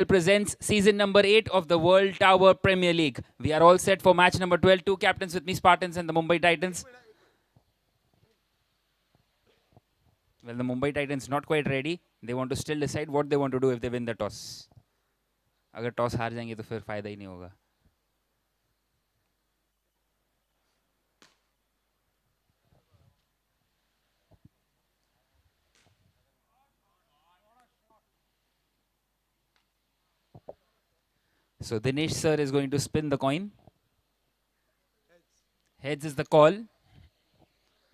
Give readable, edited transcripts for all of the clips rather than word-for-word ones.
presents season number 8 of the World Tower Premier League. We are all set for match number 12. Two captains with me, Spartans and the Mumbai Titans. Well, the Mumbai Titans not quite ready. They want to still decide what they want to do if they win the toss. अगर toss हार जाएंगे तो फिर फायदा ही नहीं होगा. So Dinesh sir is going to spin the coin. Heads is the call,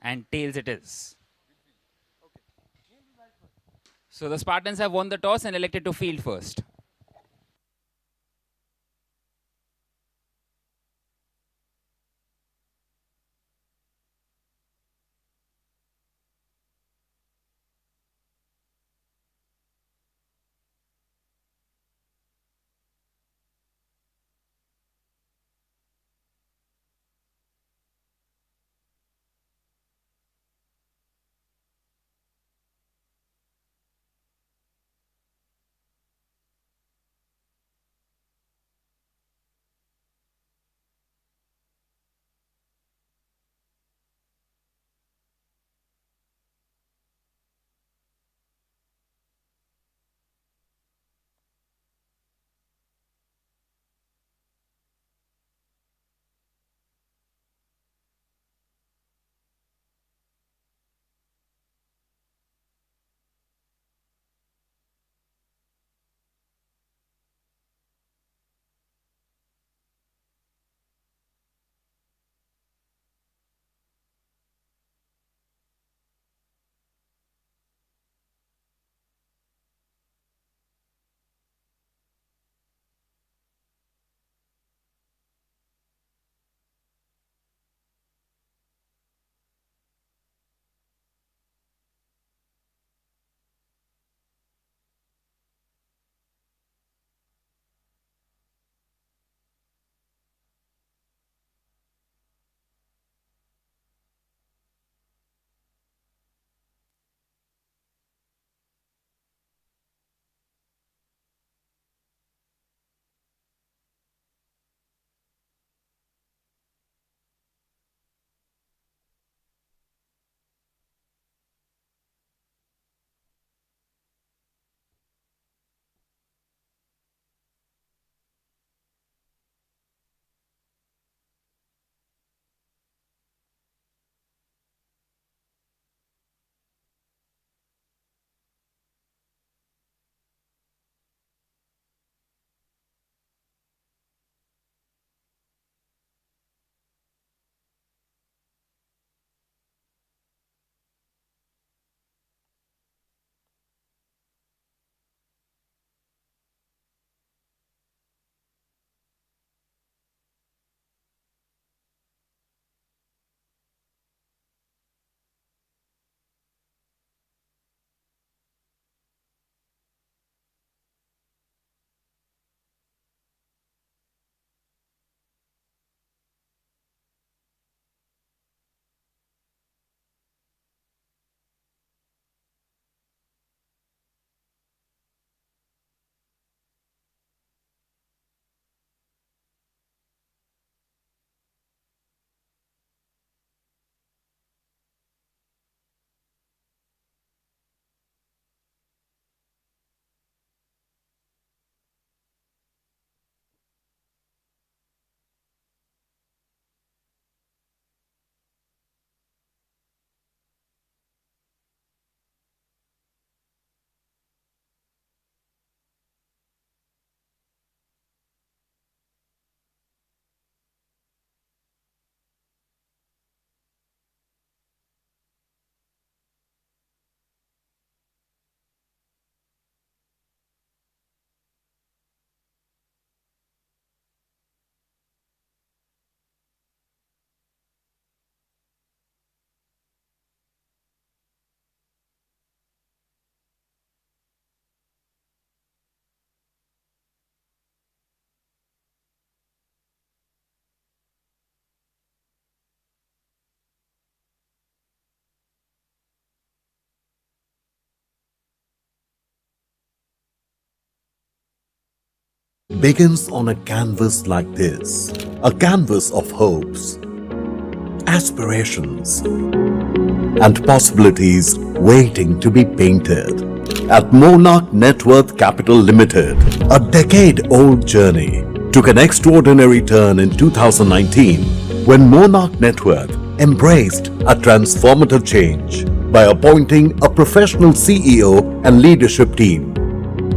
and tails it is. So the Spartans have won the toss and elected to field first. begins on a canvas like this, a canvas of hopes, aspirations, and possibilities waiting to be painted. At Monarch Net Worth Capital Limited, a decade-old journey took an extraordinary turn in 2019 when Monarch Net Worth embraced a transformative change by appointing a professional CEO and leadership team.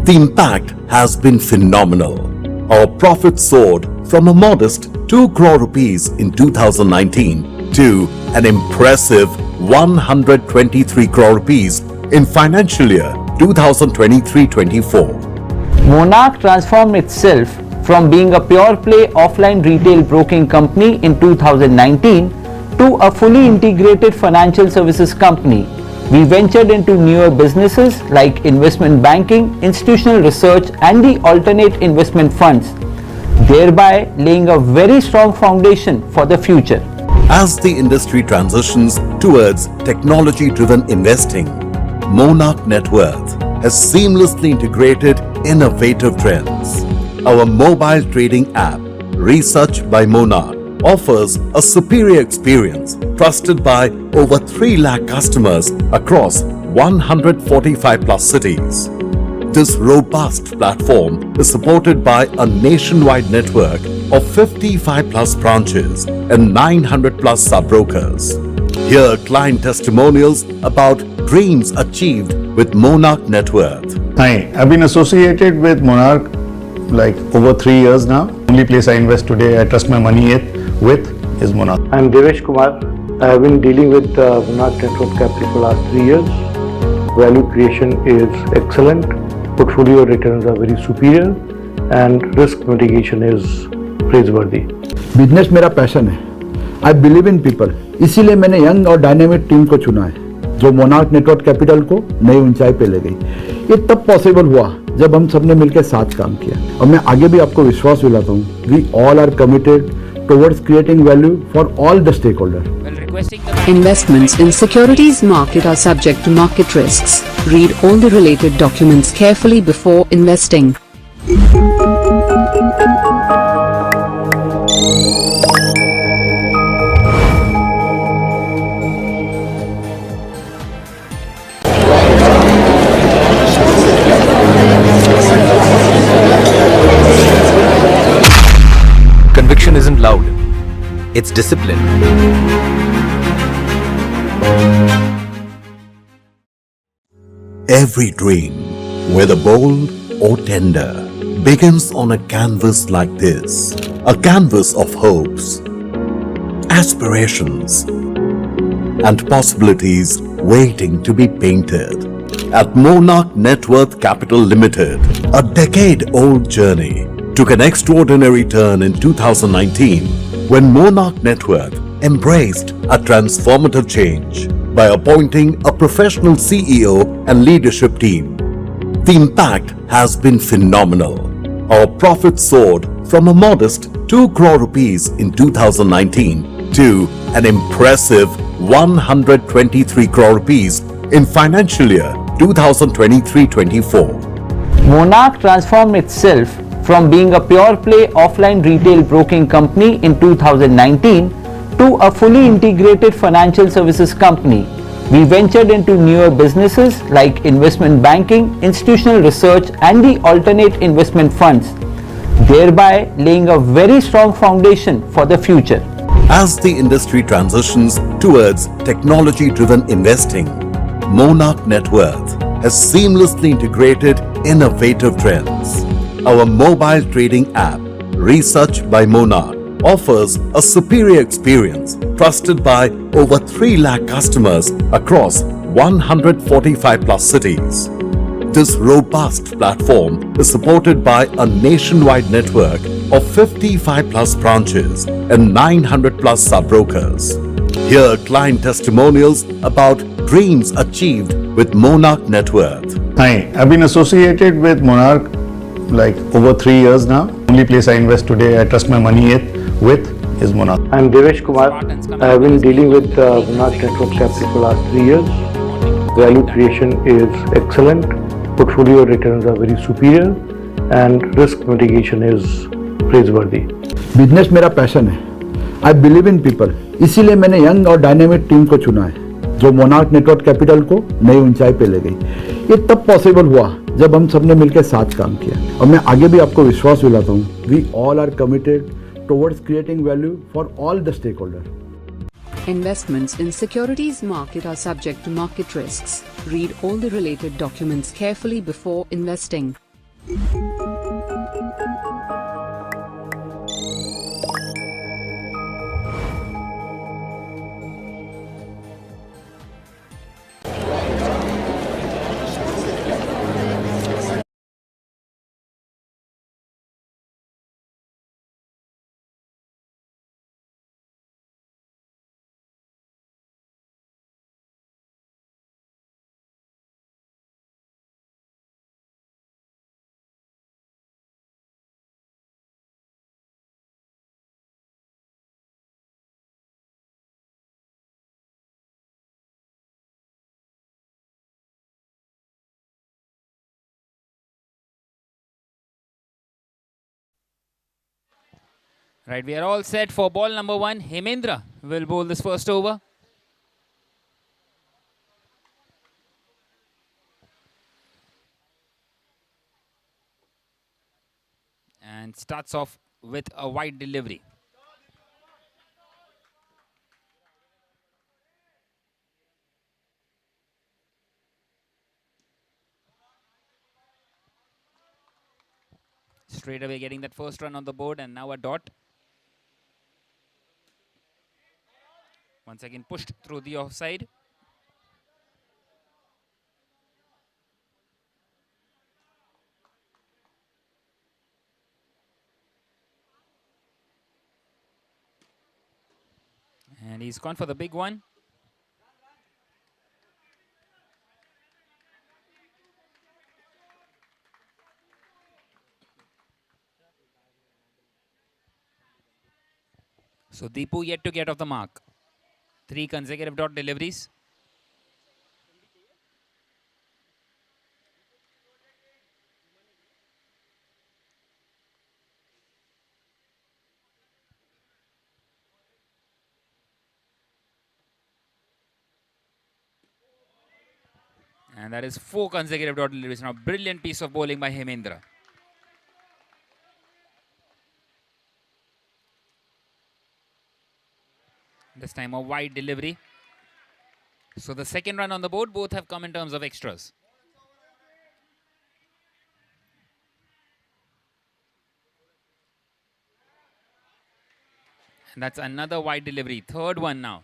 The impact has been phenomenal. Our profit soared from a modest 2 crore rupees in 2019 to an impressive 123 crore rupees in financial year 2023-24. Monarch transformed itself from being a pure play offline retail broking company in 2019 to a fully integrated financial services company. We ventured into newer businesses like investment banking, institutional research and the alternate investment funds, thereby laying a very strong foundation for the future. As the industry transitions towards technology-driven investing, Monarch Net Worth has seamlessly integrated innovative trends. Our mobile trading app, Research by Monarch, offers a superior experience trusted by over 3 lakh customers across 145 plus cities. This robust platform is supported by a nationwide network of 55 plus branches and 900 plus sub-brokers. Hear client testimonials about dreams achieved with Monarch Net Worth. Hi, I've been associated with Monarch like over 3 years now. Only place I invest today, I trust my money with is Monarch. I'm Devesh Kumar. I have been dealing with Monarch Net Worth Capital for the last 3 years. Value creation is excellent. Portfolio returns are very superior and risk mitigation is praiseworthy. Business मेरा passion है. I believe in people. इसीलिए मैंने young और dynamic team को चुना है जो monarch network capital को नई ऊंचाई पे ले गई. ये तब पॉसिबल हुआ जब हम सबने मिलकर साथ काम किया और मैं आगे भी आपको विश्वास दिलाता हूँ. We all are committed towards creating value for all the stakeholders. Investments in securities market are subject to market risks. Read all the related documents carefully before investing. Conviction isn't loud, it's discipline. Every dream, whether bold or tender, begins on a canvas like this, a canvas of hopes, aspirations, and possibilities waiting to be painted. At Monarch Net Worth Capital Limited, a decade-old journey took an extraordinary turn in 2019 when Monarch Net Worth embraced a transformative change by appointing a professional CEO and leadership team. The impact has been phenomenal. Our profit soared from a modest 2 crore rupees in 2019 to an impressive 123 crore rupees in financial year 2023-24. Monarch transformed itself from being a pure play offline retail broking company in 2019 to a fully integrated financial services company. We ventured into newer businesses like investment banking, institutional research and the alternate investment funds, thereby laying a very strong foundation for the future. As the industry transitions towards technology-driven investing, Monarch Net Worth has seamlessly integrated innovative trends. Our mobile trading app, Research by Monarch, offers a superior experience trusted by over 3 lakh customers across 145 plus cities. This robust platform is supported by a nationwide network of 55 plus branches and 900 plus sub-brokers. Hear client testimonials about dreams achieved with Monarch Net Worth. Hi, I've been associated with Monarch like over 3 years now. Only place I invest today, I trust my money with is Monarch. I'm Devesh Kumar. I have been dealing with Monarch Net Worth Capital for the last 3 years. Value creation is excellent. Portfolio returns are very superior and risk mitigation is praiseworthy. Business मेरा passion है। I believe in people, इसीलिए मैंने young और dynamic team को चुना है जो monarch network capital को नई ऊंचाई पे ले गई। ये तब पॉसिबल हुआ जब हम सबने मिलकर साथ काम किया, और मैं आगे भी आपको विश्वास दिलाता हूँ, we all are committed towards creating value for all the stakeholder. Investments in securities market are subject to market risks. Read all the related documents carefully before investing. Right, we are all set for ball number 1. Hemendra will bowl this first over. And starts off with a wide delivery. Straight away getting that first run on the board, and now a dot. Once again pushed through the offside. And he's gone for the big one. So Deepu yet to get off the mark. 3 consecutive dot deliveries. And that is 4 consecutive dot deliveries. Now, brilliant piece of bowling by Hemendra. This time a wide delivery. So the second run on the board, both have come in terms of extras. And that's another wide delivery. Third one now.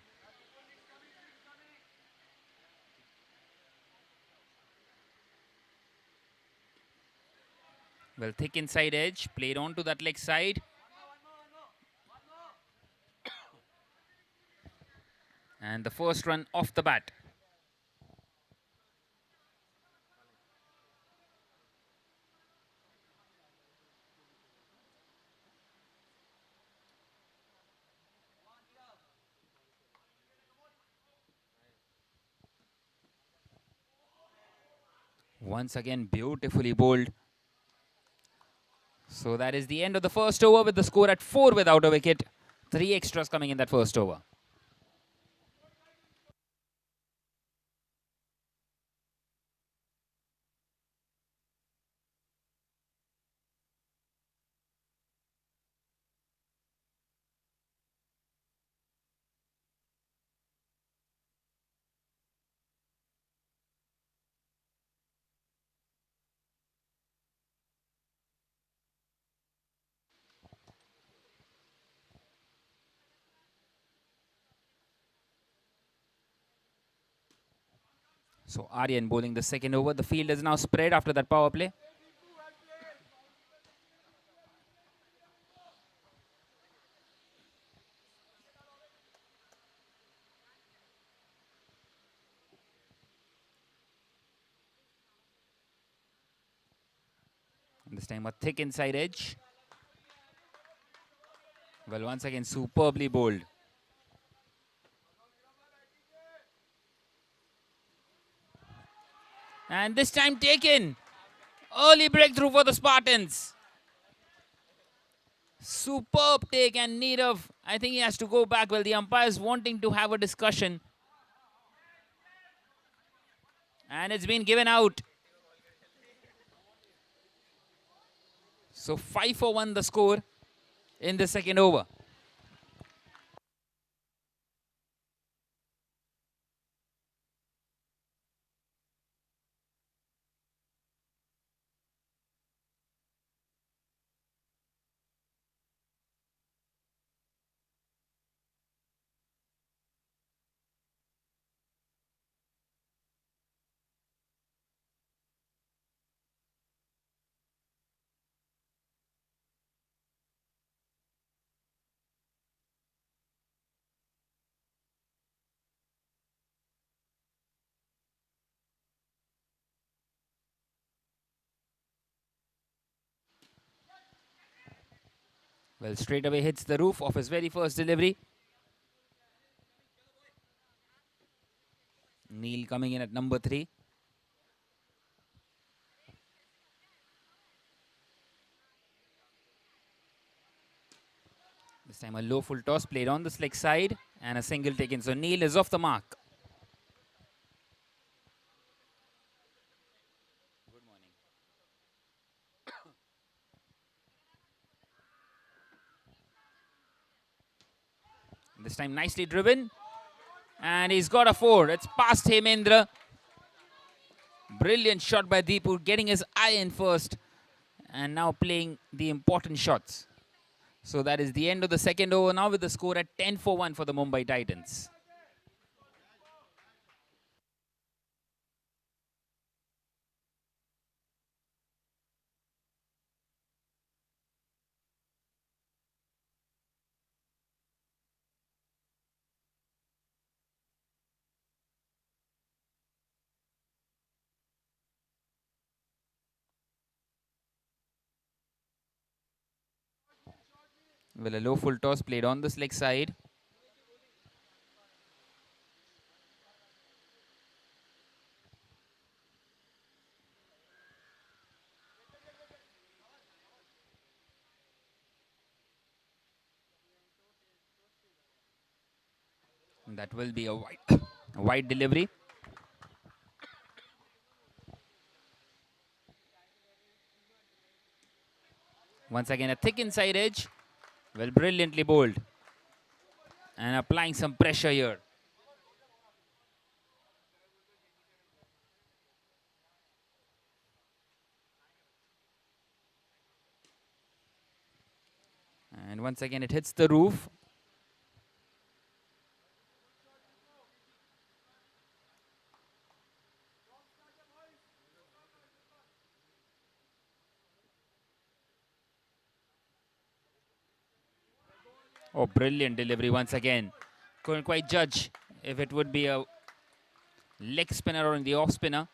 Well, thick inside edge, played on to that leg side. And the first run off the bat. Once again, beautifully bowled. So that is the end of the first over with the score at 4 without a wicket. 3 extras coming in that first over. So Aryan bowling the second over. The field is now spread after that power play. And this time a thick inside edge. Well, once again, superbly bowled. And this time taken. Early breakthrough for the Spartans. Superb take, and Nirav, I think he has to go back. Well, the umpire's wanting to have a discussion. And it's been given out. So 5 for 1 the score in the second over. Well, straight away hits the roof of his very first delivery. Neil coming in at number 3. This time a low full toss played on the slick side and a single taken. So Neil is off the mark. This time nicely driven. And he's got a 4. It's past Hemendra. Brilliant shot by Deepu, getting his eye in first. And now playing the important shots. So that is the end of the second over now with the score at 10 for 1 for the Mumbai Titans. Well, a low full toss played on the slick side. And that will be a wide, a wide delivery. Once again, a thick inside edge. Well, brilliantly bowled. And applying some pressure here. And once again, it hits the roof. Oh, brilliant delivery once again. Couldn't quite judge if it would be a leg spinner or in the off spinner.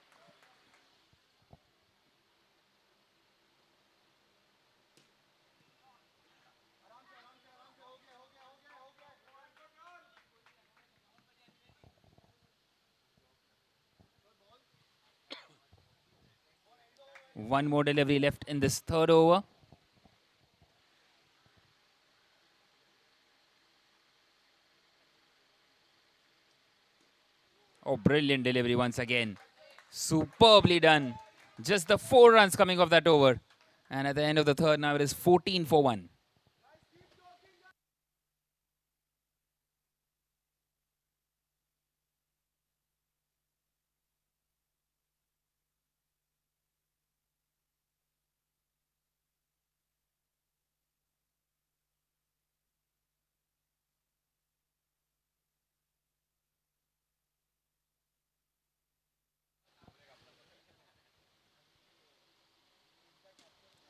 One more delivery left in this third over. Oh, brilliant delivery once again. Superbly done. Just the 4 runs coming off that over. And at the end of the third, now it is 14 for 1.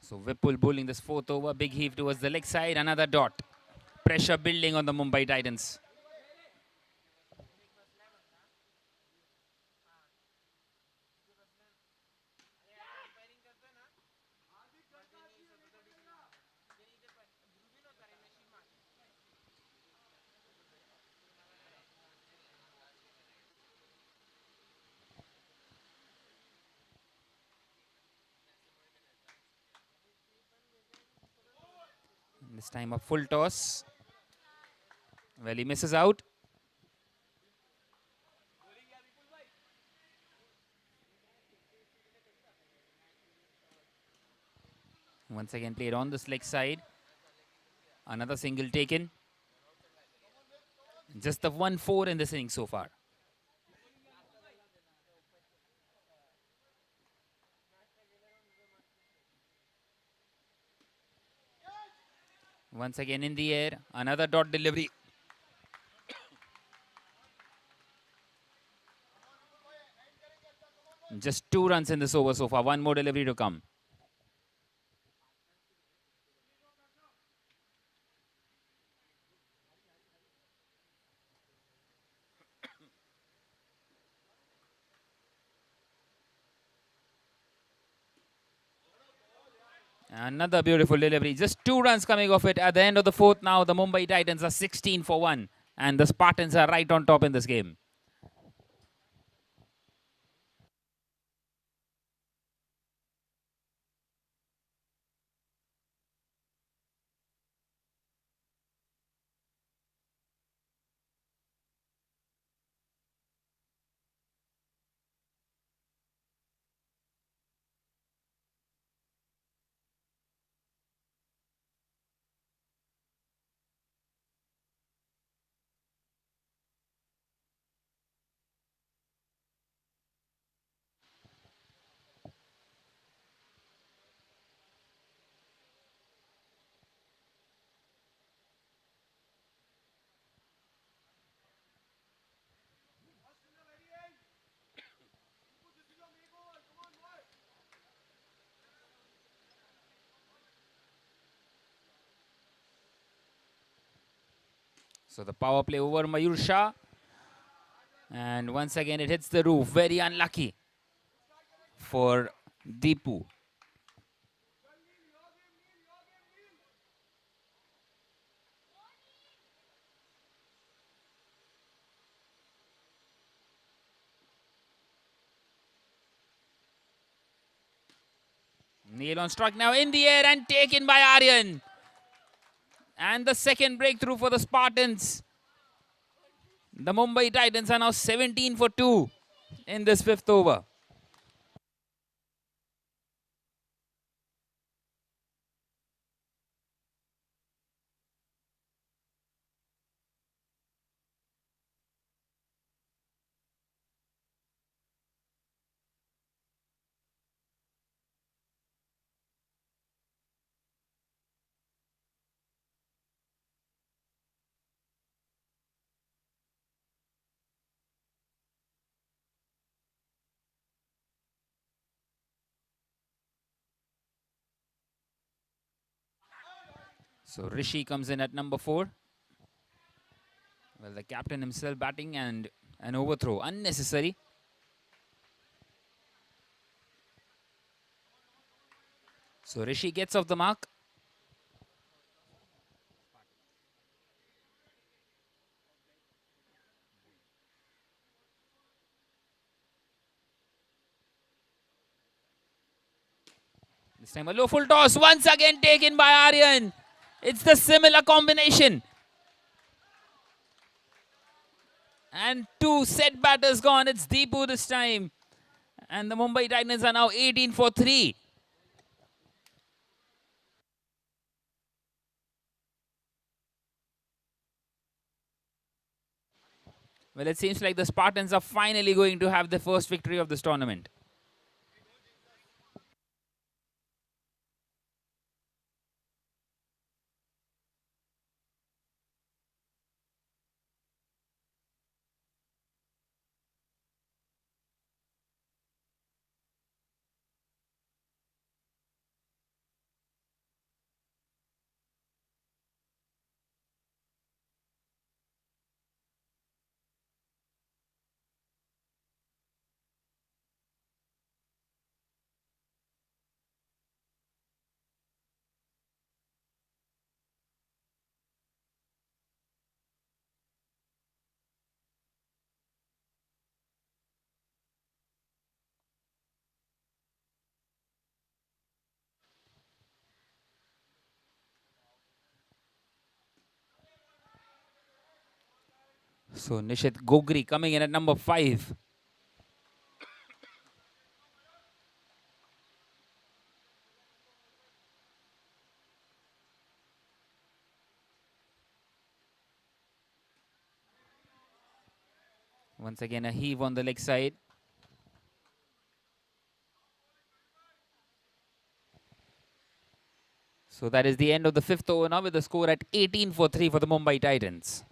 So Vipul bowling this fourth over. Big heave towards the leg side. Another dot. Pressure building on the Mumbai Titans. This time a full toss. Well, he misses out. Once again played on the leg side. Another single taken. Just the 1-4 in this inning so far. Once again in the air. Another dot delivery. Just 2 runs in this over so far. One more delivery to come. Another beautiful delivery. Just 2 runs coming off it at the end of the 4th now. The Mumbai Titans are 16 for 1. And the Spartans are right on top in this game. So the power play over Mayur Shah. And once again it hits the roof. Very unlucky for Deepu. Neil on strike now in the air and taken by Aryan. And the second breakthrough for the Spartans. The Mumbai Titans are now 17 for 2 in this 5th over. So Rishi comes in at number 4. Well, the captain himself batting and an overthrow. Unnecessary. So Rishi gets off the mark. This time a low full toss. Once again taken by Aryan. It's the similar combination. And 2 set batters gone. It's Deepu this time. And the Mumbai Titans are now 18 for 3. Well, it seems like the Spartans are finally going to have the first victory of this tournament. So Nishit Gogri coming in at number 5. Once again a heave on the leg side. So that is the end of the 5th over now, with the score at 18 for 3 for the Mumbai Titans.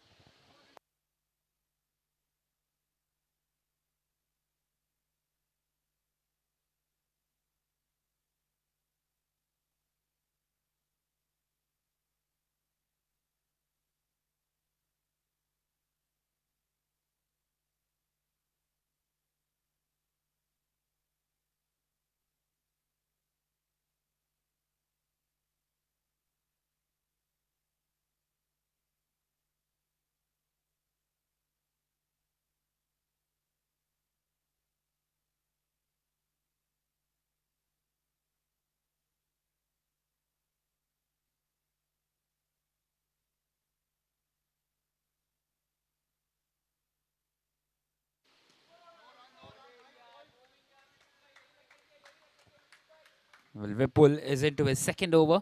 Well, Vipul is into his 2nd over.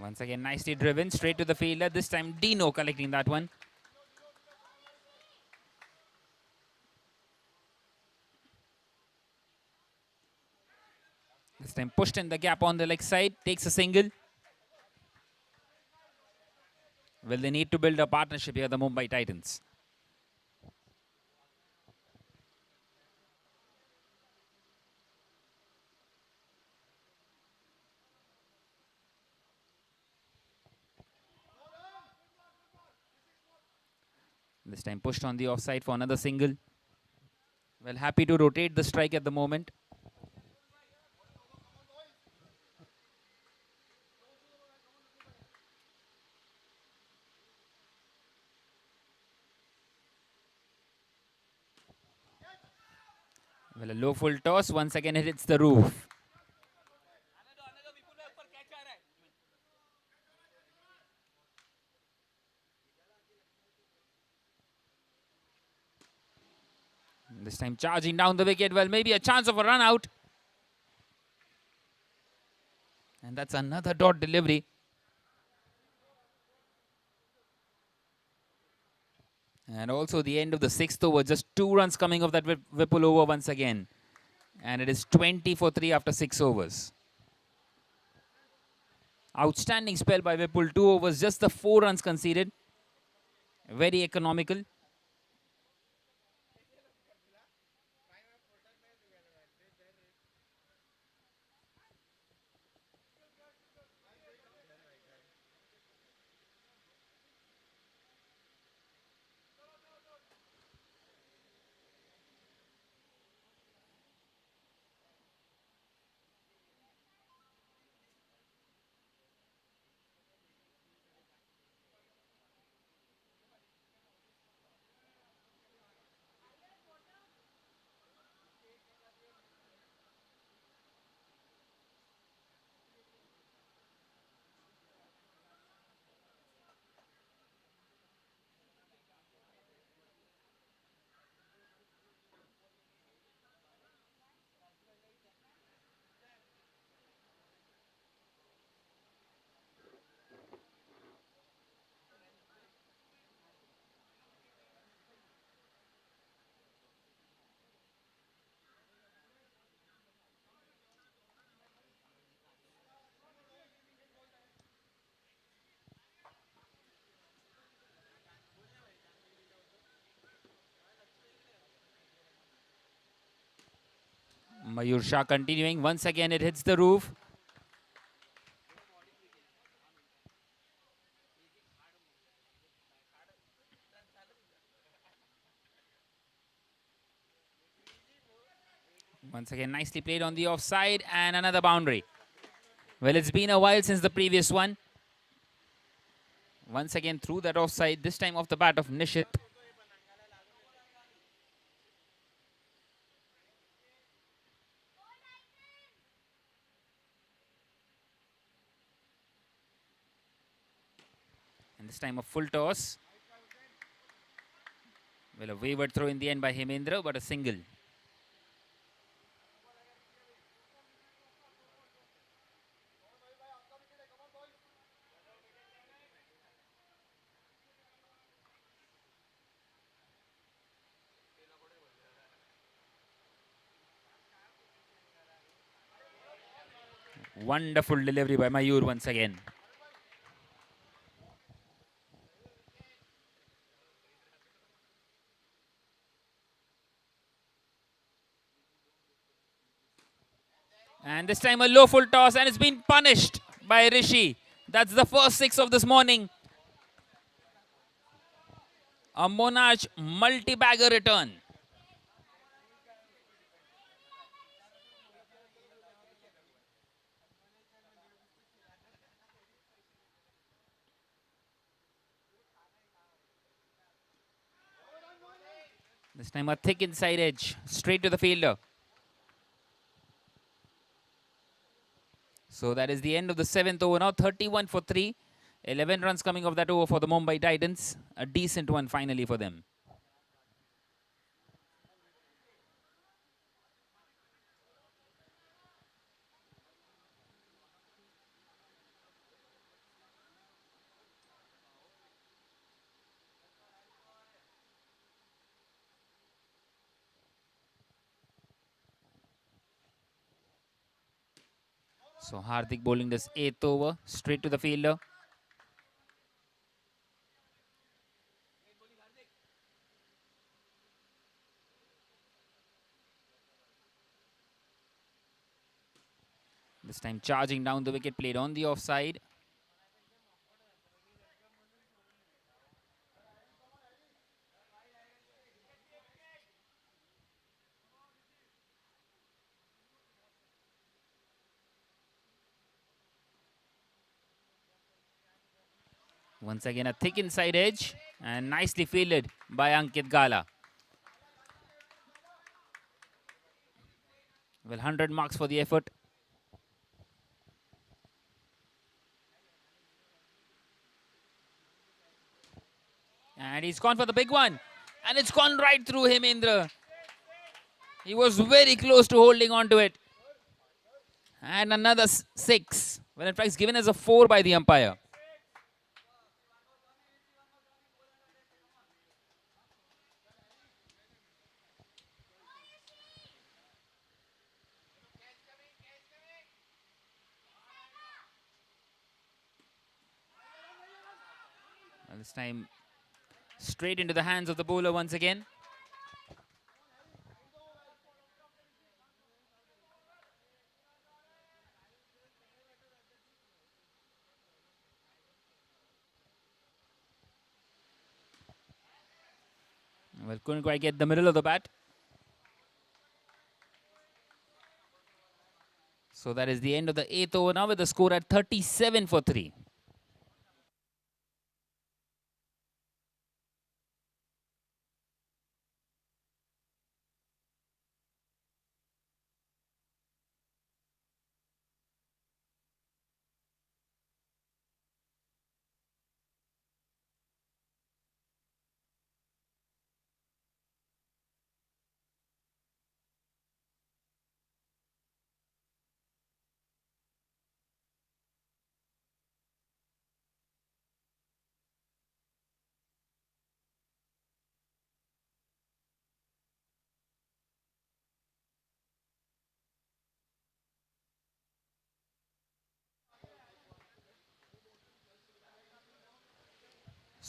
Once again, nicely driven, straight to the fielder. This time, Dino collecting that one. This time, pushed in the gap on the leg side, takes a single. Well, they need to build a partnership here, the Mumbai Titans. This time, pushed on the offside for another single. Well, happy to rotate the strike at the moment. Well, a low full toss. Once again, it hits the roof. This time, charging down the wicket. Well, maybe a chance of a run out. And that's another dot delivery. And also the end of the 6th over. Just 2 runs coming off that Vipul over once again. And it is 20 for 3 after 6 overs. Outstanding spell by Vipul. 2 overs, just the 4 runs conceded. Very economical. Mayur Shah continuing. Once again, it hits the roof. Once again, nicely played on the offside, and another boundary. Well, it's been a while since the previous one. Once again, through that offside, this time off the bat of Nishit. This time a full toss. Well, a wayward throw in the end by Hemendra, but a single. Wonderful delivery by Mayur once again. And this time a low full toss, and it's been punished by Rishi. That's the first six of this morning. A Monarch multi-bagger return. This time a thick inside edge, straight to the fielder. So that is the end of the 7th over now, 31 for 3. 11 runs coming off that over for the Mumbai Titans. A decent one finally for them. So Hardik bowling this 8th over, straight to the fielder. This time charging down the wicket, played on the offside. Once again a thick inside edge and nicely fielded by Ankit Gala. Well, 100 marks for the effort. And he's gone for the big one. And it's gone right through him, Indra. He was very close to holding on to it. And another 6. Well, in fact, it's given as a 4 by the umpire. And this time, straight into the hands of the bowler once again. Well, couldn't quite get the middle of the bat. So that is the end of the 8th over now with the score at 37 for 3.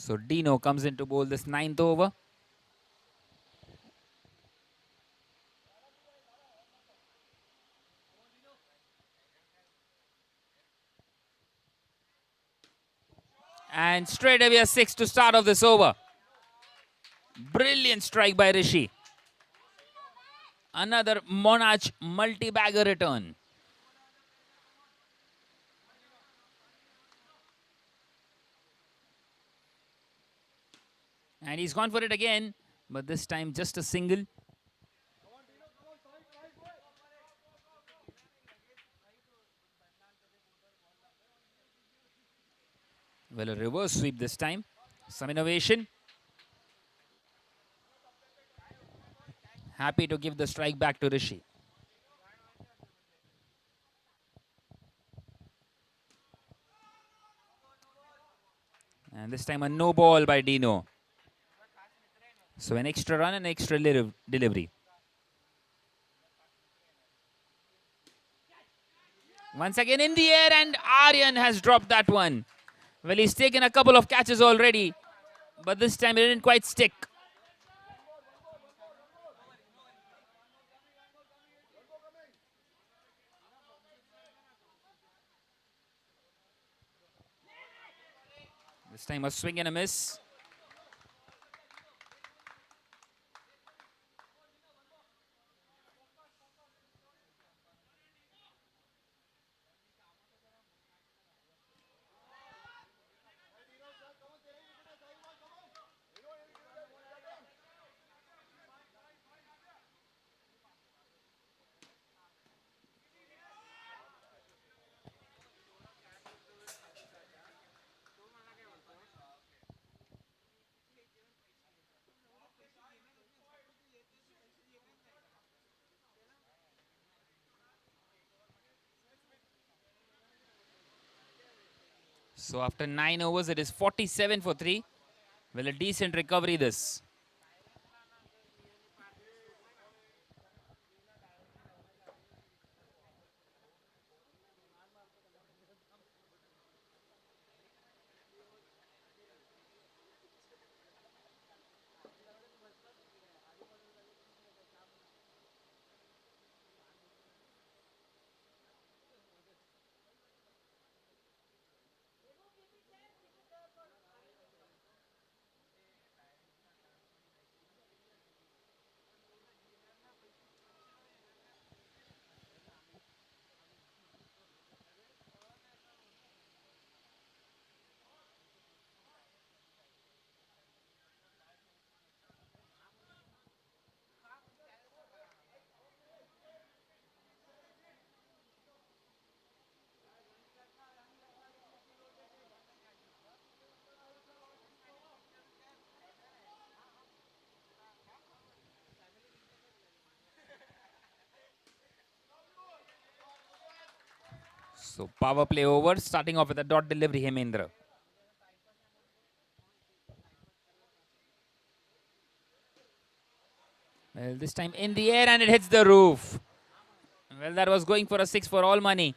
So Dino comes in to bowl this 9th over. And straight away a 6 to start off this over. Brilliant strike by Rishi. Another Monarch multi-bagger return. And he's gone for it again, but this time just a single. Well, a reverse sweep this time. Some innovation. Happy to give the strike back to Rishi. And this time a no ball by Dino. So an extra run and extra delivery. Once again in the air, and Aryan has dropped that one. Well, he's taken a couple of catches already, but this time it didn't quite stick. This time a swing and a miss. So after 9 overs, it is 47 for 3. Well, a decent recovery this. So power play over, starting off with a dot delivery, Hemendra. Well, this time in the air and it hits the roof. Well, that was going for a 6 for all money.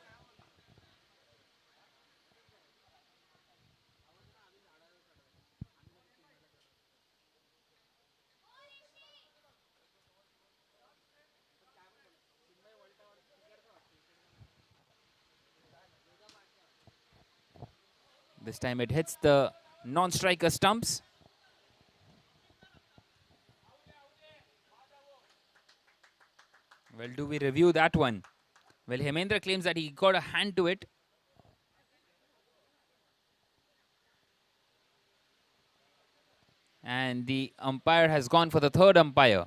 This time it hits the non-striker stumps. Well, do we review that one? Well, Hemendra claims that he got a hand to it. And the umpire has gone for the third umpire.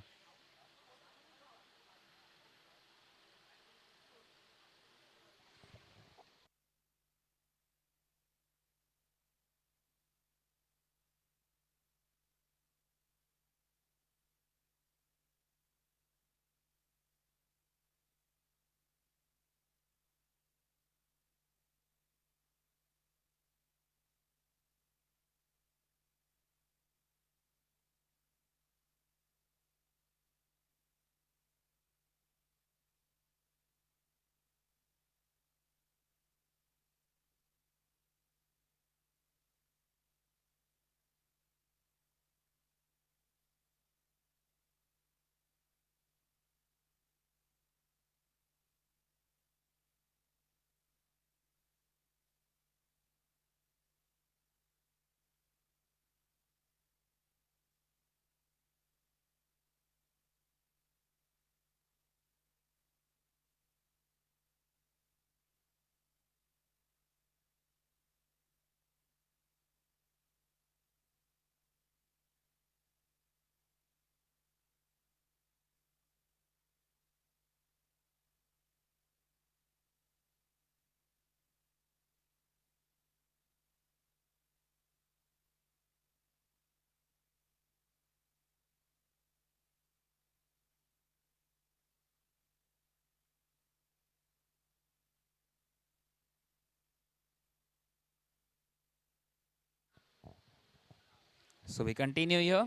So we continue here.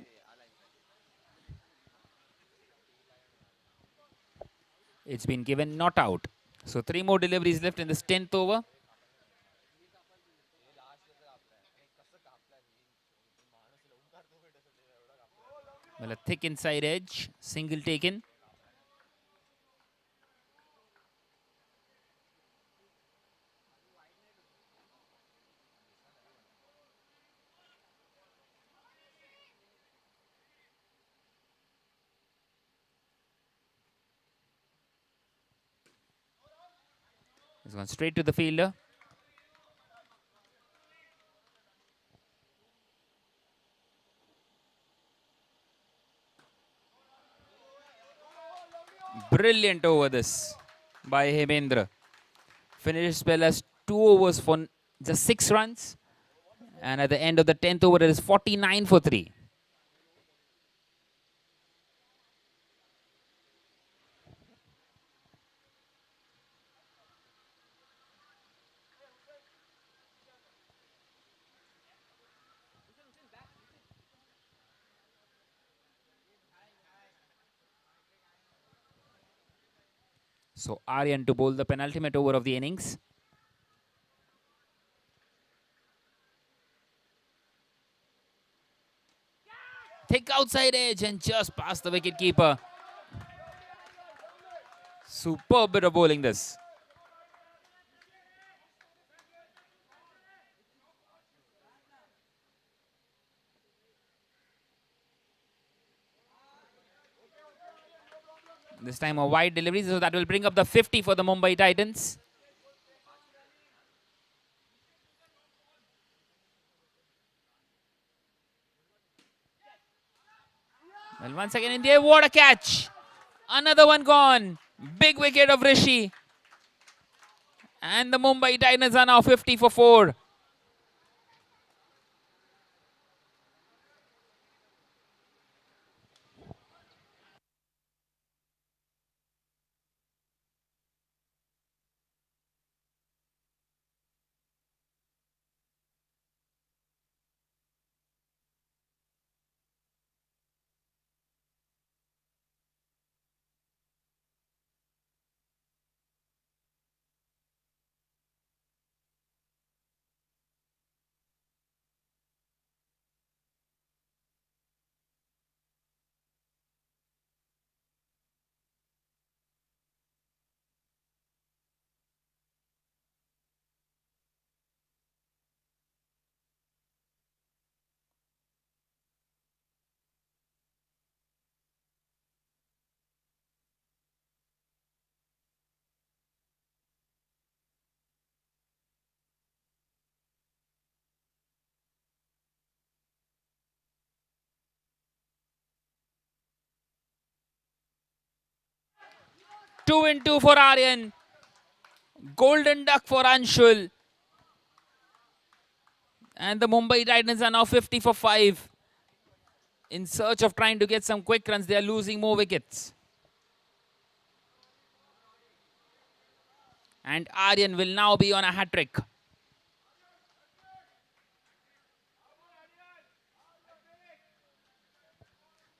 It's been given not out. So 3 more deliveries left in this 10th over. Well, a thick inside edge, single taken. He's gone straight to the fielder. Brilliant over this by Hemendra. Finished spell as 2 overs for just 6 runs. And at the end of the 10th over, it is 49 for 3. So Aryan to bowl the penultimate over of the innings. Thick outside edge and just past the wicket keeper. Superb bit of bowling this. This time a wide delivery, so that will bring up the 50 for the Mumbai Titans. Well, once again in the air, what a catch. Another one gone. Big wicket of Rishi. And the Mumbai Titans are now 50 for 4. Two and two for Aryan. Golden duck for Anshul. And the Mumbai Titans are now 50 for 5. In search of trying to get some quick runs, they are losing more wickets. And Aryan will now be on a hat-trick.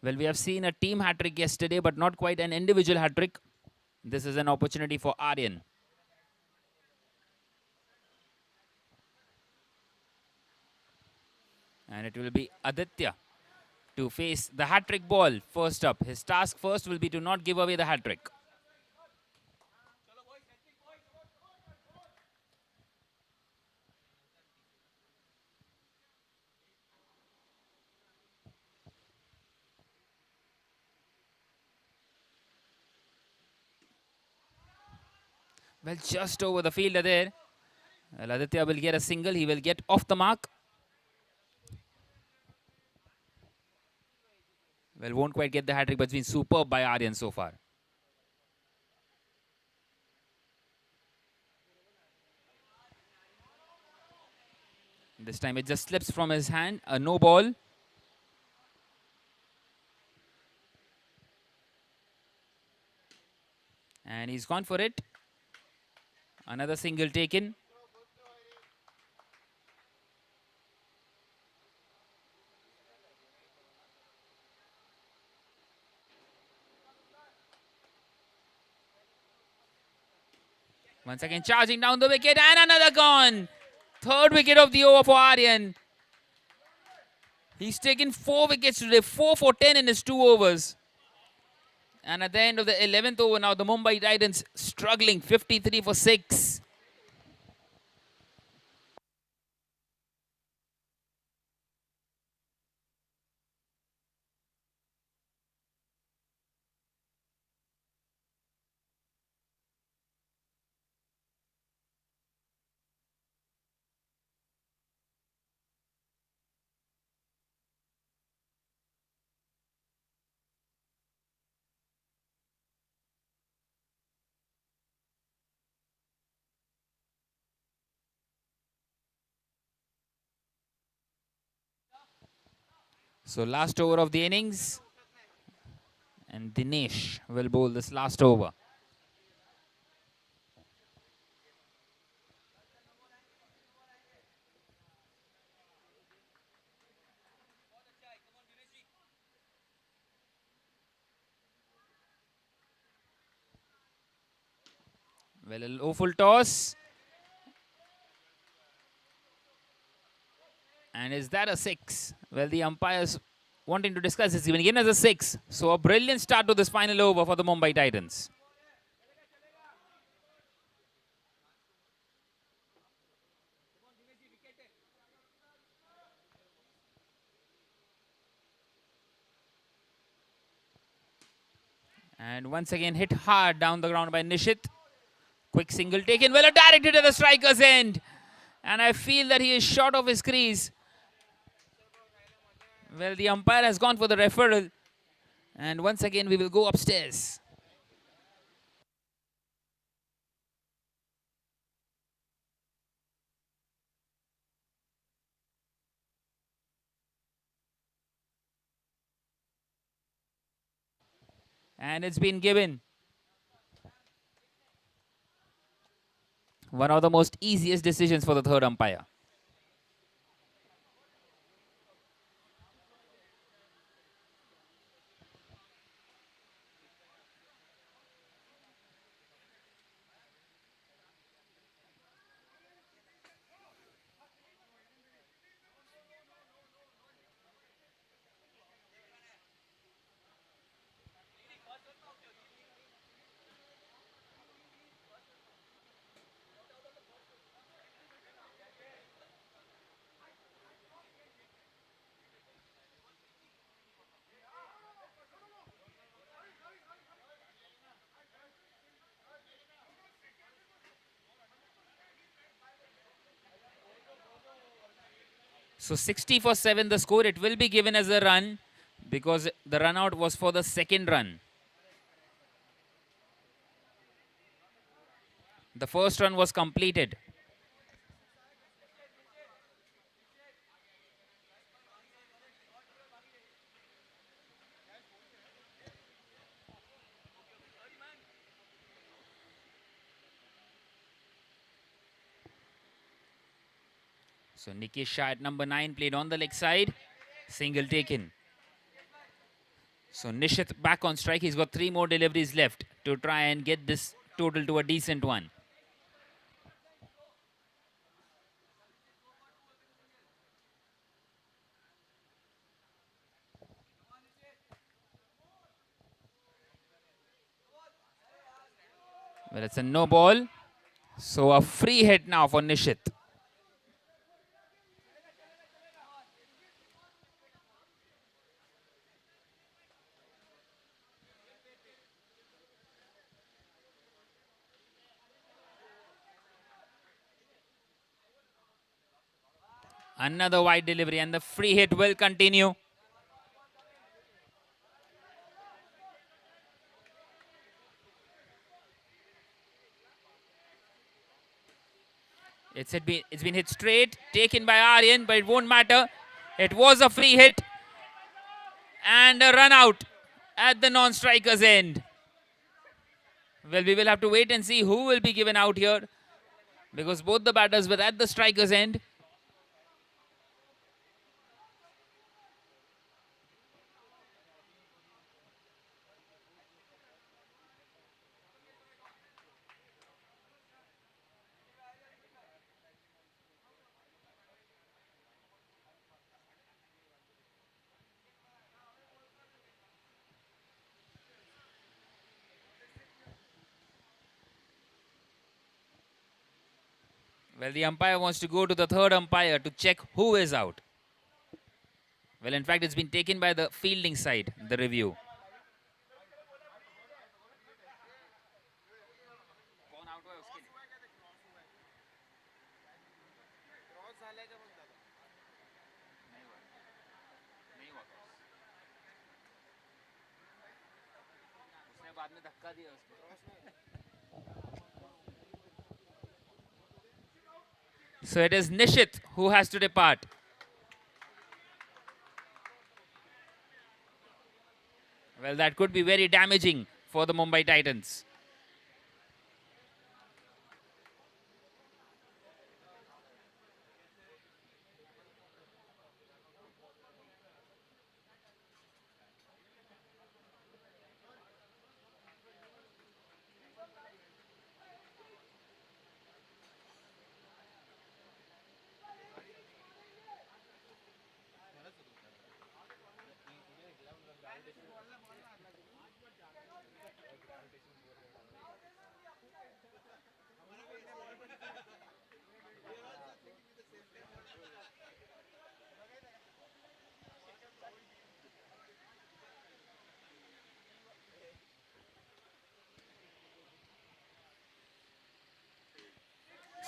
Well, we have seen a team hat-trick yesterday, but not quite an individual hat-trick. This is an opportunity for Aryan. And it will be Aditya to face the hat-trick ball first up. His task first will be to not give away the hat-trick. Well, just over the fielder there. Well, Aditya will get a single. He will get off the mark. Well, won't quite get the hat-trick, but it's been superb by Aryan so far. This time it just slips from his hand. A no ball. And he's gone for it. Another single taken. Once again charging down the wicket and another gone. Third wicket of the over for Aryan. He's taken 4 wickets today, 4 for 10 in his 2 overs. And at the end of the 11th over now, the Mumbai Titans struggling, 53 for 6. So last over of the innings. And Dinesh will bowl this last over. Well, a low full toss. And is that a 6? Well, the umpires wanting to discuss this, even given as a 6. So a brilliant start to this final over for the Mumbai Titans. And once again hit hard down the ground by Nishit. Quick single taken, well, directed at the striker's end. And I feel that he is short of his crease. Well, the umpire has gone for the referral. And once again, we will go upstairs. And it's been given. One of the most easiest decisions for the third umpire. So 60 for 7 the score. It will be given as a run because the run out was for the second run. The first run was completed. So Nikesh Shah at number 9 played on the leg side. Single taken. So Nishit back on strike. He's got 3 more deliveries left to try and get this total to a decent one. Well, it's a no ball. So a free hit now for Nishit. Another wide delivery and the free hit will continue. It's been hit straight, taken by Aryan, but it won't matter. It was a free hit and a run out at the non-striker's end. Well, we will have to wait and see who will be given out here because both the batters were at the striker's end. Well, the umpire wants to go to the third umpire to check who is out. Well, in fact, it's been taken by the fielding side, the review. So it is Nishit who has to depart. Well, that could be very damaging for the Mumbai Titans.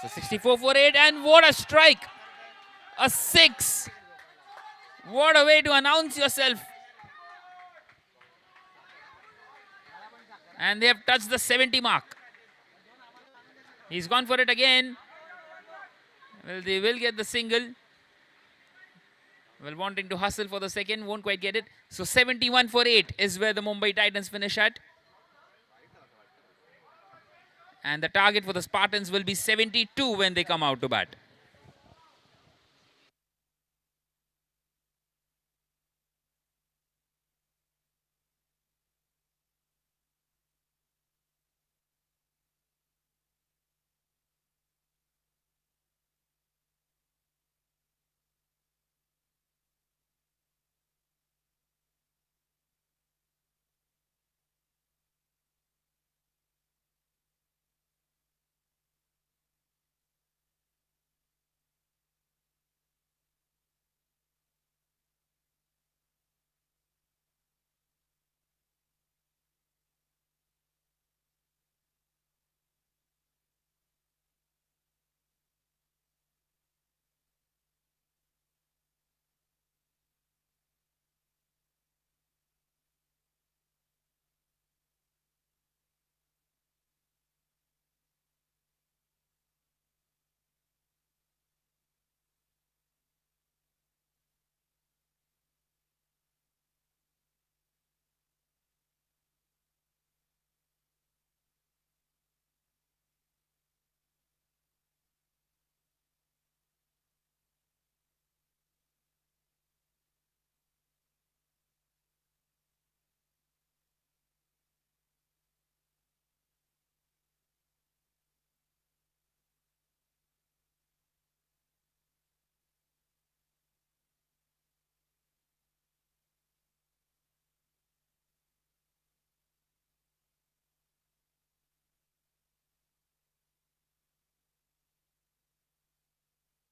So 64 for 8, and what a strike! A 6! What a way to announce yourself! And they have touched the 70 mark. He's gone for it again. Well, they will get the single. Well, wanting to hustle for the second, won't quite get it. So 71 for 8 is where the Mumbai Titans finish at. And the target for the Spartans will be 72 when they come out to bat.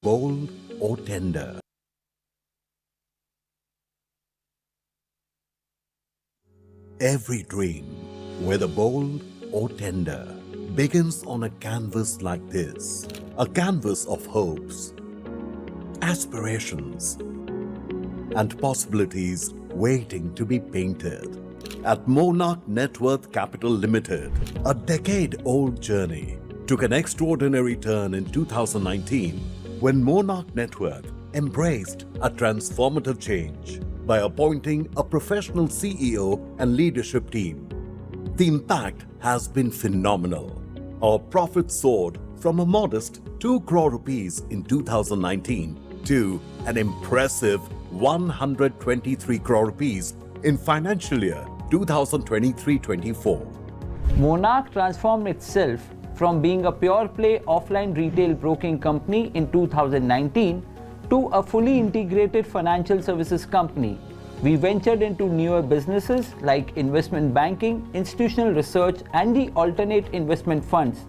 Bold or tender. Every dream, whether bold or tender, begins on a canvas like this. A canvas of hopes, aspirations, and possibilities waiting to be painted. At Monarch Net Worth Capital Limited, a decade-old journey took an extraordinary turn in 2019 when Monarch Net Worth embraced a transformative change by appointing a professional CEO and leadership team. The impact has been phenomenal. Our profits soared from a modest 2 crore rupees in 2019 to an impressive 123 crore rupees in financial year 2023-24. Monarch transformed itself from being a pure play offline retail broking company in 2019 to a fully integrated financial services company. We ventured into newer businesses like investment banking, institutional research, and the alternate investment funds.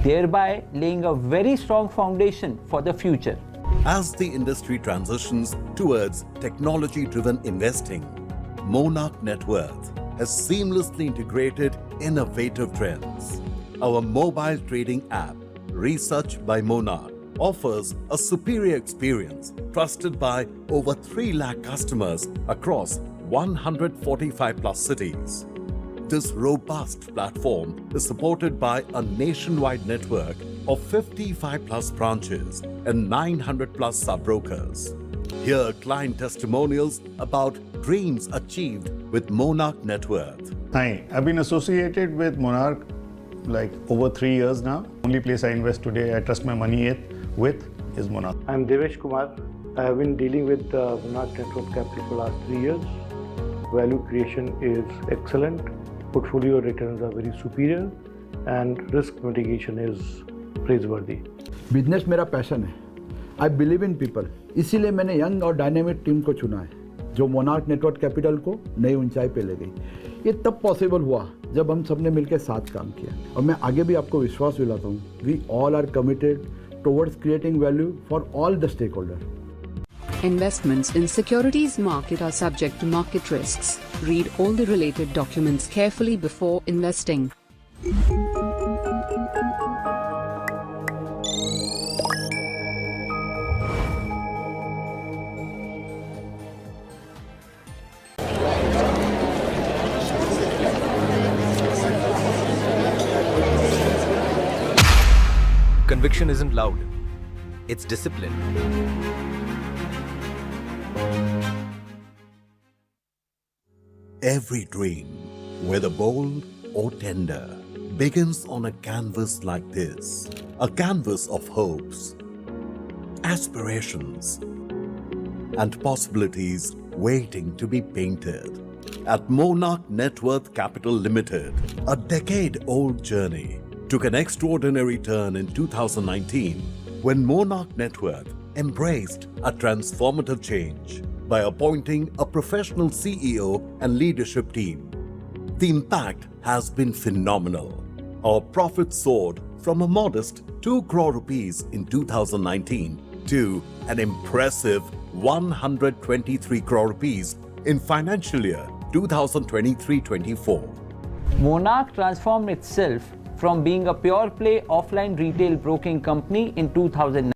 thereby laying a very strong foundation for the future. As the industry transitions towards technology-driven investing, Monarch Net Worth has seamlessly integrated innovative trends. Our mobile trading app, Research by Monarch, offers a superior experience trusted by over 3 lakh customers across 145 plus cities. This robust platform is supported by a nationwide network of 55 plus branches and 900 plus sub-brokers. Hear client testimonials about dreams achieved with Monarch Net Worth. Hi, I've been associated with Monarch like over 3 years now. Only place I invest today, I trust my money with is Monarch. I'm Devesh Kumar. I have been dealing with Monarch Network Capital for last 3 years. Value creation is excellent. Portfolio returns are very superior and risk mitigation is praiseworthy. Business मेरा passion है. I believe in people, इसीलिए मैंने young और dynamic team को चुना है जो monarch network capital को नई ऊंचाई पे ले गई. ये तब पॉसिबल हुआ जब हम सबने मिलकर साथ काम किया और मैं आगे भी आपको विश्वास दिलाता हूँ. We all are committed towards creating value for all the stakeholder. Investments in securities market are subject to market risks. Read all the related documents carefully before investing. Conviction isn't loud. It's discipline. Every dream, whether bold or tender, begins on a canvas like this. A canvas of hopes, aspirations, and possibilities waiting to be painted. At Monarch Net Worth Capital Limited, a decade-old journey took an extraordinary turn in 2019 when Monarch Net Worth embraced a transformative change by appointing a professional CEO and leadership team. The impact has been phenomenal. Our profit soared from a modest 2 crore rupees in 2019 to an impressive 123 crore rupees in financial year 2023-24. Monarch transformed itself from being a pure play offline retail broking company in 2009.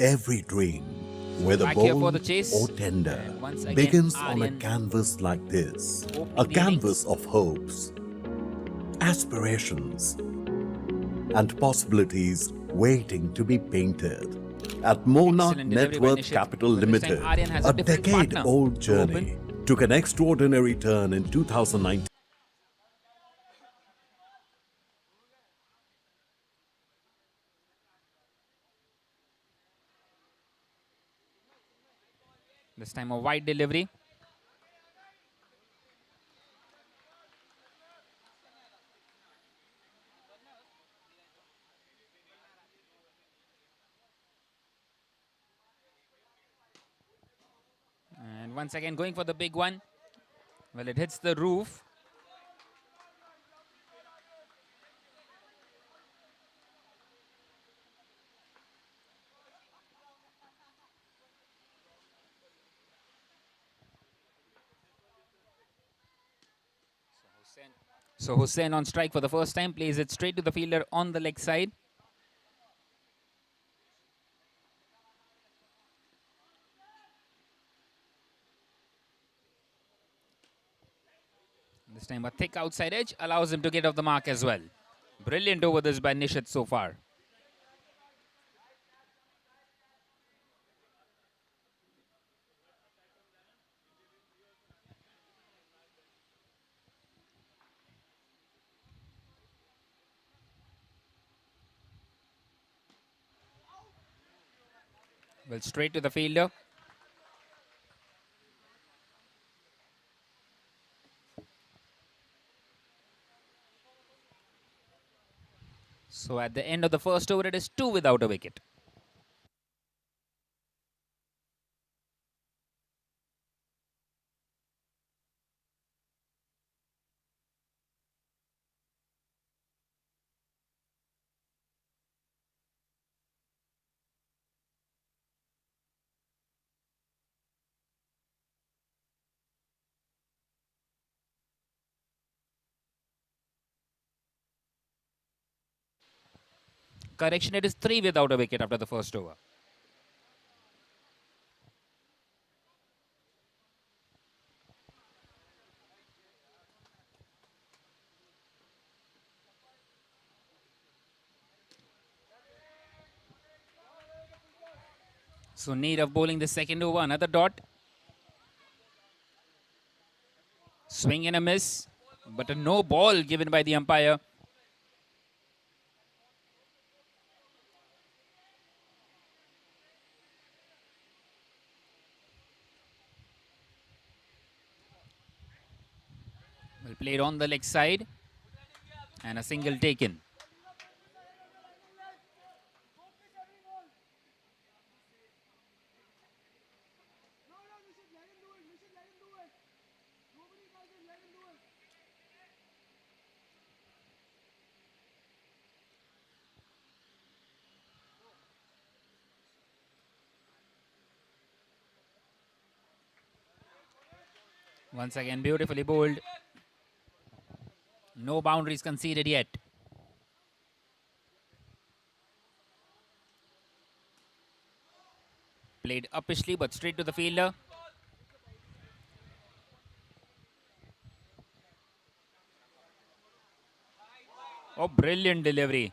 Every dream, whether Back here for bold the chase. or tender, And once again, begins on a Aryan canvas like this. opening A the canvas of hopes, aspirations, and possibilities waiting to be painted. At Monarch Excellent Net delivery by Worth Nishit. Capital But this time Limited, Aryan has a a different partner decade-old to journey took an extraordinary turn in 2019. This time a wide delivery. And once again going for the big one. Well, it hits the roof. So Hussain on strike for the first time, plays it straight to the fielder on the leg side. This time a thick outside edge allows him to get off the mark as well. Brilliant over this by Nishit so far. Well, straight to the fielder. So at the end of the first over, it is 2 without a wicket. Correction, it is 3 without a wicket after the first over. So Neerav bowling the second over, another dot. Swing and a miss, but a no ball given by the umpire. Well played on the leg side and a single taken. Once again, beautifully bowled. No boundaries conceded yet. Played uppishly but straight to the fielder. Oh, brilliant delivery.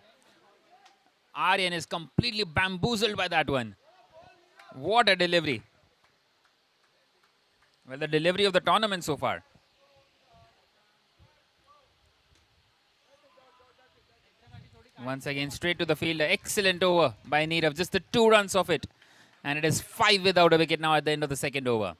Aryan is completely bamboozled by that one. What a delivery. Well, the delivery of the tournament so far. Once again, straight to the fielder. Excellent over by Neerav. Just the 2 runs of it. And it is 5 without a wicket now at the end of the second over.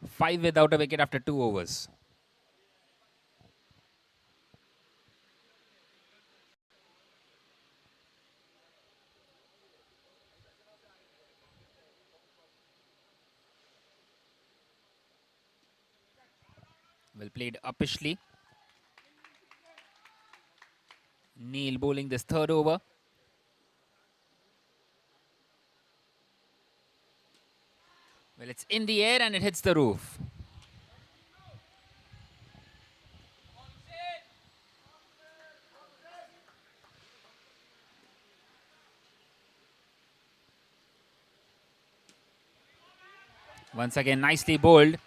Five without a wicket after 2 overs. Well played uppishly. Neil bowling this third over. Well, it's in the air and it hits the roof. Once again, nicely bowled.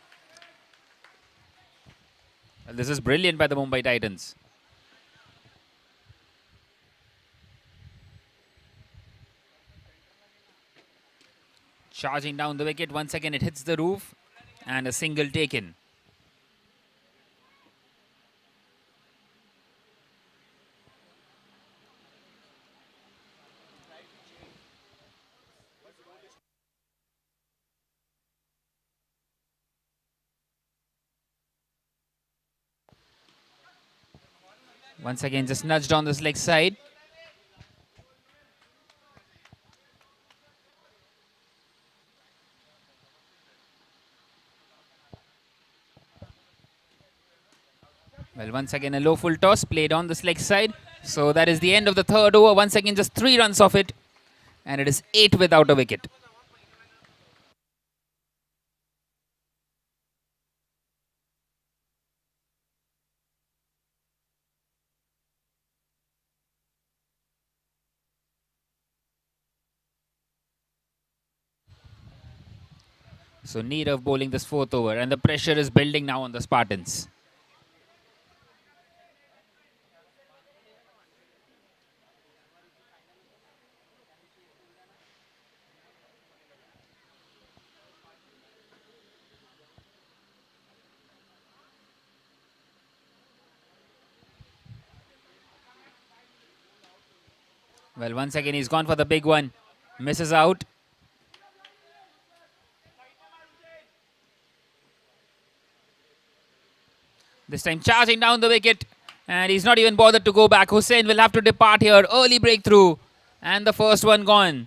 Well, this is brilliant by the Mumbai Titans. Charging down the wicket. Once again, it hits the roof. And a single taken. Once again, just nudged on this leg side. Well, once again, a low full toss played on this leg side. So that is the end of the third over. Once again, just 3 runs off it. And it is 8 without a wicket. So Neerav bowling this fourth over. And the pressure is building now on the Spartans. Well, once again, he's gone for the big one. Misses out. This time charging down the wicket. And he's not even bothered to go back. Hussain will have to depart here. Early breakthrough. And the first one gone.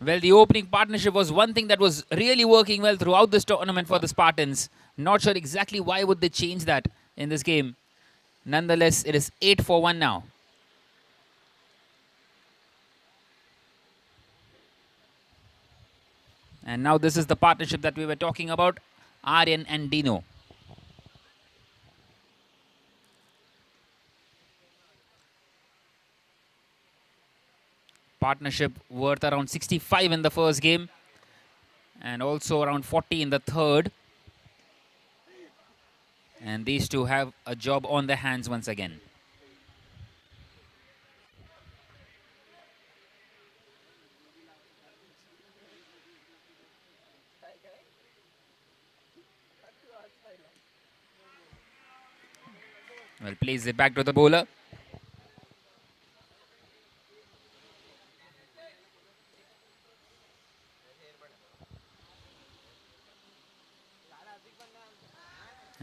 Well, the opening partnership was one thing that was really working well throughout this tournament for the Spartans. Not sure exactly why would they change that in this game. Nonetheless, it is 8 for 1 now. And now this is the partnership that we were talking about, Aryan and Dino. Partnership worth around 65 in the first game and also around 40 in the third. And these two have a job on their hands once again. Well, plays it back to the bowler.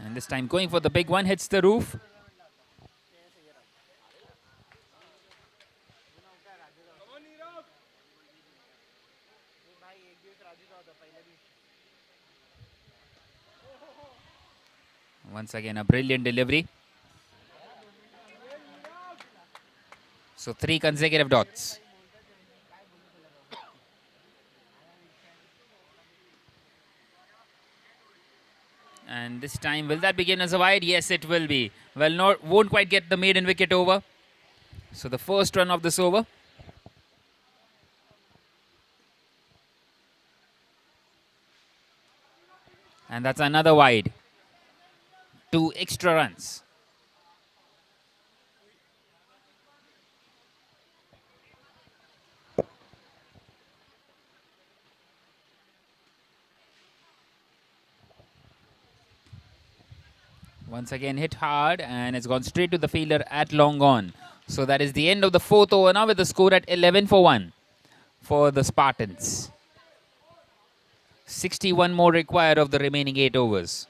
And this time going for the big one, hits the roof. Once again, a brilliant delivery. So 3 consecutive dots. And this time, will that begin as a wide? Yes, it will be. Well, won't quite get the maiden wicket over. So the first run of this over. And that's another wide. 2 extra runs. Once again hit hard and it's gone straight to the fielder at long on. So that is the end of the fourth over now with the score at 11 for 1 for the Spartans. 61 more required of the remaining 8 overs.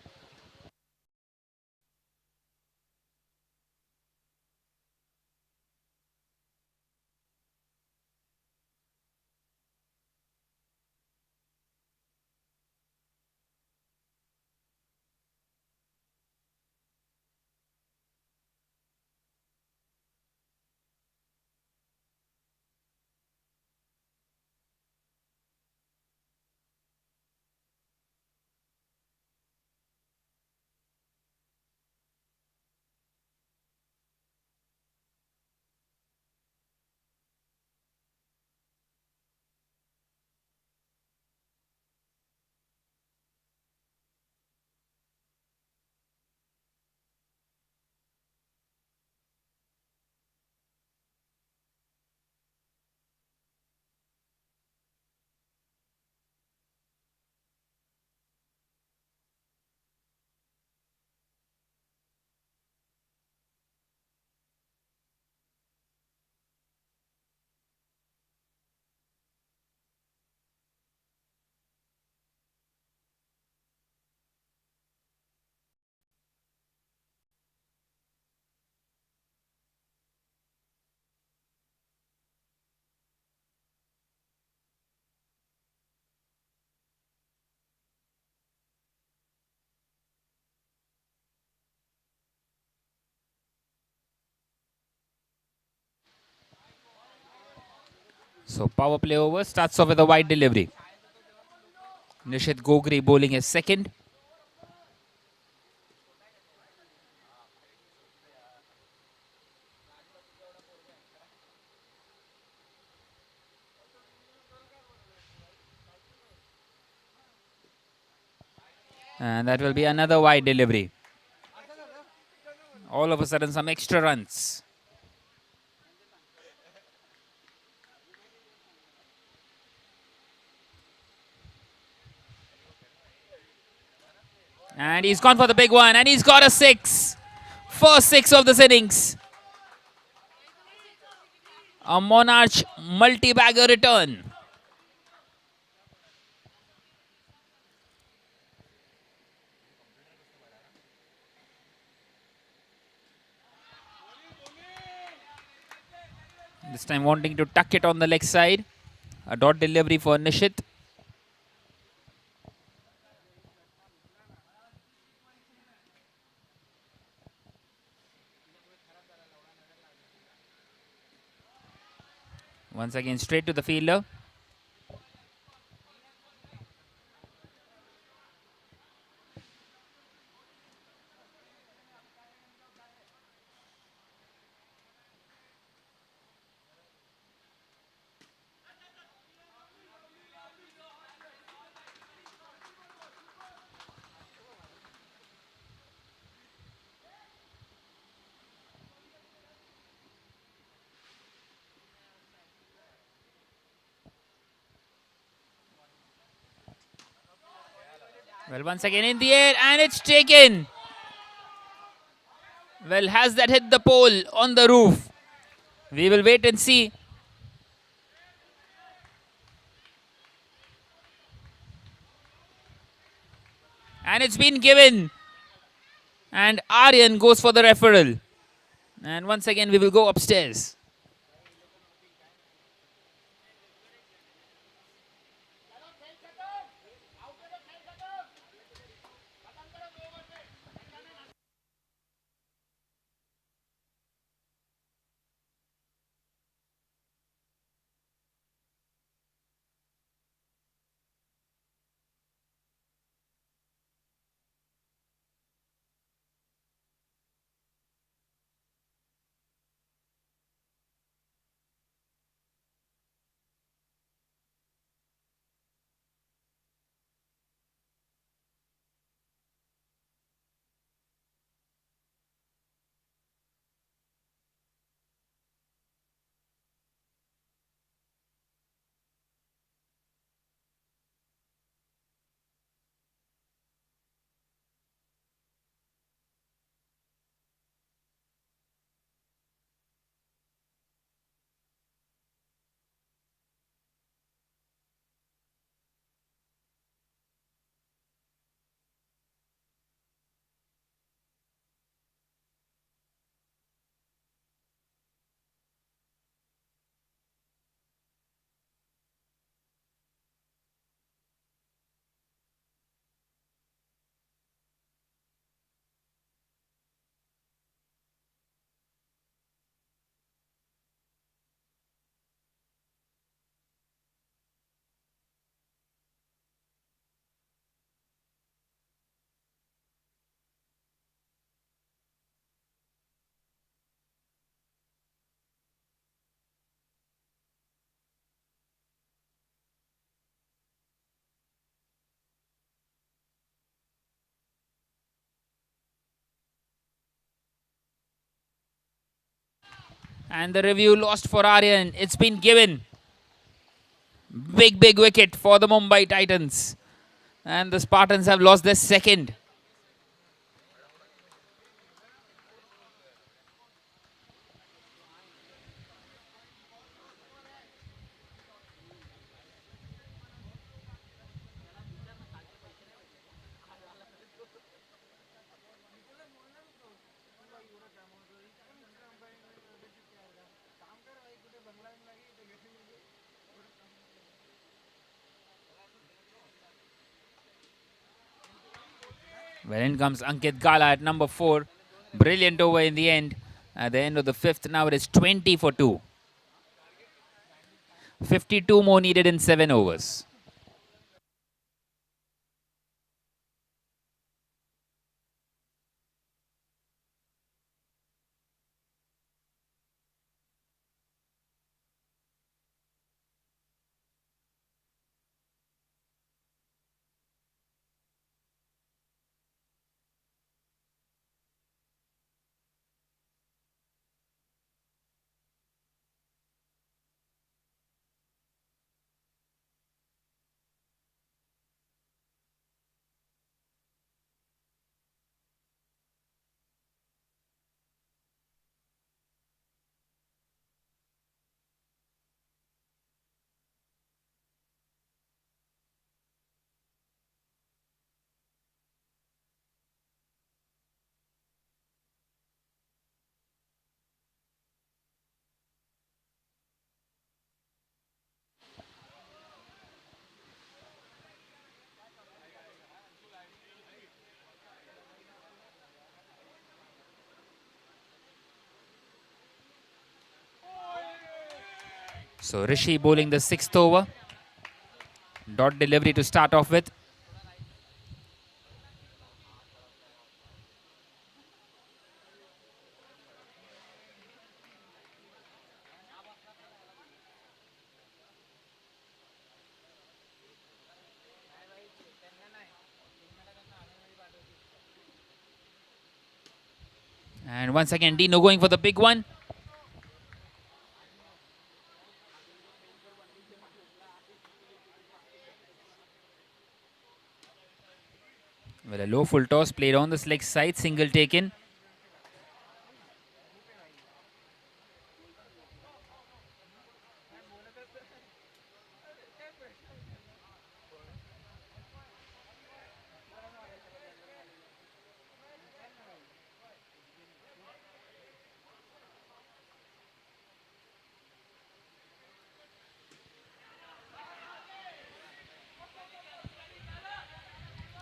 So power play over, starts off with a wide delivery. Nishit Gogri bowling his second. And that will be another wide delivery. All of a sudden some extra runs. And he's gone for the big one and he's got a 6. First 6 of this innings. A Monarch multi-bagger return. This time wanting to tuck it on the leg side. A dot delivery for Nishit. Once again, straight to the fielder. Well, once again in the air, and it's taken. Well, has that hit the pole on the roof? We will wait and see. And it's been given. And Aryan goes for the referral. And once again, we will go upstairs. And the review lost for Aryan. It's been given. Big wicket for the Mumbai Titans. And the Spartans have lost their second. Well, in comes Ankit Gala at number 4. Brilliant over in the end. At the end of the 5th, now it is 20 for 2. 52 more needed in 7 overs. So Rishi bowling the 6th over. Dot delivery to start off with. And once again, Dino going for the big one. Well, a low full toss played on the leg side, single taken.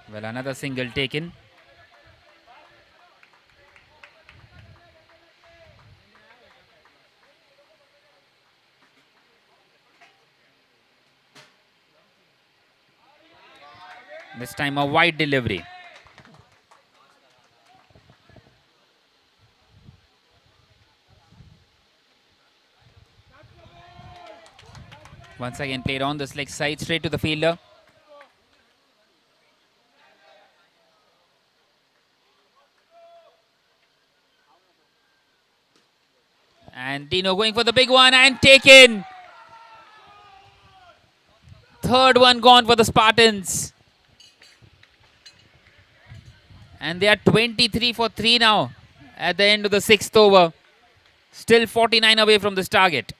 Well, another single taken. This time a wide delivery. Once again played on the leg side, straight to the fielder. And Dino going for the big one and taken. Third one gone for the Spartans. And they are 23 for 3 now at the end of the 6th over. Still 49 away from this target.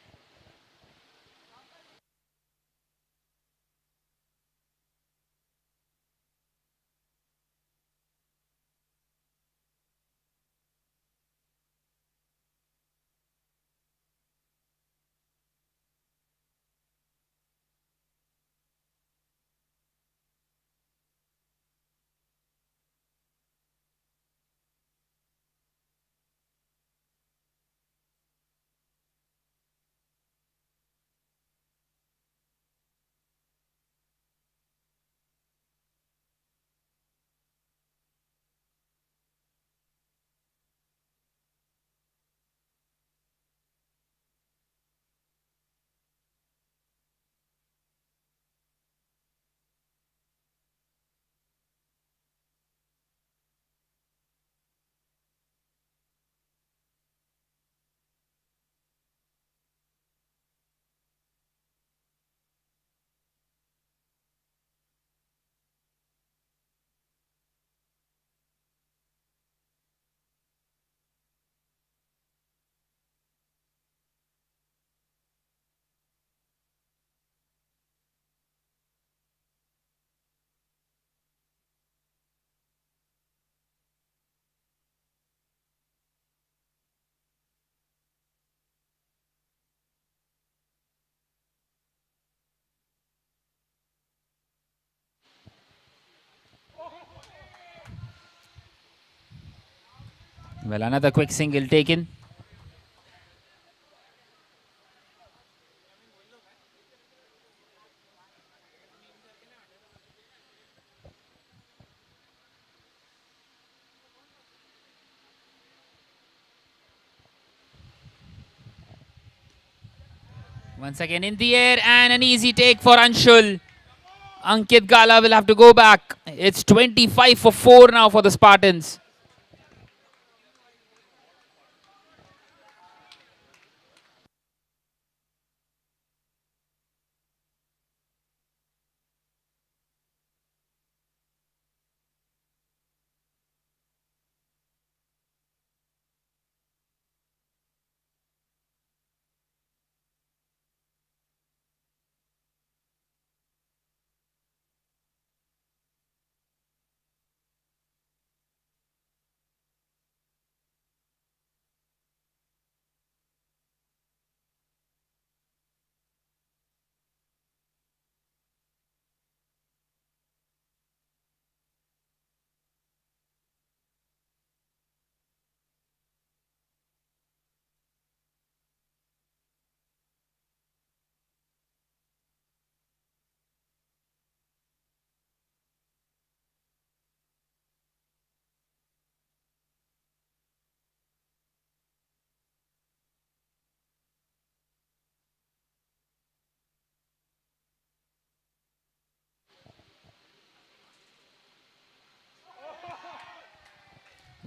Well, another quick single taken. Once again in the air and an easy take for Anshul. Ankit Gala will have to go back. It's 25 for 4 now for the Spartans.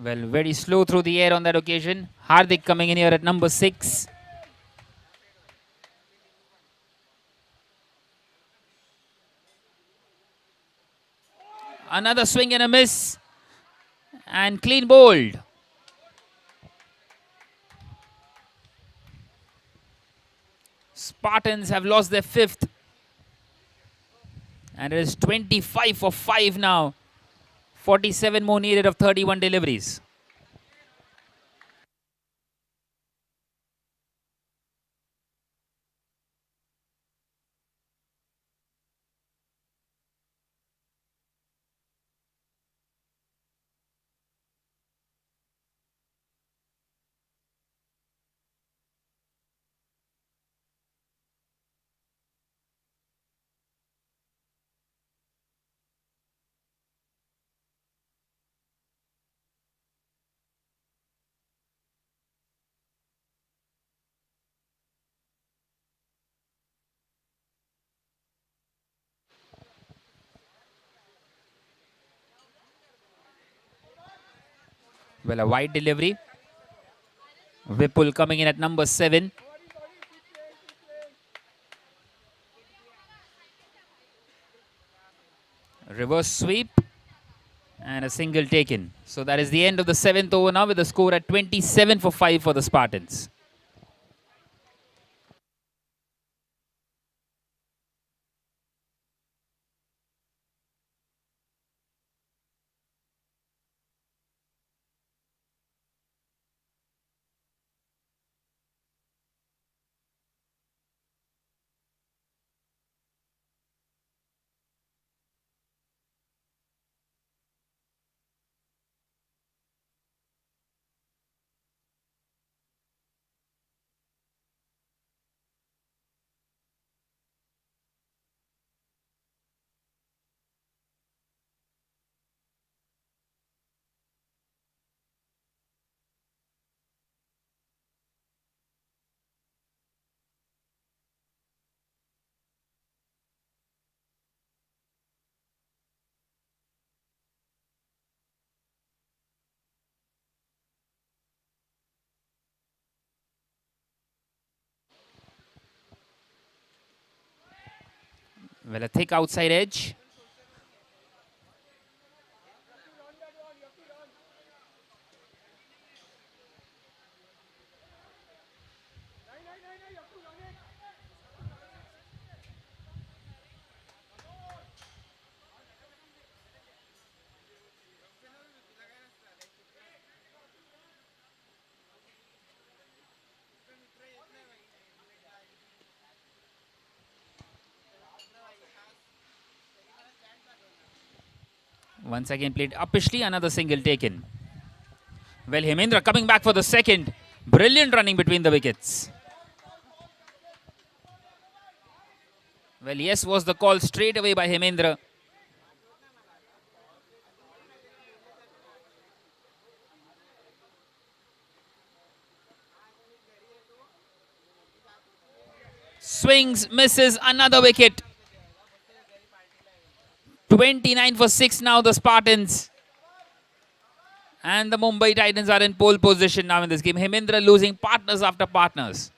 Well, very slow through the air on that occasion. Hardik coming in here at number 6. Another swing and a miss. And clean bowled. Spartans have lost their 5th. And it is 25 for 5 now. 47 more needed of 31 deliveries. Well, a wide delivery. Vipul coming in at number 7. Reverse sweep. And a single taken. So that is the end of the 7th over now with the score at 27 for 5 for the Spartans. Well, a thick outside edge. Once again played uppishly, another single taken. Well, Hemendra coming back for the second. Brilliant running between the wickets. Well, yes was the call straight away by Hemendra. Swings, misses, another wicket. 29 for 6 now, the Spartans. And the Mumbai Titans are in pole position now in this game. Hemendra losing partners after partners.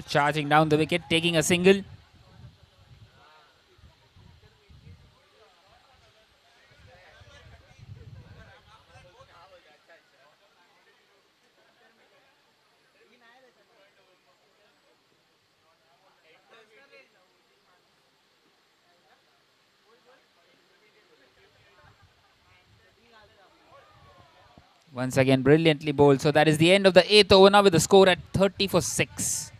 Charging down the wicket, taking a single. Once again, brilliantly bowled. So that is the end of the 8th over now with the score at 30 for 6.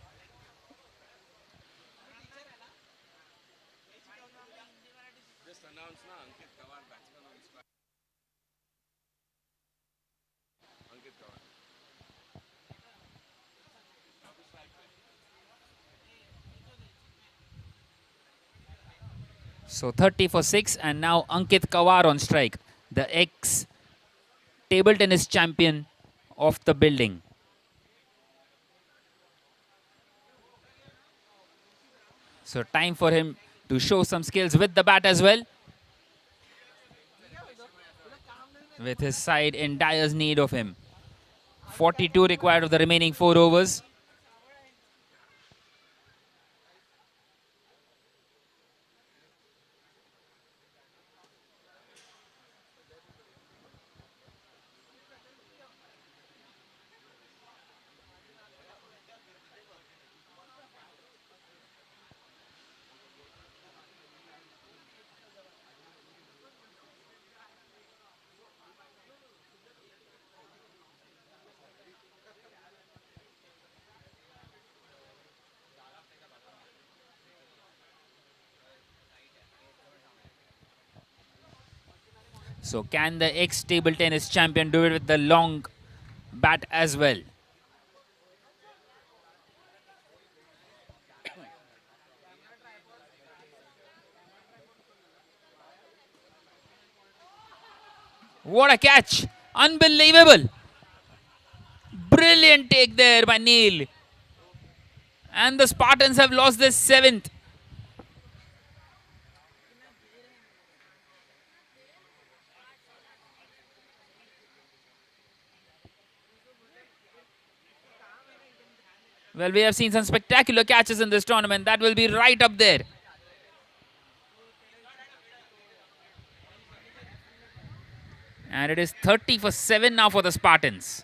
So 30 for 6, and now Ankit Kawar on strike, the ex-table tennis champion of the building. So time for him to show some skills with the bat as well, with his side in dire need of him. 42 required of the remaining 4 overs. So can the ex-table tennis champion do it with the long bat as well? What a catch! Unbelievable! Brilliant take there by Neil. And the Spartans have lost their 7th. Well, we have seen some spectacular catches in this tournament. That will be right up there. And it is 30 for 7 now for the Spartans.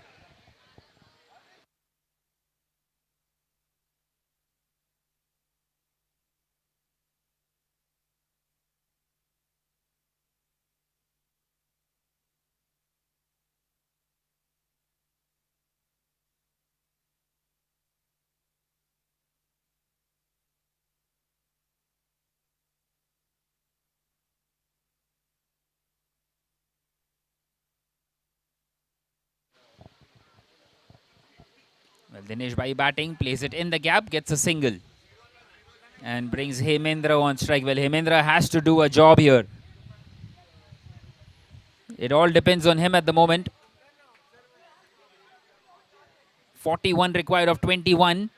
Well, Dinesh Bhai batting, plays it in the gap, gets a single. And brings Hemendra on strike. Well, Hemendra has to do a job here. It all depends on him at the moment. 41 required of 21.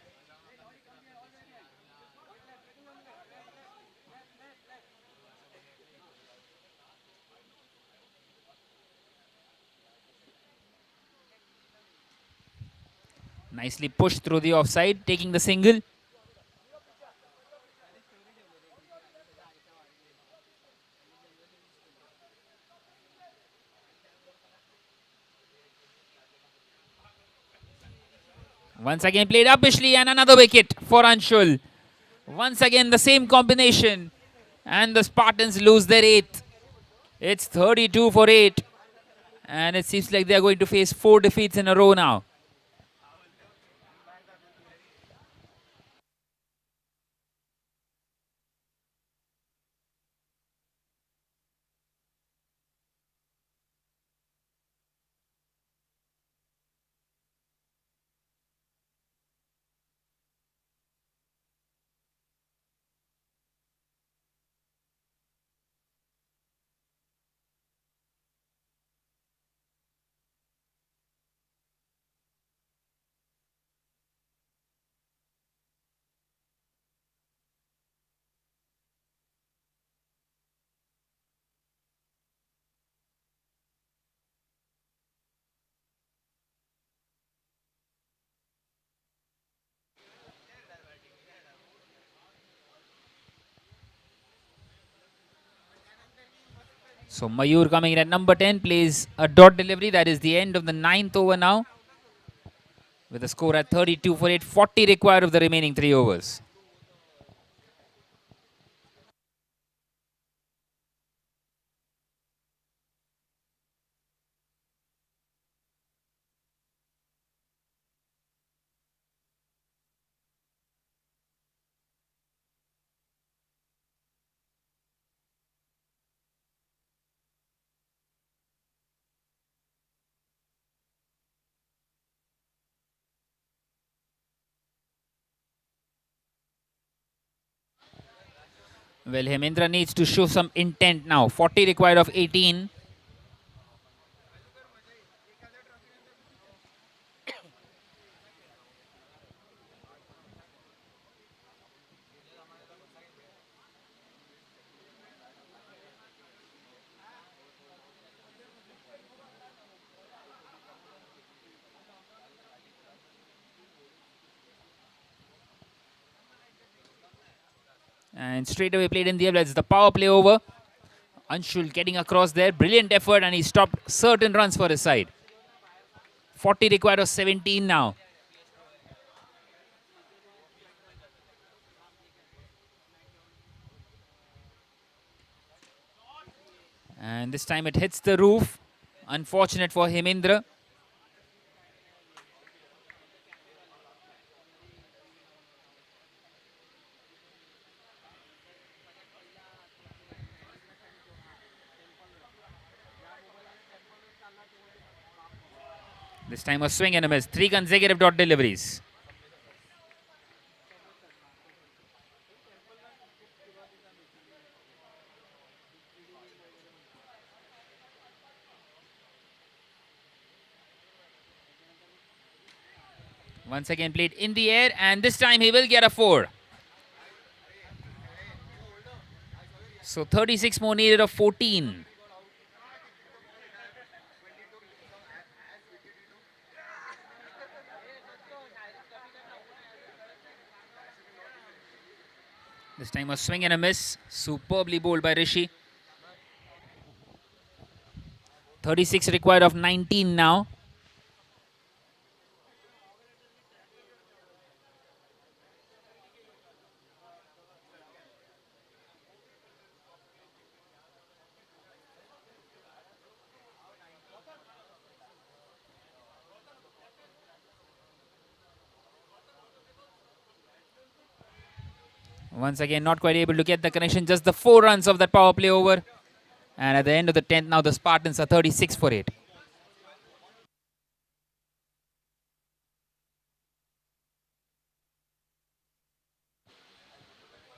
Nicely pushed through the offside, taking the single. Once again played uppishly, and another wicket for Anshul. Once again the same combination, and the Spartans lose their 8th. It's 32 for 8, and it seems like they are going to face 4 defeats in a row now. So Mayur coming in at number 10 plays a dot delivery. That is the end of the 9th over now, with a score at 32 for 8, 40 required of the remaining 3 overs. Well, Hemendra needs to show some intent now. 40 required of 18. And straight away played in the air. That's the power play over. Anshul getting across there. Brilliant effort, and he stopped certain runs for his side. 40 required of 17 now. And this time it hits the roof. Unfortunate for Hemendra. This time a swing and a miss. 3 consecutive dot deliveries. Once again played in the air, and this time he will get a 4. So 36 more needed of 14. This time a swing and a miss. Superbly bowled by Rishi. 36 required of 19 now. Once again, not quite able to get the connection. Just the 4 runs of that power play over. And at the end of the 10th, now the Spartans are 36 for 8.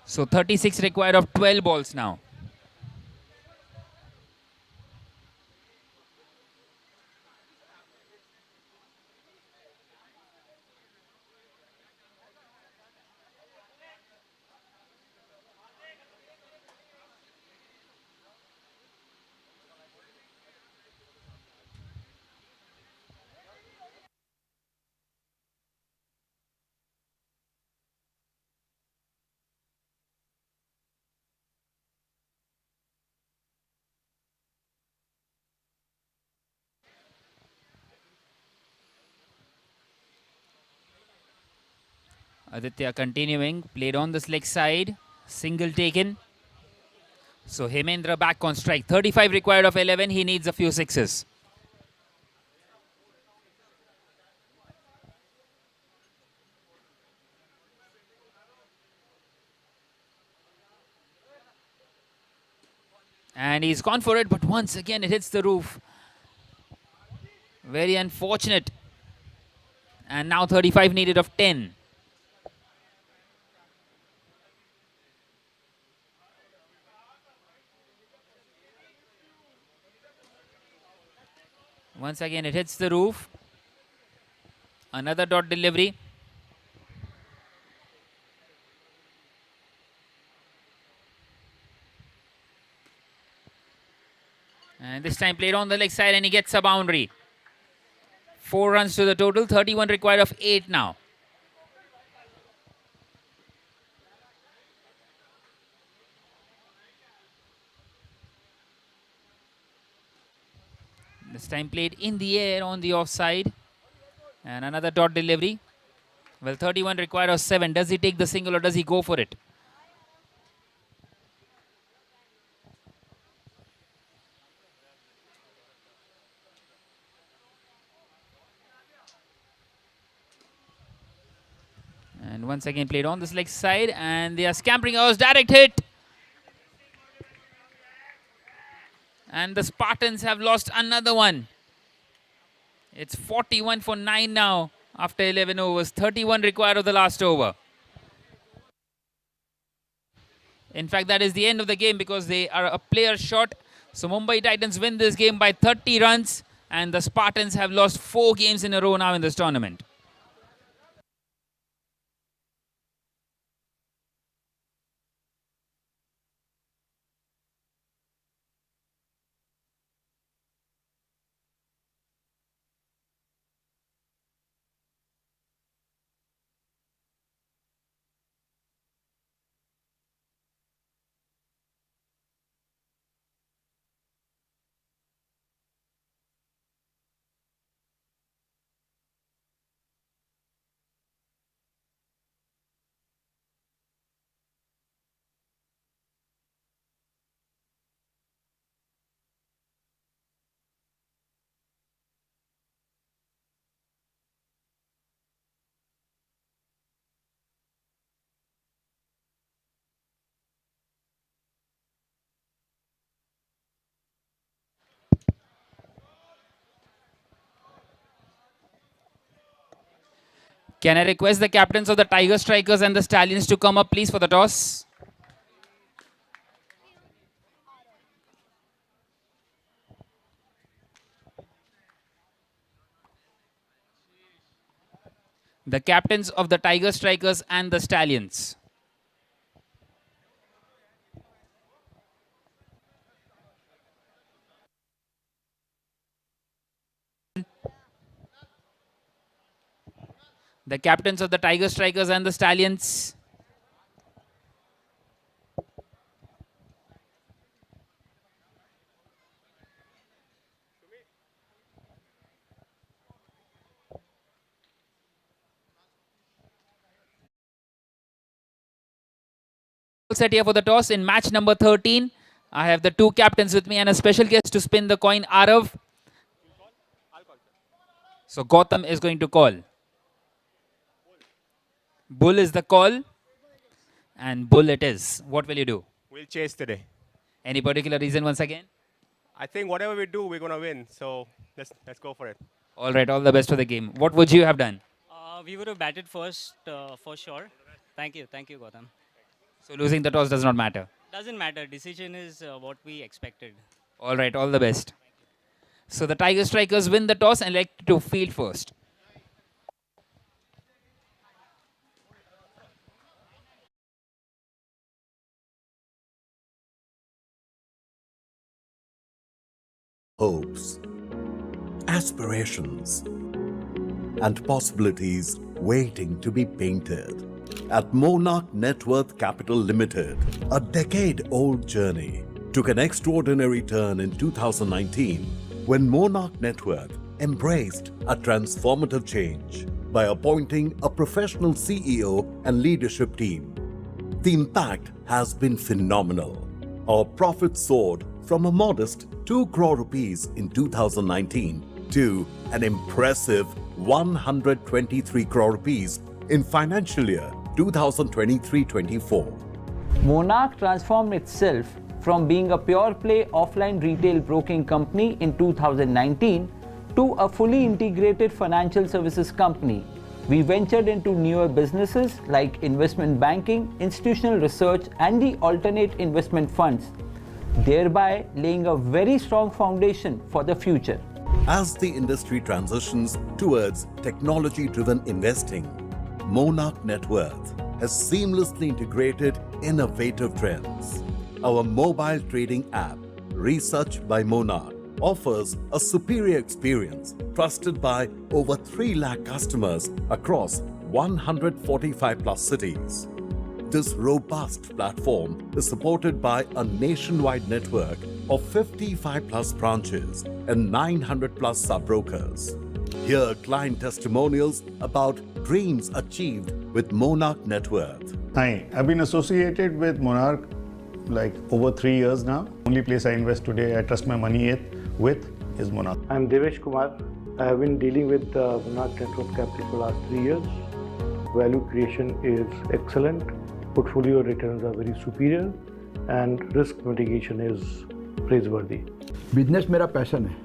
So 36 required of 12 balls now. Aditya continuing, played on this leg side, single taken. So Hemendra back on strike. 35 required of 11, he needs a few sixes. And he's gone for it, but once again it hits the roof. Very unfortunate. And now 35 needed of 10. Once again it hits the roof. Another dot delivery. And this time played on the leg side, and he gets a boundary. 4 runs to the total, 31 required of 8 now. This time played in the air on the offside. And another dot delivery. Well, 31 required of 7. Does he take the single or does he go for it? And once again played on this leg side, and they are scampering out. Direct hit. And the Spartans have lost another one. It's 41 for 9 now after 11 overs. 31 required of the last over. In fact, that is the end of the game because they are a player short. So Mumbai Titans win this game by 30 runs and the Spartans have lost 4 games in a row now in this tournament. Can I request the captains of the Tiger Strikers and the Stallions to come up, please, for the toss? The captains of the Tiger Strikers and the Stallions. The captains of the Tiger Strikers and the Stallions. Set here for the toss in match number 13. I have the 2 captains with me and a special guest to spin the coin, Arav. So Gautam is going to call. Bull is the call. And bull it is. What will you do? We'll chase today. Any particular reason once again? I think whatever we do, we're going to win. So let's go for it. All right, all the best for the game. What would you have done? We would have batted first for sure. Thank you, Gautam. So losing the toss does not matter. Doesn't matter. Decision is what we expected. All right, all the best. So the Tiger Strikers win the toss and elect to field first. Hopes, aspirations, and possibilities waiting to be painted. At Monarch Net Worth Capital Limited, a decade-old journey took an extraordinary turn in 2019 when Monarch Net Worth embraced a transformative change by appointing a professional CEO and leadership team. The impact has been phenomenal. Our profit soared from a modest 2 crore rupees in 2019 to an impressive 123 crore rupees in financial year 2023-24. Monarch transformed itself from being a pure-play offline retail broking company in 2019 to a fully integrated financial services company. We ventured into newer businesses like investment banking, institutional research, and the alternate investment funds, thereby laying a very strong foundation for the future. As the industry transitions towards technology-driven investing, Monarch Net Worth has seamlessly integrated innovative trends. Our mobile trading app, Research by Monarch, offers a superior experience trusted by over 3 lakh customers across 145 plus cities. This robust platform is supported by a nationwide network of 55 plus branches and 900 plus sub-brokers. Hear client testimonials about dreams achieved with Monarch Net Worth. Hi, I've been associated with Monarch like over 3 years now. Only place I invest today, I trust my money with is Monarch. I'm Devesh Kumar. I have been dealing with Monarch Net Worth Capital for the last 3 years. Value creation is excellent. Portfolio returns are very superior and risk mitigation is praiseworthy. Business मेरा passion है.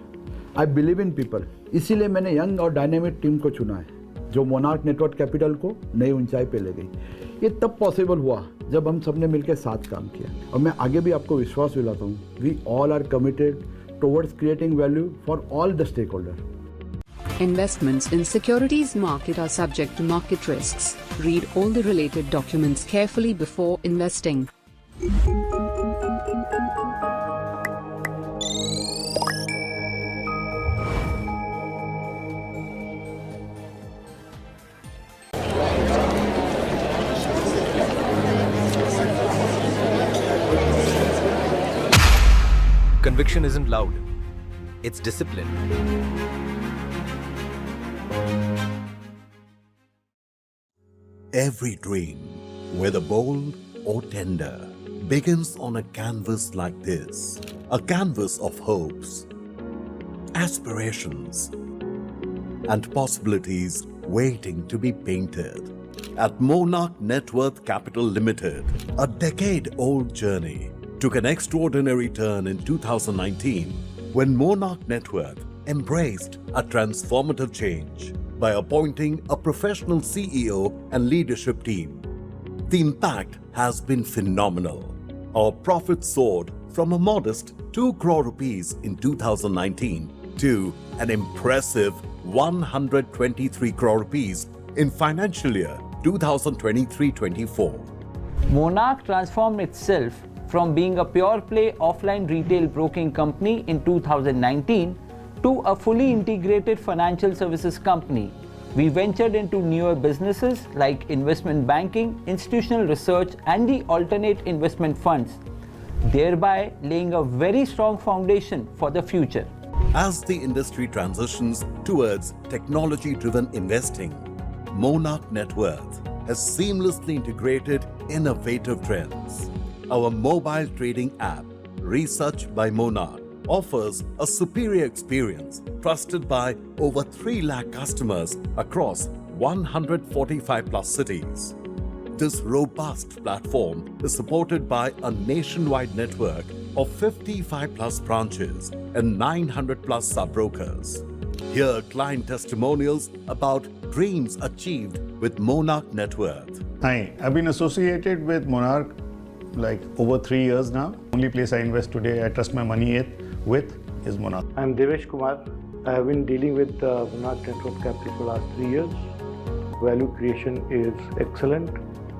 I believe in people, इसीलिए मैंने young और dynamic team को चुना है जो monarch network capital को नई ऊंचाई पे ले गई. ये तब पॉसिबल हुआ जब हम सबने मिलकर साथ काम किया और मैं आगे भी आपको विश्वास दिलाता हूँ we all are committed towards creating value for all the stakeholder. Investments in securities market are subject to market risks. Read all the related documents carefully before investing. Conviction isn't loud, it's discipline. Every dream, whether bold or tender, begins on a canvas like this. A canvas of hopes, aspirations, and possibilities waiting to be painted. At Monarch Net Worth Capital Limited, a decade-old journey took an extraordinary turn in 2019 when Monarch Net Worth embraced a transformative change by appointing a professional CEO and leadership team. The impact has been phenomenal. Our profits soared from a modest 2 crore rupees in 2019 to an impressive 123 crore rupees in financial year 2023-24. Monarch transformed itself from being a pure play offline retail broking company in 2019 to a fully integrated financial services company. We ventured into newer businesses like investment banking, institutional research, and the alternate investment funds, thereby laying a very strong foundation for the future. As the industry transitions towards technology-driven investing, Monarch Net Worth has seamlessly integrated innovative trends. Our mobile trading app, Research by Monarch, offers a superior experience trusted by over 3 lakh customers across 145 plus cities. This robust platform is supported by a nationwide network of 55 plus branches and 900 plus sub-brokers. Hear client testimonials about dreams achieved with Monarch Net Worth. Hi, I've been associated with Monarch like over 3 years now. Only place I invest today, I trust my money with is Monarch. I'm Devesh Kumar. I have been dealing with Monarch Net Worth Capital for the last 3 years. Value creation is excellent.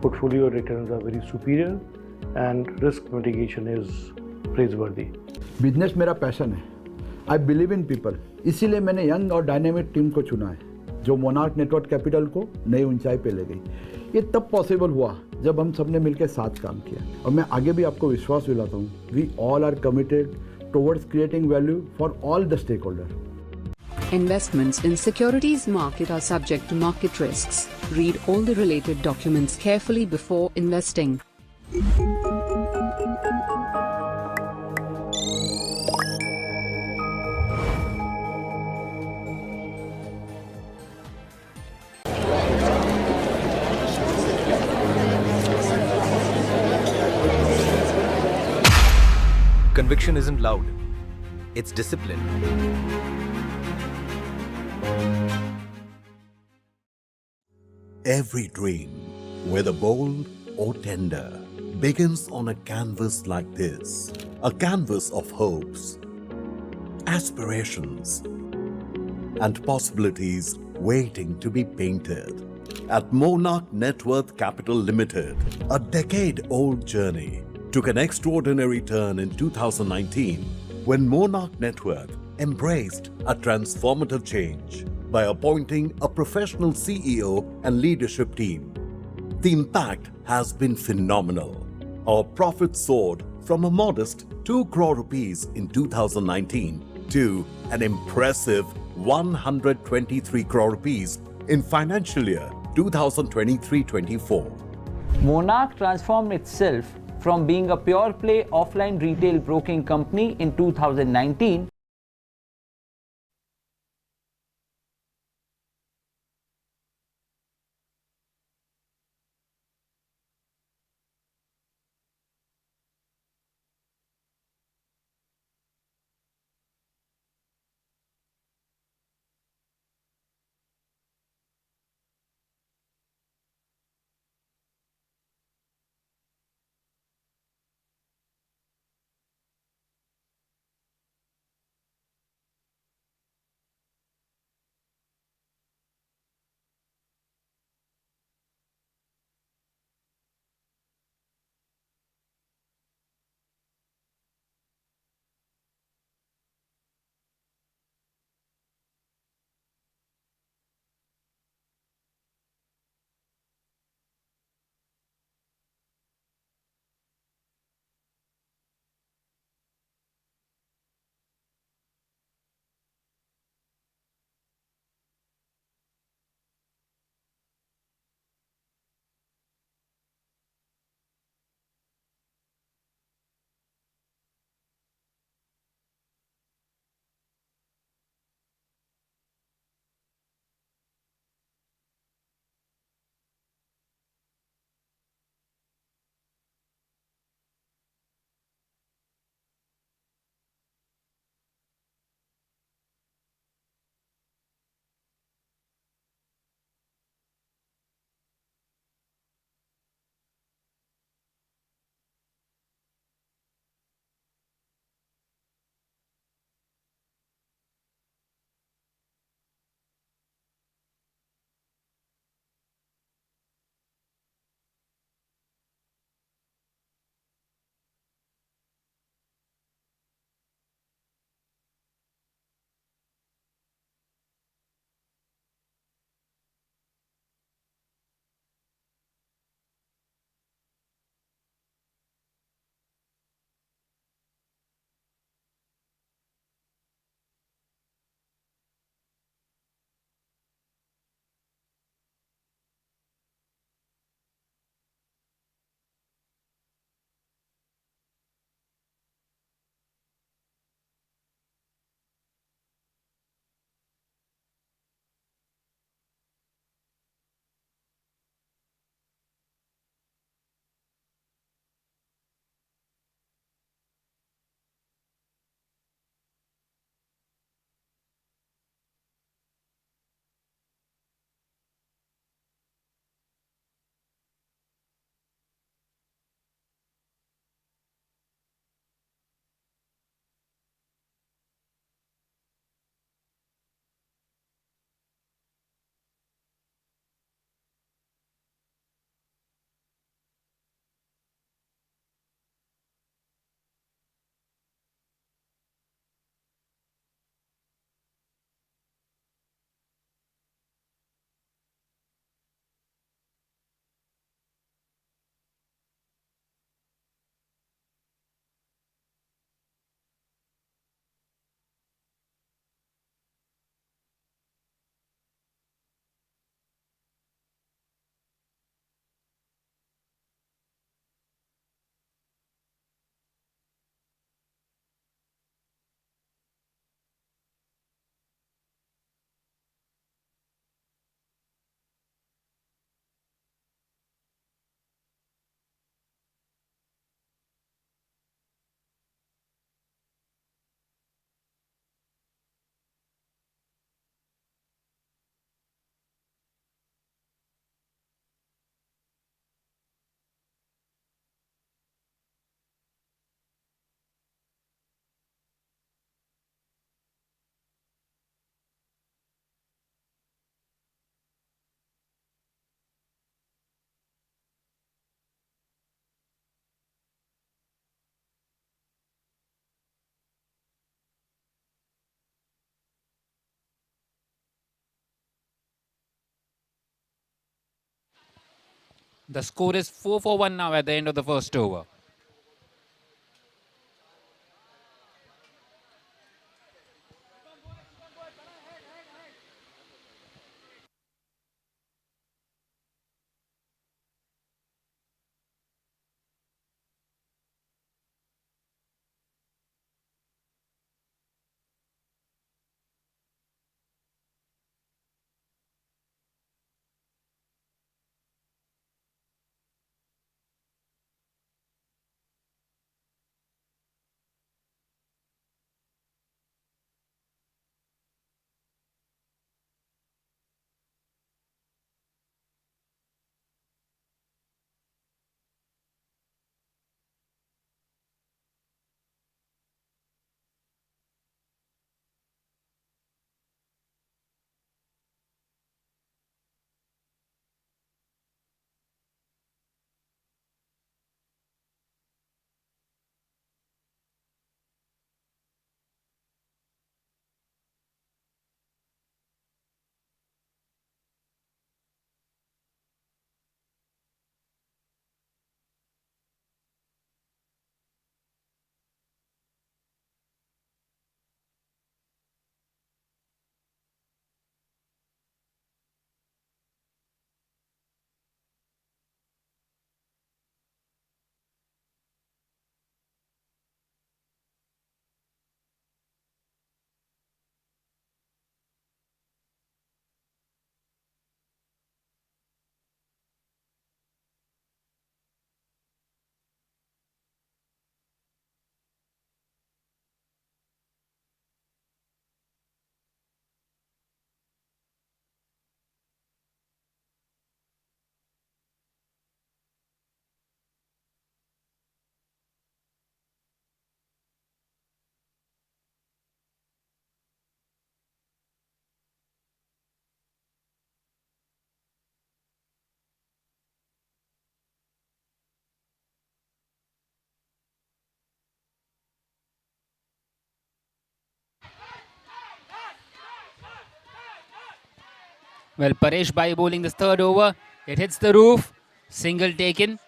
Portfolio returns are very superior and risk mitigation is praiseworthy. Business मेरा passion है. I believe in people, इसीलिए मैंने young और dynamic team को चुना है जो monarch network capital को नई ऊंचाई पे ले गई. ये तब पॉसिबल हुआ जब हम सबने मिलकर साथ काम किया और मैं आगे भी आपको विश्वास दिलाता हूँ we all are committed towards creating value for all the stakeholder. Investments in securities market are subject to market risks. Read all the related documents carefully before investing. Conviction isn't loud, it's discipline. Every dream, whether bold or tender, begins on a canvas like this. A canvas of hopes, aspirations, and possibilities waiting to be painted. At Monarch Net Worth Capital Limited, a decade-old journey took an extraordinary turn in 2019 when Monarch Net Worth embraced a transformative change by appointing a professional CEO and leadership team. The impact has been phenomenal. Our profits soared from a modest 2 crore rupees in 2019 to an impressive 123 crore rupees in financial year 2023-24. Monarch transformed itself from being a pure play offline retail broking company in 2019 The score is 4 for 1 now at the end of the first over. Well, Paresh Bhai bowling this third over. It hits the roof. Single taken.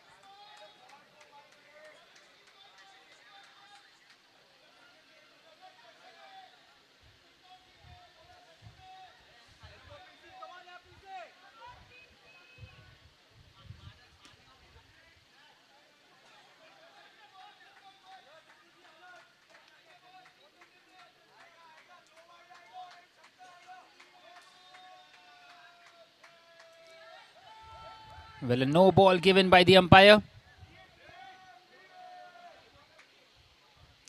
Well, a no ball given by the umpire.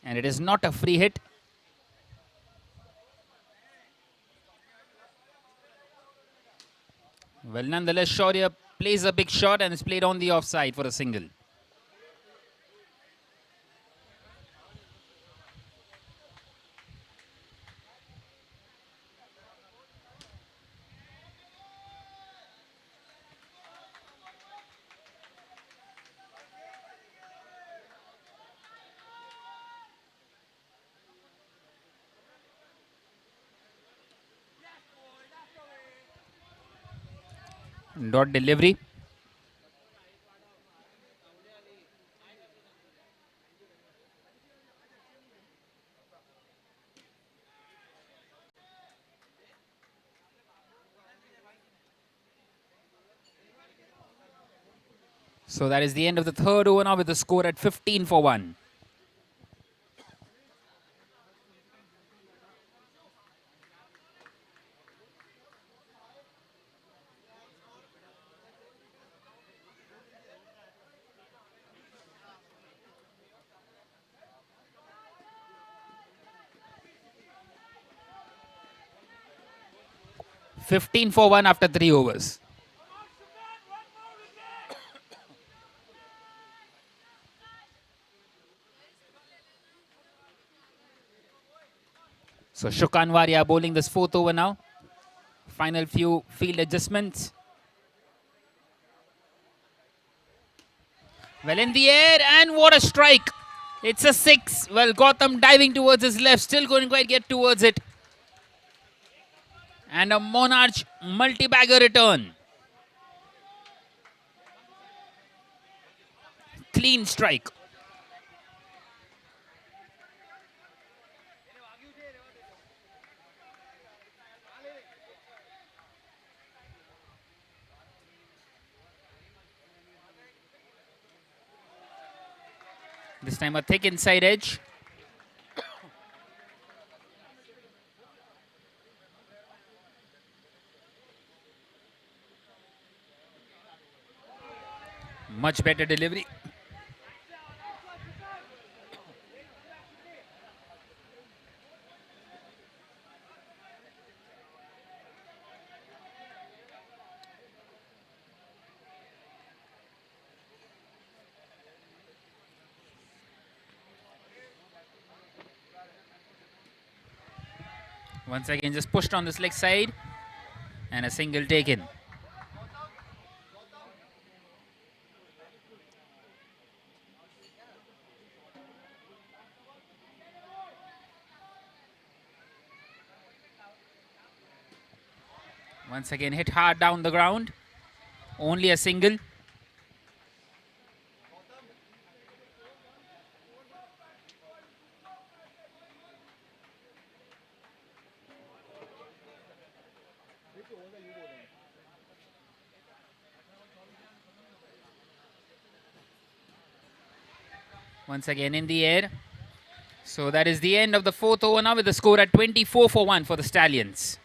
And it is not a free hit. Well, nonetheless, Shaurya plays a big shot and is played on the offside for a single. Dot delivery. So that is the end of the third over now with the score at 15 for 1. $15 for 1 after 3 overs. So Shukan Waria bowling this fourth over now. Final few field adjustments. Well, in the air, and what a strike. It's a 6. Well, Gautam diving towards his left, still couldn't quite get towards it. And a Monarch multi-bagger return. clean strike. This time a thick inside edge. Much better delivery. Once again, just pushed on this leg side and a single taken. Once again, hit hard down the ground. Only a single. Once again in the air. So that is the end of the fourth over now with the score at 24 for 1 for the Stallions.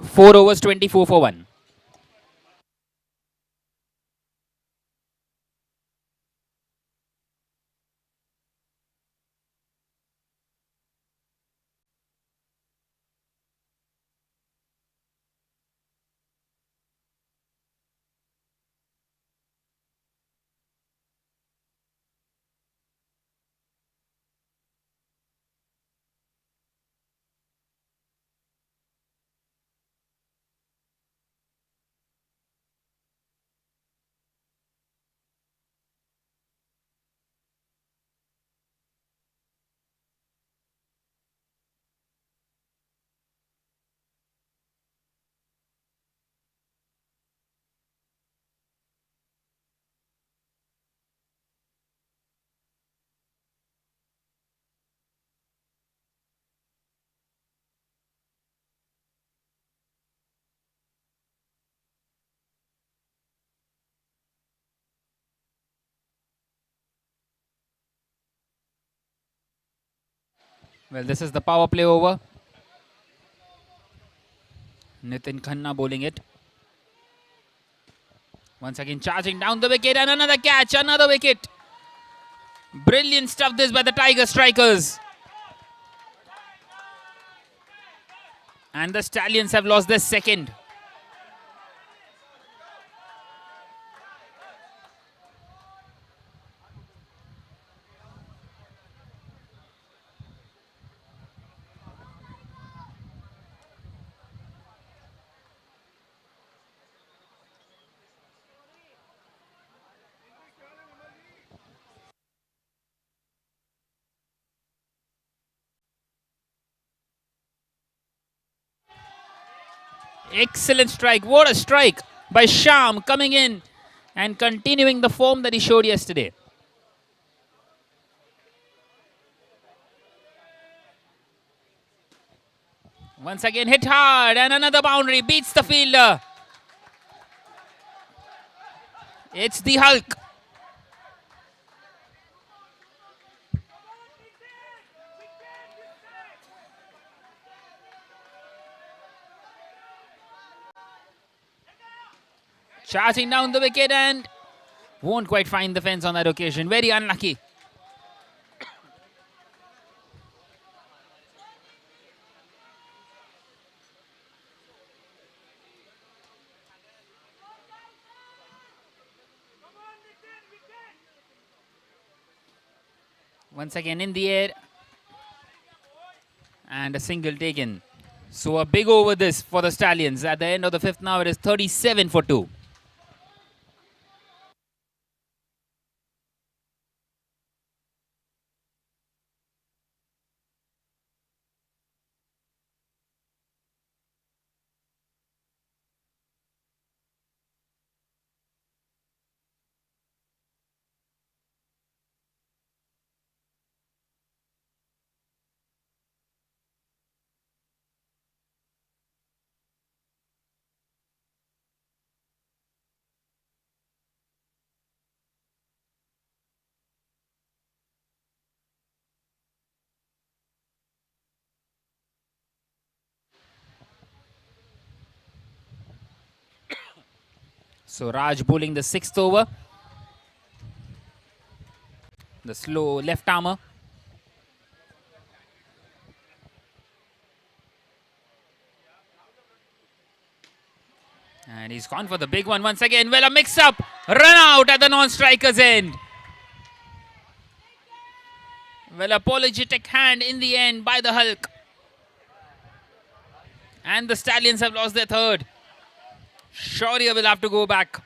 4 overs, 24 for 1. Well, this is the power play over. Nitin Khanna bowling it. Once again charging down the wicket and another catch, another wicket. Brilliant stuff this by the Tiger strikers. And the Stallions have lost their second. Excellent strike. What a strike by Sham, coming in and continuing the form that he showed yesterday. Once again hit hard and another boundary, beats the fielder. It's the Hulk. Charging down the wicket and won't quite find the fence on that occasion. Very unlucky. Once again in the air. And a single taken. So a big over this for the Stallions. At the end of the fifth now, it is 37 for 2. So Raj bowling the 6th over. The slow left armer. And he's gone for the big one once again. Well, a mix-up. Run out at the non-striker's end. Well, apologetic hand in the end by the Hulk. And the Stallions have lost their third. Shaurya will have to go back.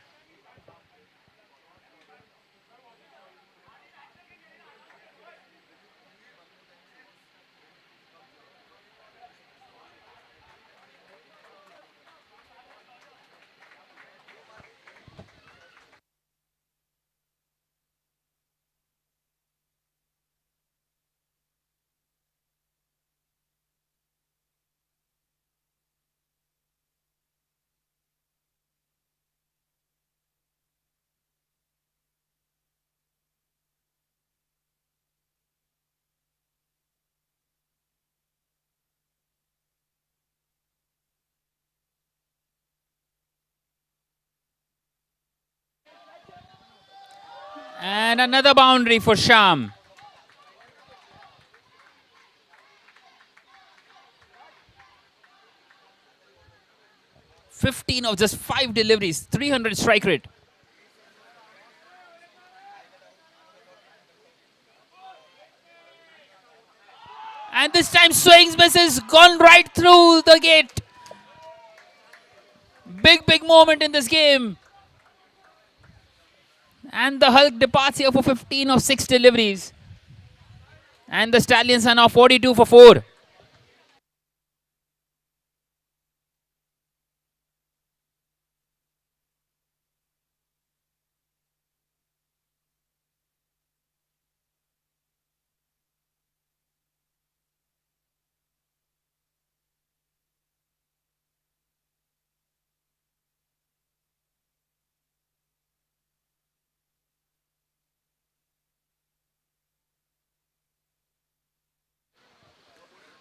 And another boundary for Sham. 15 of just 5 deliveries, 300 strike rate. And this time swings, misses, gone right through the gate. Big moment in this game. And the Hulk departs here for 15 of 6 deliveries. And the Stallions are now 42 for 4.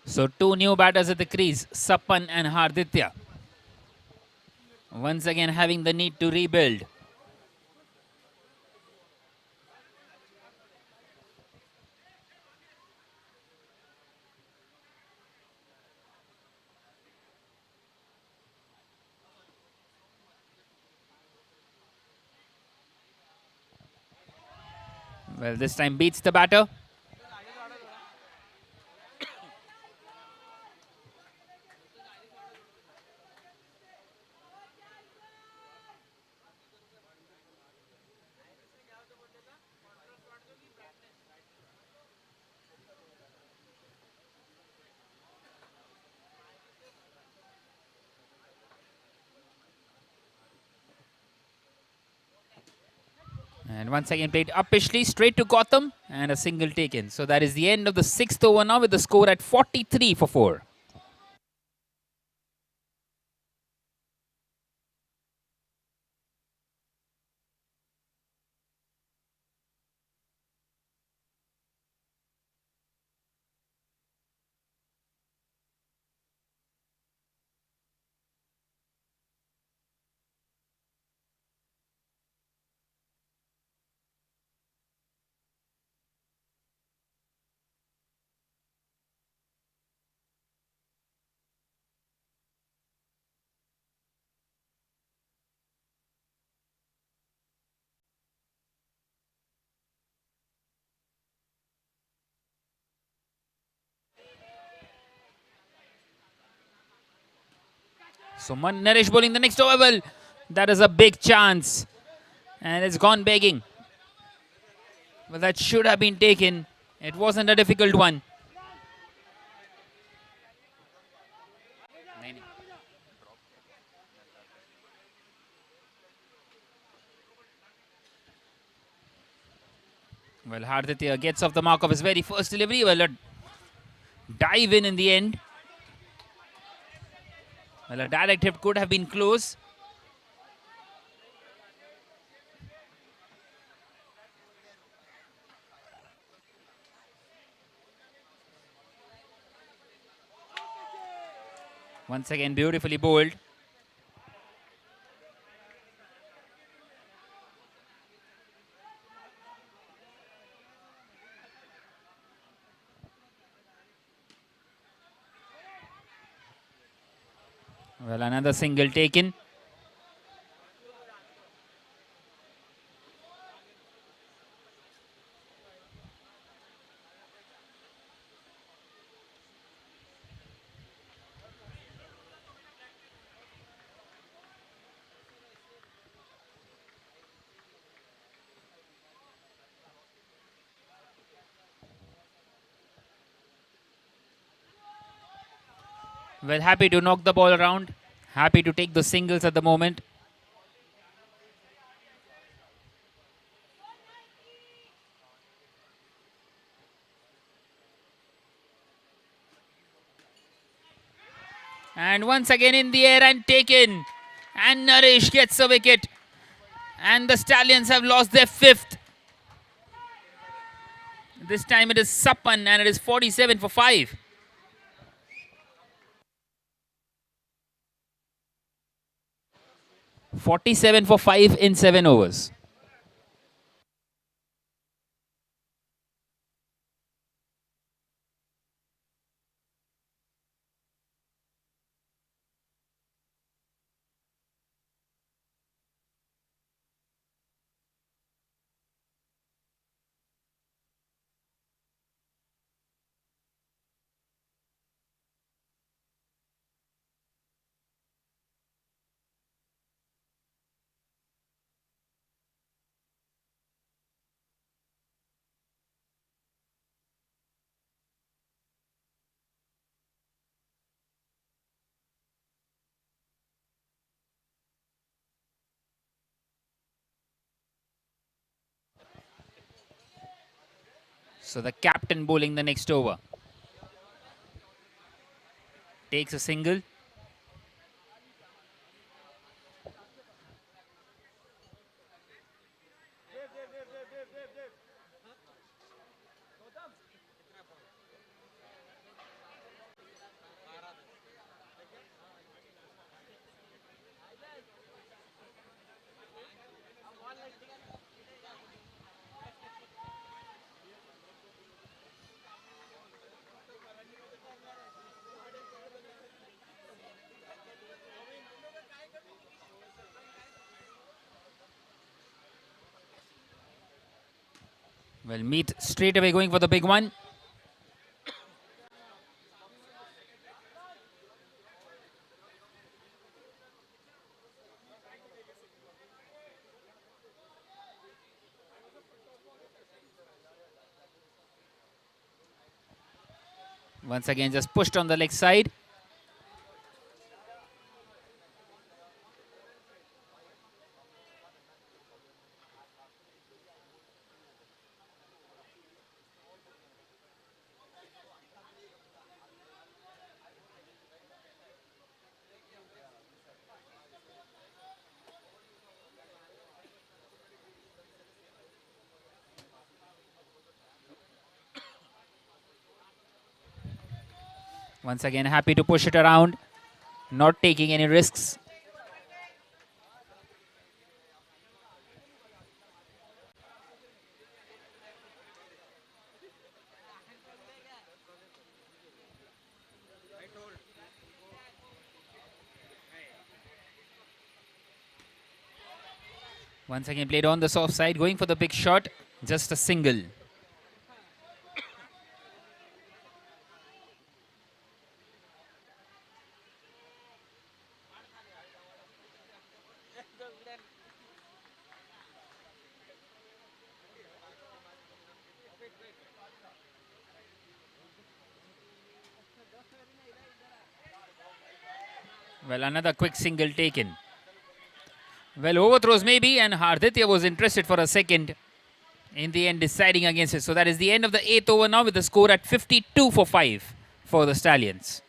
So 2 new batters at the crease, Sappan and Harditya. Once again having the need to rebuild. Well, this time beats the batter. And once again played uppishly, straight to Gotham and a single taken. So that is the end of the 6th over now with the score at 43 for 4. So Naresh bowling the next over. Well, that is a big chance. And it's gone begging. Well, that should have been taken. It wasn't a difficult one. Well, Harditya gets off the mark of his very first delivery. Well, a dive in the end. Well, a direct hit could have been close. Once again, beautifully bowled. Well, another single taken. Well, happy to knock the ball around. Happy to take the singles at the moment. And once again in the air and taken. And Naresh gets a wicket. And the Stallions have lost their fifth. This time it is Sapan and it is 47 for 5. 47 for 5 in 7 overs. So the captain bowling the next over. Takes a single. Well, Meet straight away going for the big one. Once again just pushed on the leg side. Once again happy to push it around. Not taking any risks. Once again played on the soft side, going for the big shot. Just a single. Well, another quick single taken. Well, overthrows maybe, and Harditya was interested for a second. In the end, deciding against it. So that is the end of the 8th over now with the score at 52 for 5 for the Stallions.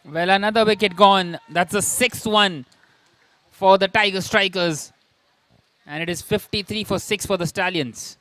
Well, another wicket gone. That's the sixth one for the Tiger Strikers. And it is 53 for 6 for the Stallions.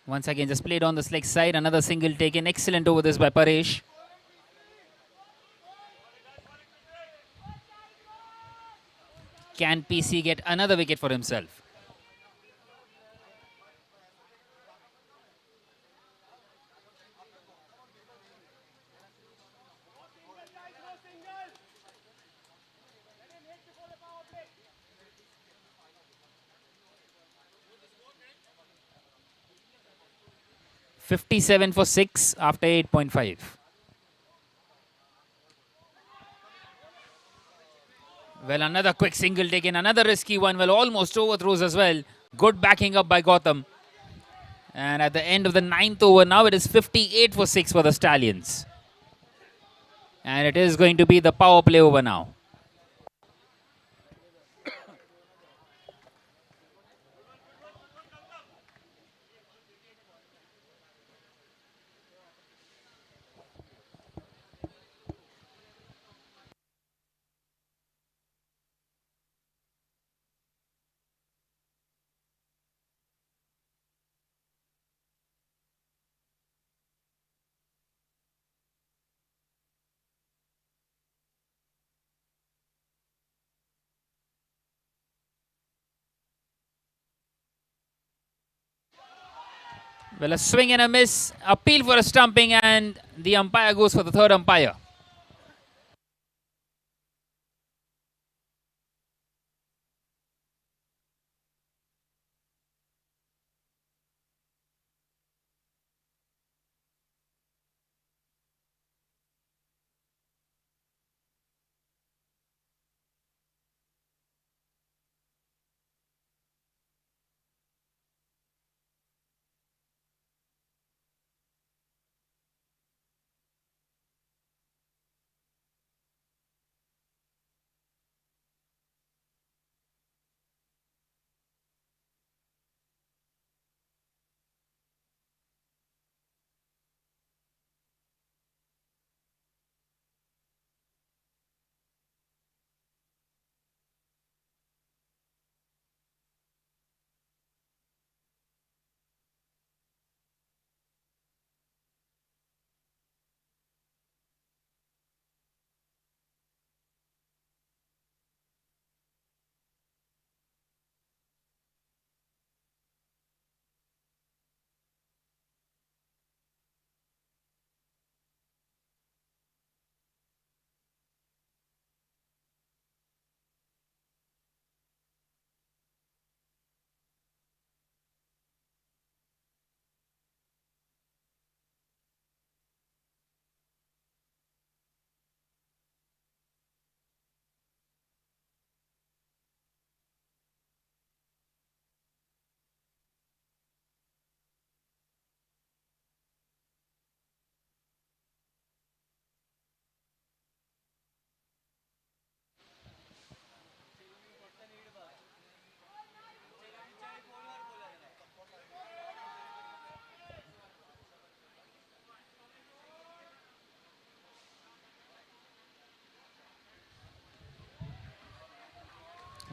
Once again, just played on the slick side. Another single taken. Excellent over this by Paresh. Can PC get another wicket for himself? $57 for 6 after 8.5. Well, another quick single taken, another risky one. Well, almost overthrows as well. Good backing up by Gautam. And at the end of the ninth over, now it is 58 for 6 for the Stallions. And it is going to be the power play over now. Well, a swing and a miss, appeal for a stumping, and the umpire goes for the third umpire.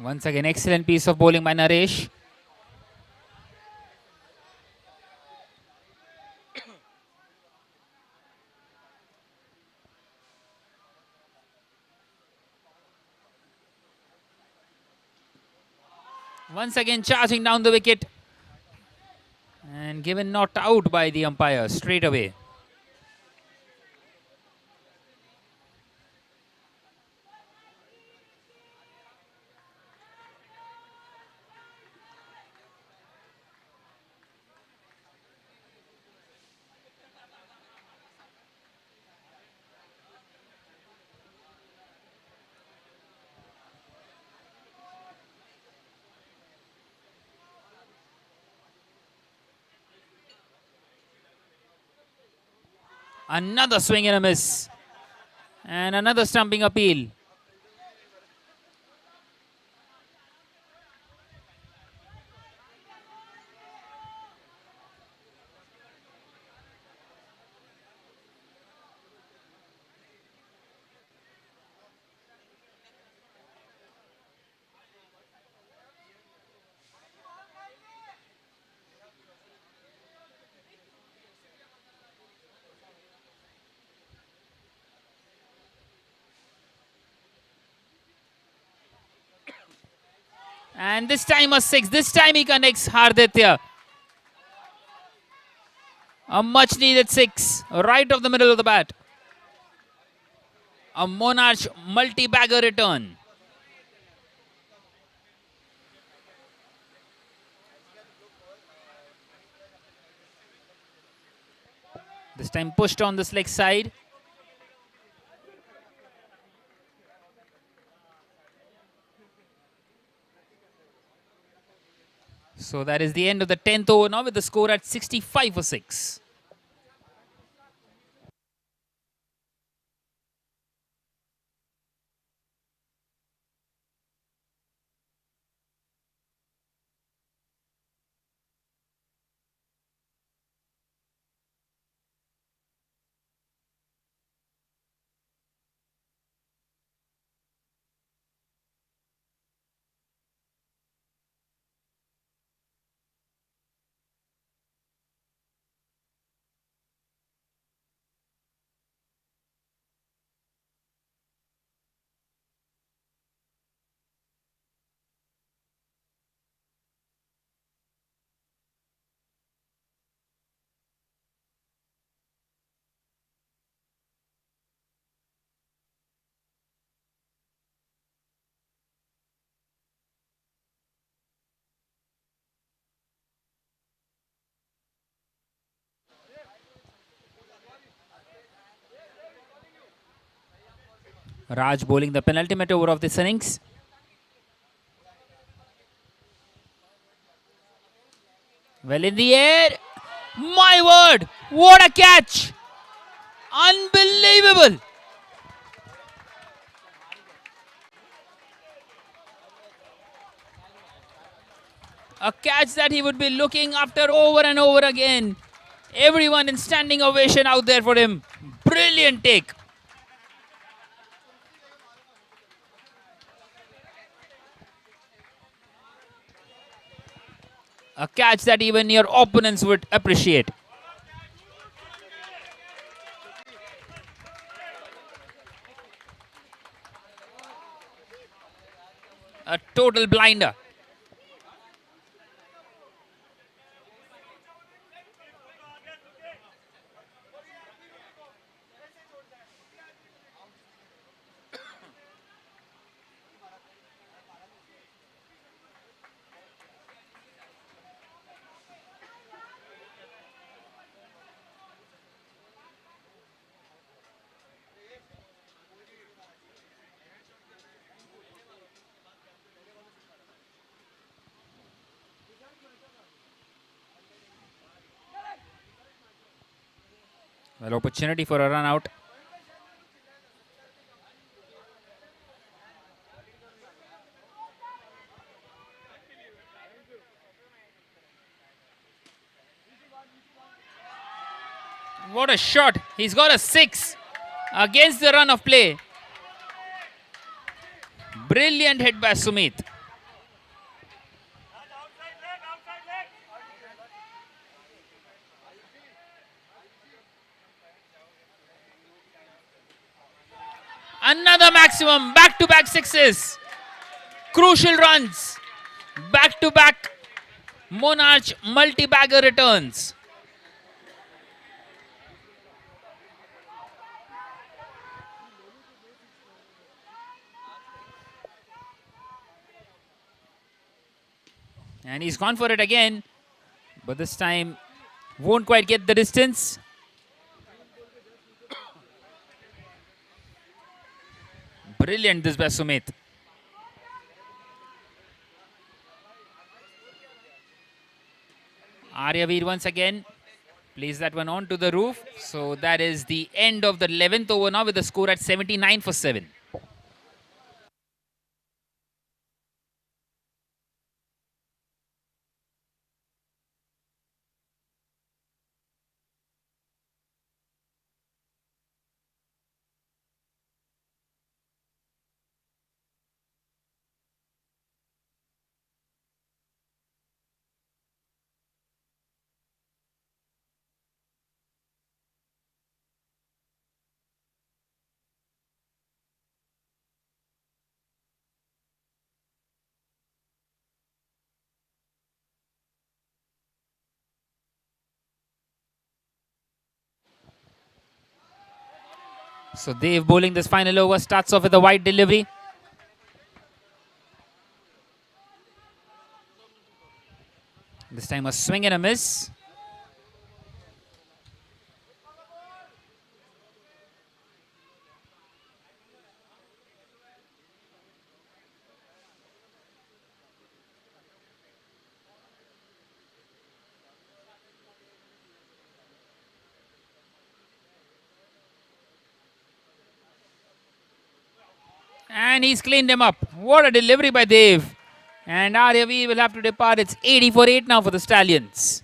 Once again, excellent piece of bowling by Naresh. Once again, charging down the wicket. And given not out by the umpire straight away. Another swing and a miss. And another stumping appeal. And this time a 6. This time he connects Harditya. A much needed 6. Right of the middle of the bat. A Monarch multi-bagger return. This time pushed on the leg side. So that is the end of the 10th over now with the score at 65 for 6. Raj bowling the penultimate over of this innings. Well in the air. My word! What a catch! Unbelievable! A catch that he would be looking after over and over again. Everyone in standing ovation out there for him. Brilliant take. A catch that even your opponents would appreciate. A total blinder. Well, opportunity for a run out. What a shot. He's got a 6 against the run of play. Brilliant hit by Sumit. Another maximum. Back-to-back sixes. Crucial runs. Back-to-back Monarch multi-bagger returns. And he's gone for it again. But this time won't quite get the distance. Brilliant this by Sumit. Aryaveer once again plays that one onto the roof. So that is the end of the 11th over now with the score at 79 for 7. So Dave bowling this final over, starts off with a wide delivery. This time a swing and a miss. And he's cleaned him up. What a delivery by Dave. And Aryaveer will have to depart. It's 80 for 8 now for the Stallions.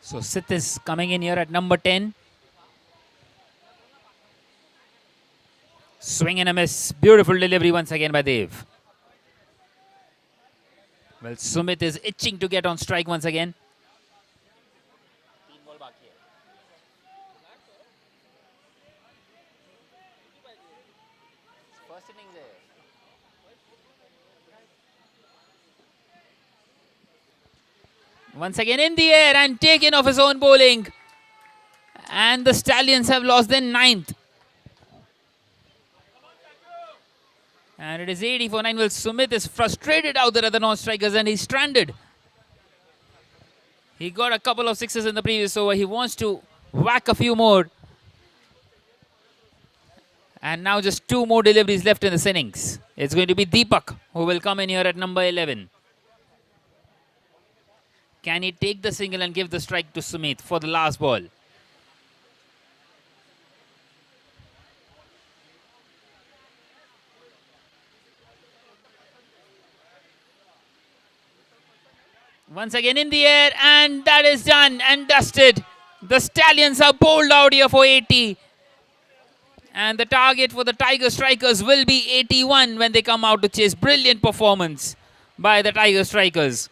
So Sith is coming in here at number 10. Swing and a miss. Beautiful delivery once again by Dave. Well, Sumit is itching to get on strike once again. Once again in the air and taken off his own bowling. And the Stallions have lost their 9th. And it is 80 for 9. Well, Sumit is frustrated out there at the non-strikers and he's stranded. He got a couple of sixes in the previous over. He wants to whack a few more. And now just 2 more deliveries left in this innings. It's going to be Deepak who will come in here at number 11. Can he take the single and give the strike to Sumit for the last ball? Once again in the air, and that is done and dusted. The Stallions are bowled out here for 80. And the target for the Tiger Strikers will be 81 when they come out to chase. Brilliant performance by the Tiger Strikers.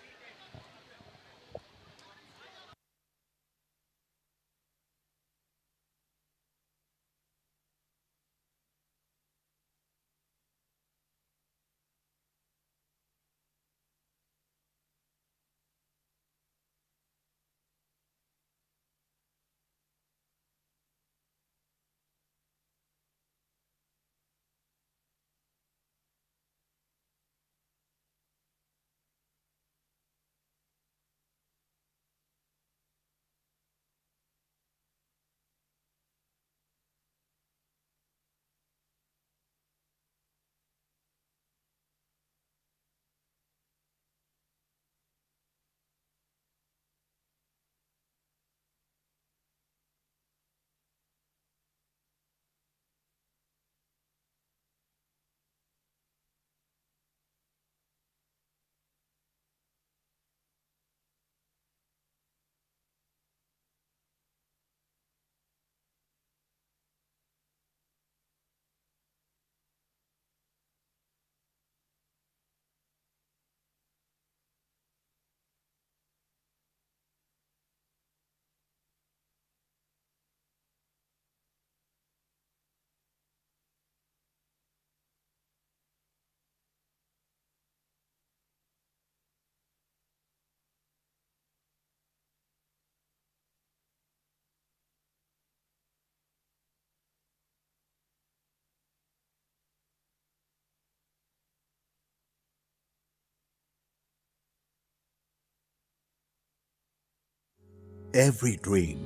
Every dream,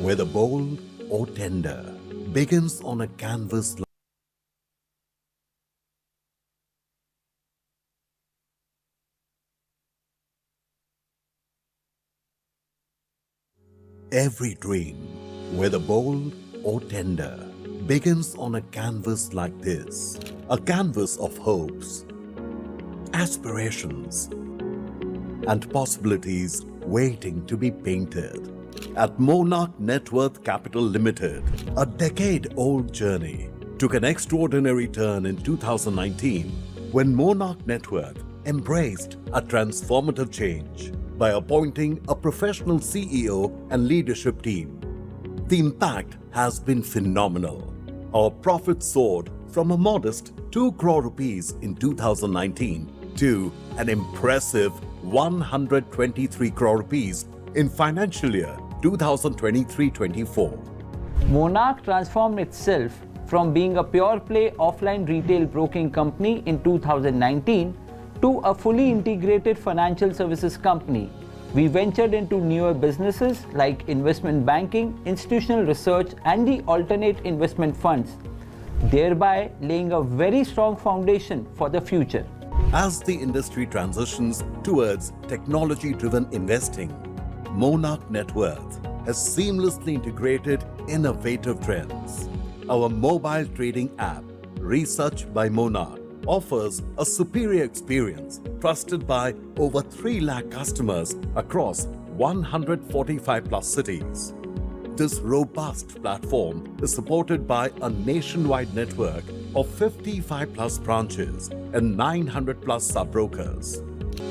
whether bold or tender, begins on a canvas. Every dream, whether bold or tender, begins on a canvas like this. A canvas of hopes, aspirations, and possibilities waiting to be painted. At Monarch Net Worth Capital Limited, a decade-old journey took an extraordinary turn in 2019 when Monarch Net Worth embraced a transformative change by appointing a professional CEO and leadership team. The impact has been phenomenal. Our profit soared from a modest 2 crore rupees in 2019 to an impressive 123 crore rupees in financial year 2023-24. Monarch transformed itself from being a pure play offline retail broking company in 2019 to a fully integrated financial services company. We ventured into newer businesses like investment banking, institutional research, and the alternate investment funds, thereby laying a very strong foundation for the future. As the industry transitions towards technology-driven investing, Monarch Net Worth has seamlessly integrated innovative trends. Our mobile trading app, Research by Monarch, offers a superior experience trusted by over 3 lakh customers across 145 plus cities. This robust platform is supported by a nationwide network of 55 plus branches and 900 plus sub-brokers.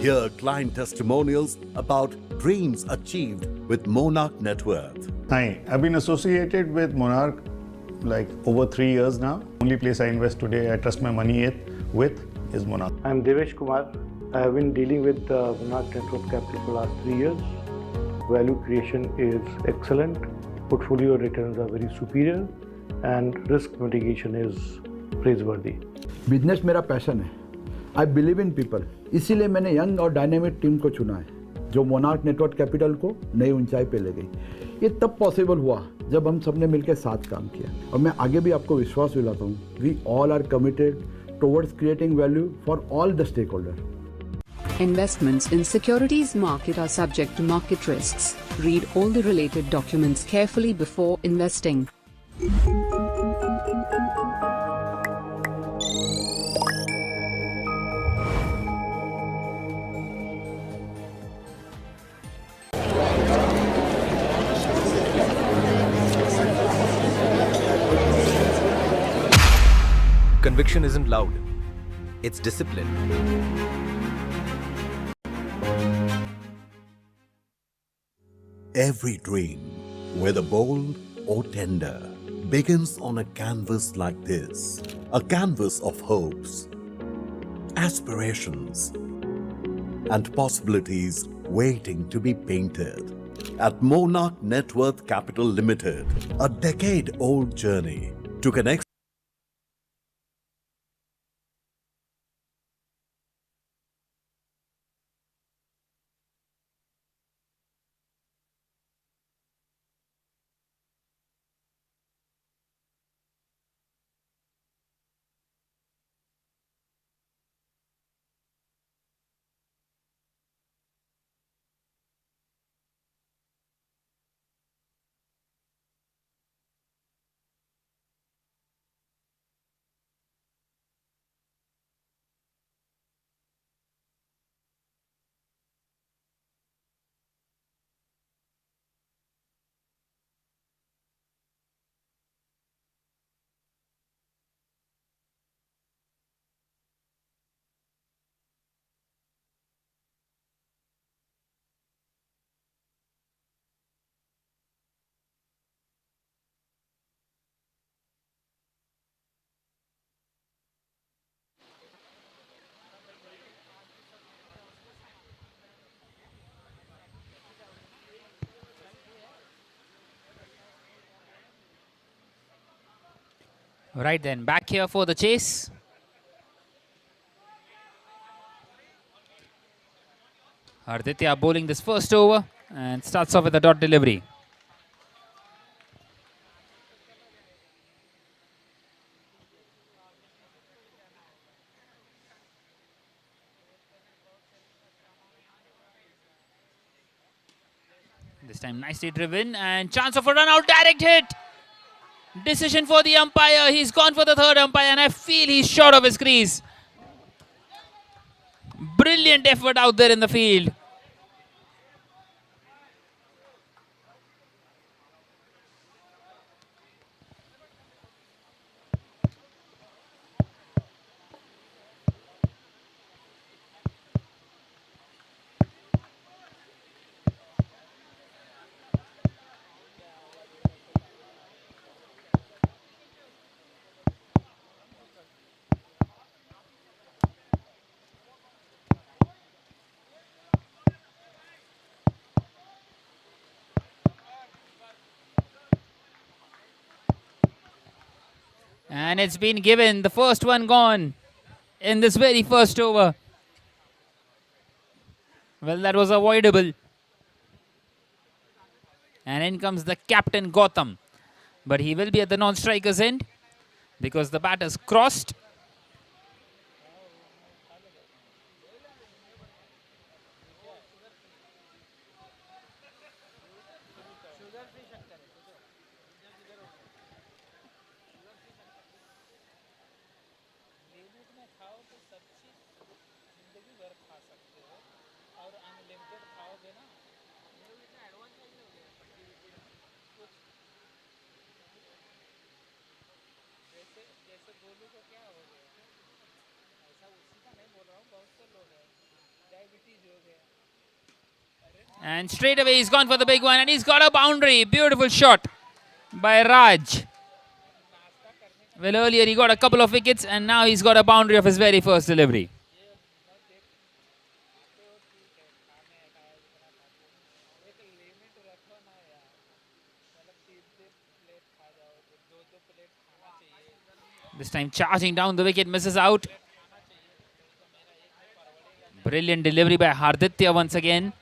Hear client testimonials about dreams achieved with Monarch Net Worth. Hi, I've been associated with Monarch like over 3 years now. Only place I invest today, I trust my money with is Monarch. I'm Devesh Kumar. I have been dealing with Monarch Net Worth Capital for the last 3 years. Value creation is excellent. Portfolio returns are very superior and risk mitigation is praiseworthy. Business मेरा passion है. I believe in people. इसीलिए मैंने young और dynamic team को चुना है जो monarch network capital को नई ऊंचाई पे ले गई. ये तब पॉसिबल हुआ जब हम सबने मिलकर साथ काम किया और मैं आगे भी आपको विश्वास दिलाता हूँ. We all are committed towards creating value for all the stakeholders. Investments in securities market are subject to market risks. Read all the related documents carefully before investing. Conviction isn't loud, it's discipline. Every dream, whether bold or tender, begins on a canvas like this. A canvas of hopes, aspirations, and possibilities waiting to be painted. At Monarch Net Worth Capital Limited, a decade-old journey took an Right then, back here for the chase. Arditya bowling this first over. And starts off with a dot delivery. This time nicely driven and chance of a run out, direct hit. Decision for the umpire. He's gone for the third umpire and I feel he's short of his crease. Brilliant effort out there in the field. And it's been given. The first one gone in this very first over. Well, that was avoidable. And in comes the captain Gautam. But he will be at the non-striker's end because the bat is crossed. And straight away he's gone for the big one and he's got a boundary. Beautiful shot by Raj. Well, earlier he got a couple of wickets and now he's got a boundary of his very first delivery. This time charging down the wicket, misses out. Brilliant delivery by Harditya once again.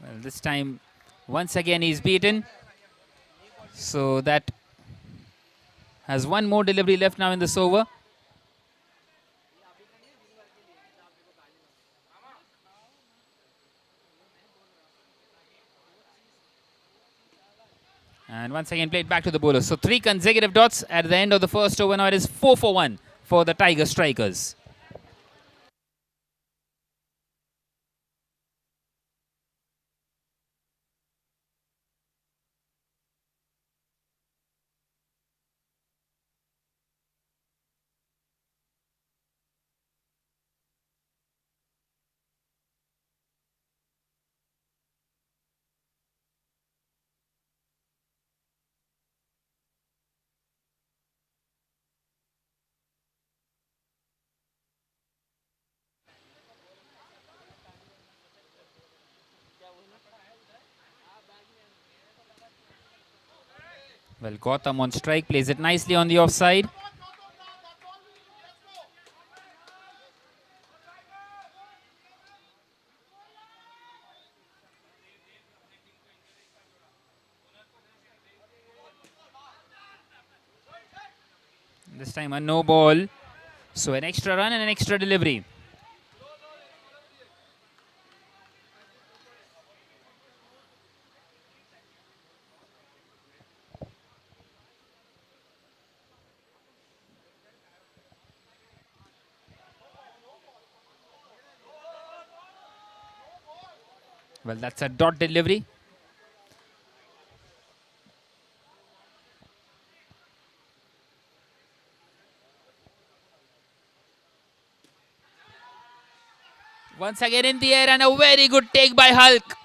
Well, this time, once again, he's beaten. So that has one more delivery left now in this over. And once again, played back to the bowlers. So 3 consecutive dots at the end of the first over. Now it is 4 for 1 for the Tiger Strikers. Well, Gautam on strike, plays it nicely on the offside. This time a no ball. So an extra run and an extra delivery. Well, that's a dot delivery. Once again in the air and a very good take by Hulk.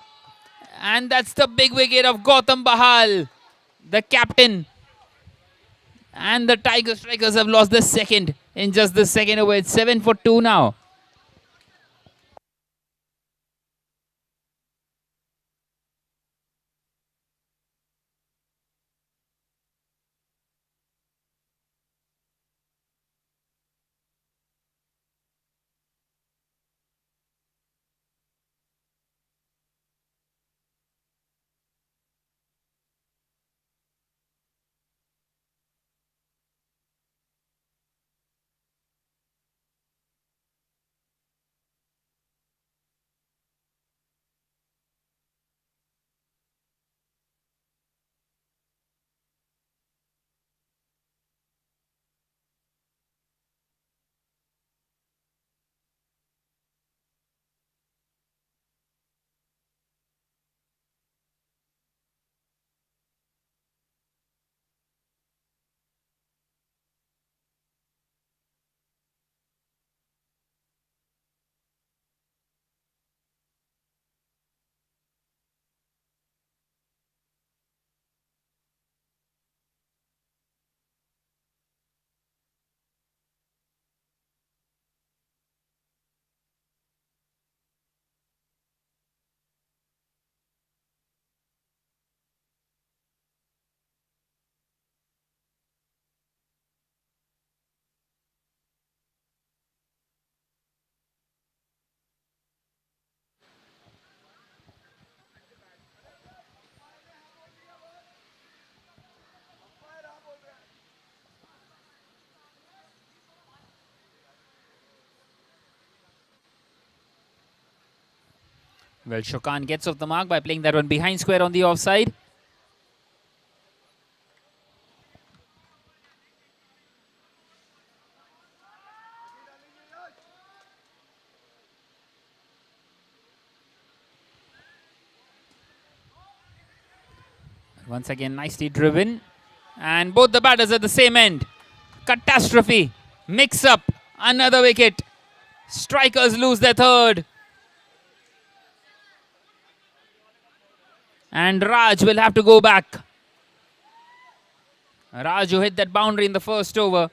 And that's the big wicket of Gautam Bahal, the captain. And the Tiger Strikers have lost the second in just the second over. It's 7 for 2 now. Well, Shokan gets off the mark by playing that one behind square on the offside. Once again, nicely driven. And both the batters at the same end. Catastrophe. Mix up. Another wicket. Strikers lose their third. And Raj will have to go back. Raj, who hit that boundary in the first over.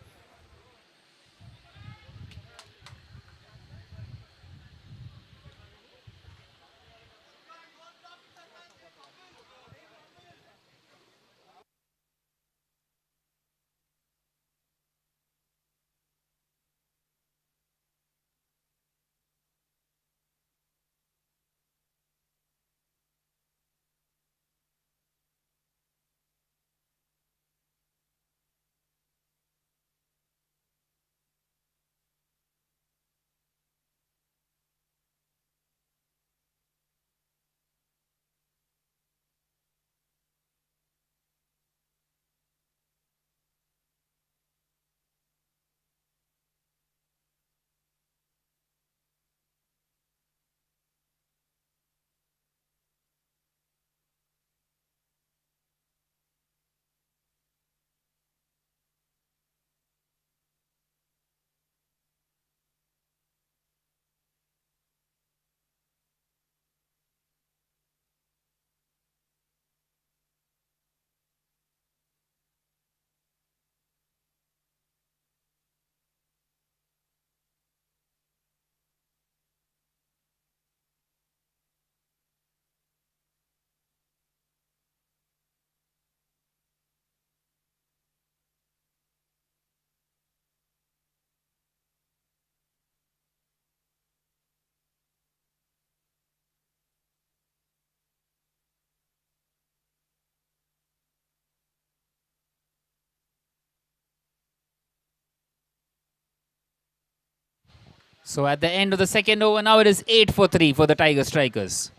So at the end of the second over, now it is 8 for 3 for the Tiger Strikers.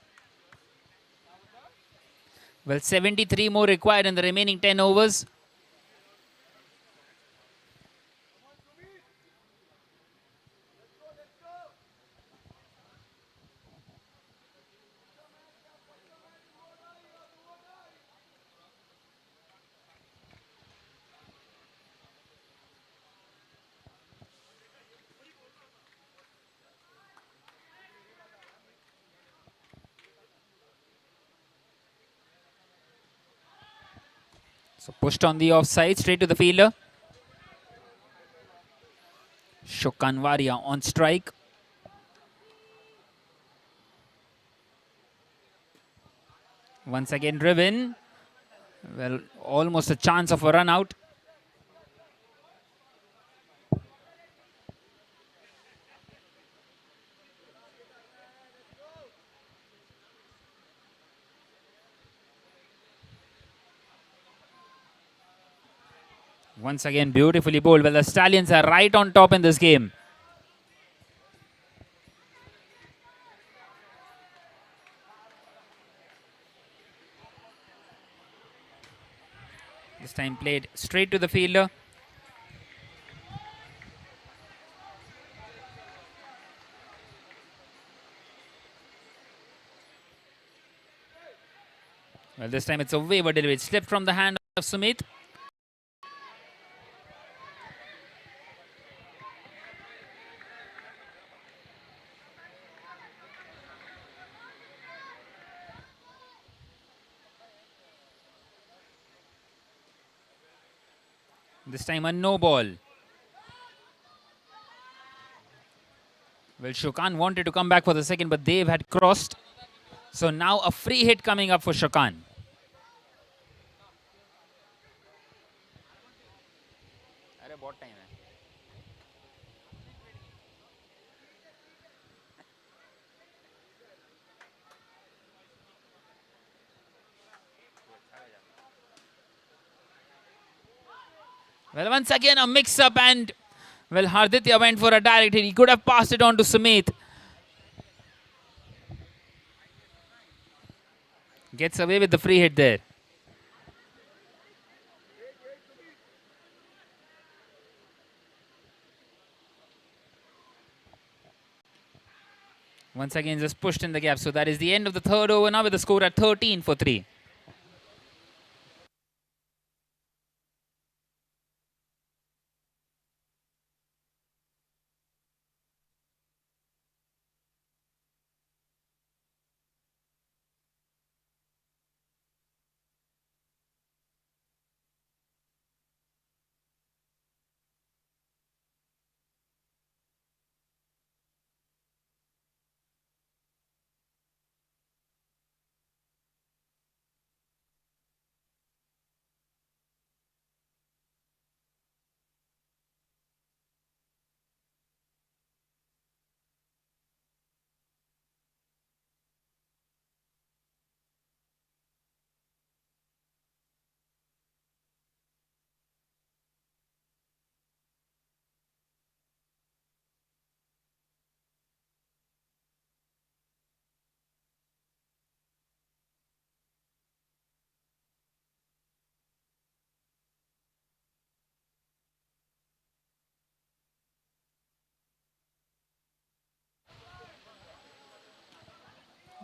Well, 73 more required in the remaining 10 overs. So pushed on the offside, straight to the fielder. Ashok Kanwaria on strike. Once again driven. Well, almost a chance of a run out. Once again beautifully bowled. Well, the Stallions are right on top in this game. This time played straight to the fielder. Well, this time it's a wayward delivery. It slipped from the hand of Sumit. This time a no ball. Well, Shokan wanted to come back for the second, but Dev had crossed. So now a free hit coming up for Shokan. Well, once again a mix-up, and well, Harditya went for a direct hit. He could have passed it on to Sumit. Gets away with the free hit there. Once again just pushed in the gap. So that is the end of the third over now with the score at 13 for 3.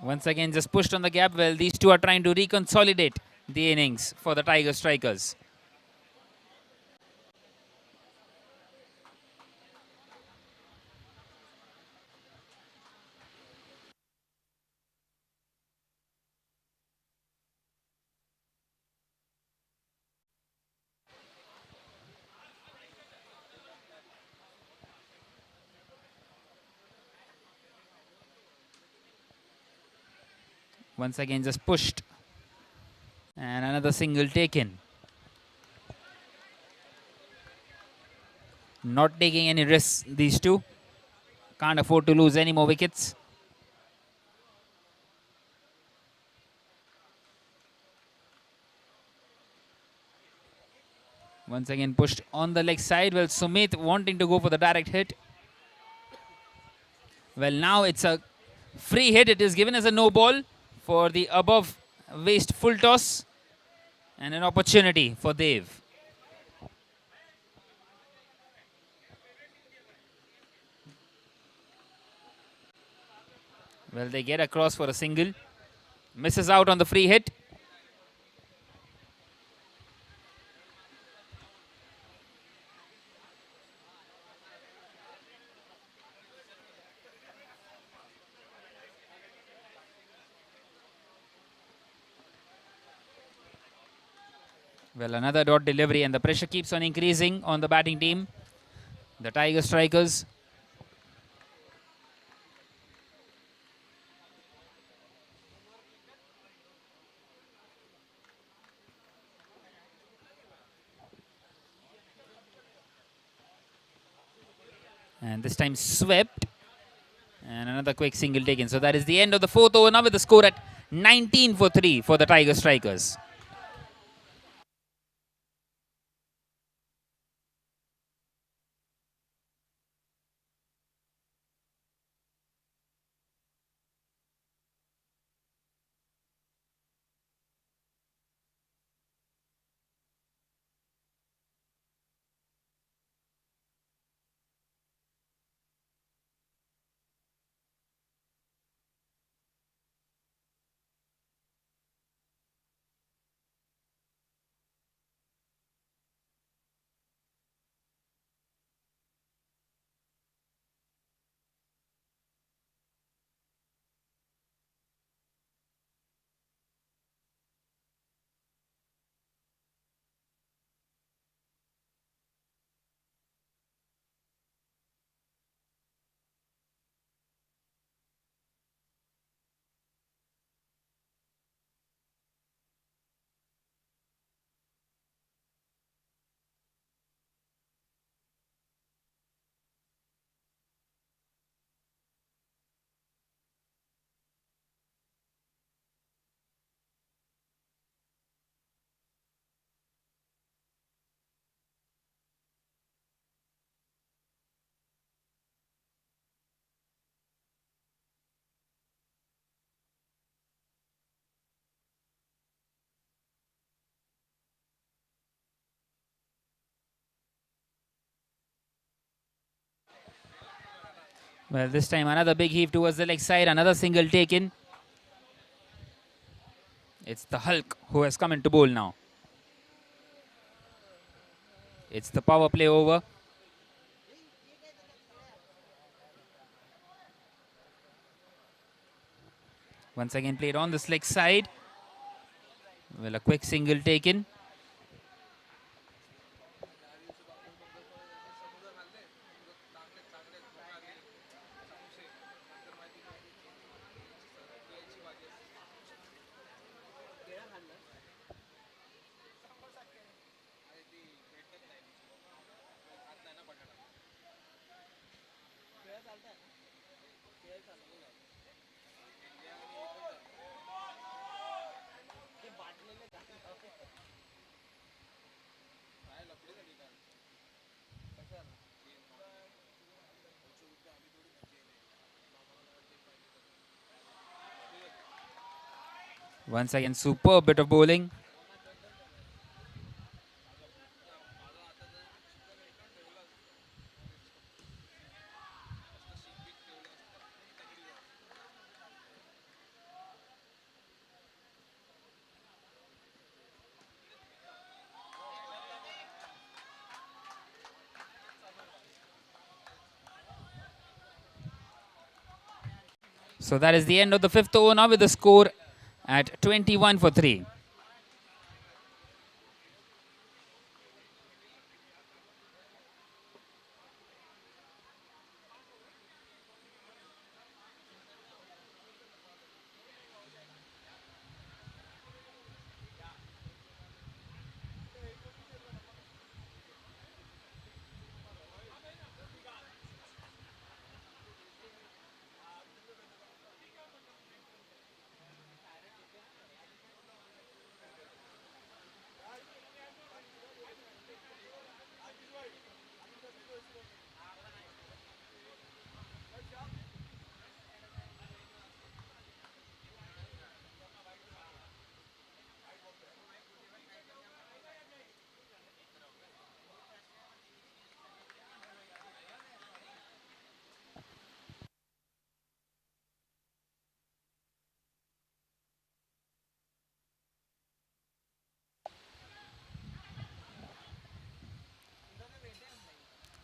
Once again just pushed on the gap. Well, these two are trying to reconsolidate the innings for the Tiger strikers. Once again just pushed. And another single taken. Not taking any risks, these two. Can't afford to lose any more wickets. Once again pushed on the leg side. Well, Sumit wanting to go for the direct hit. Well, now it's a free hit. It is given as a no ball for the above waist full toss. And an opportunity for Dev. Well, they get across for a single. Misses out on the free hit. Well, another dot delivery, and the pressure keeps on increasing on the batting team. The Tiger strikers. And this time swept. And another quick single taken. So that is the end of the fourth over now with the score at 19 for 3 for the Tiger strikers. Well, this time another big heave towards the leg side. Another single taken. It's the Hulk who has come into bowl now. It's the power play over. Once again played on the leg side. Well, a quick single taken. Once again, superb bit of bowling. So that is the end of the fifth over now with the score at 21 for 3.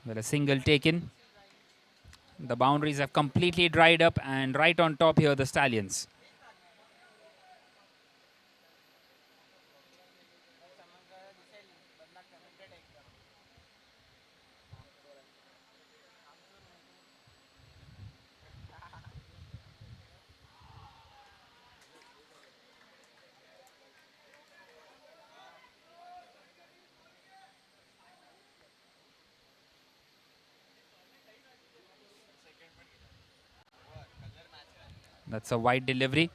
Well, a single taken. The boundaries have completely dried up, and right on top here the Stallions. That's a wide delivery.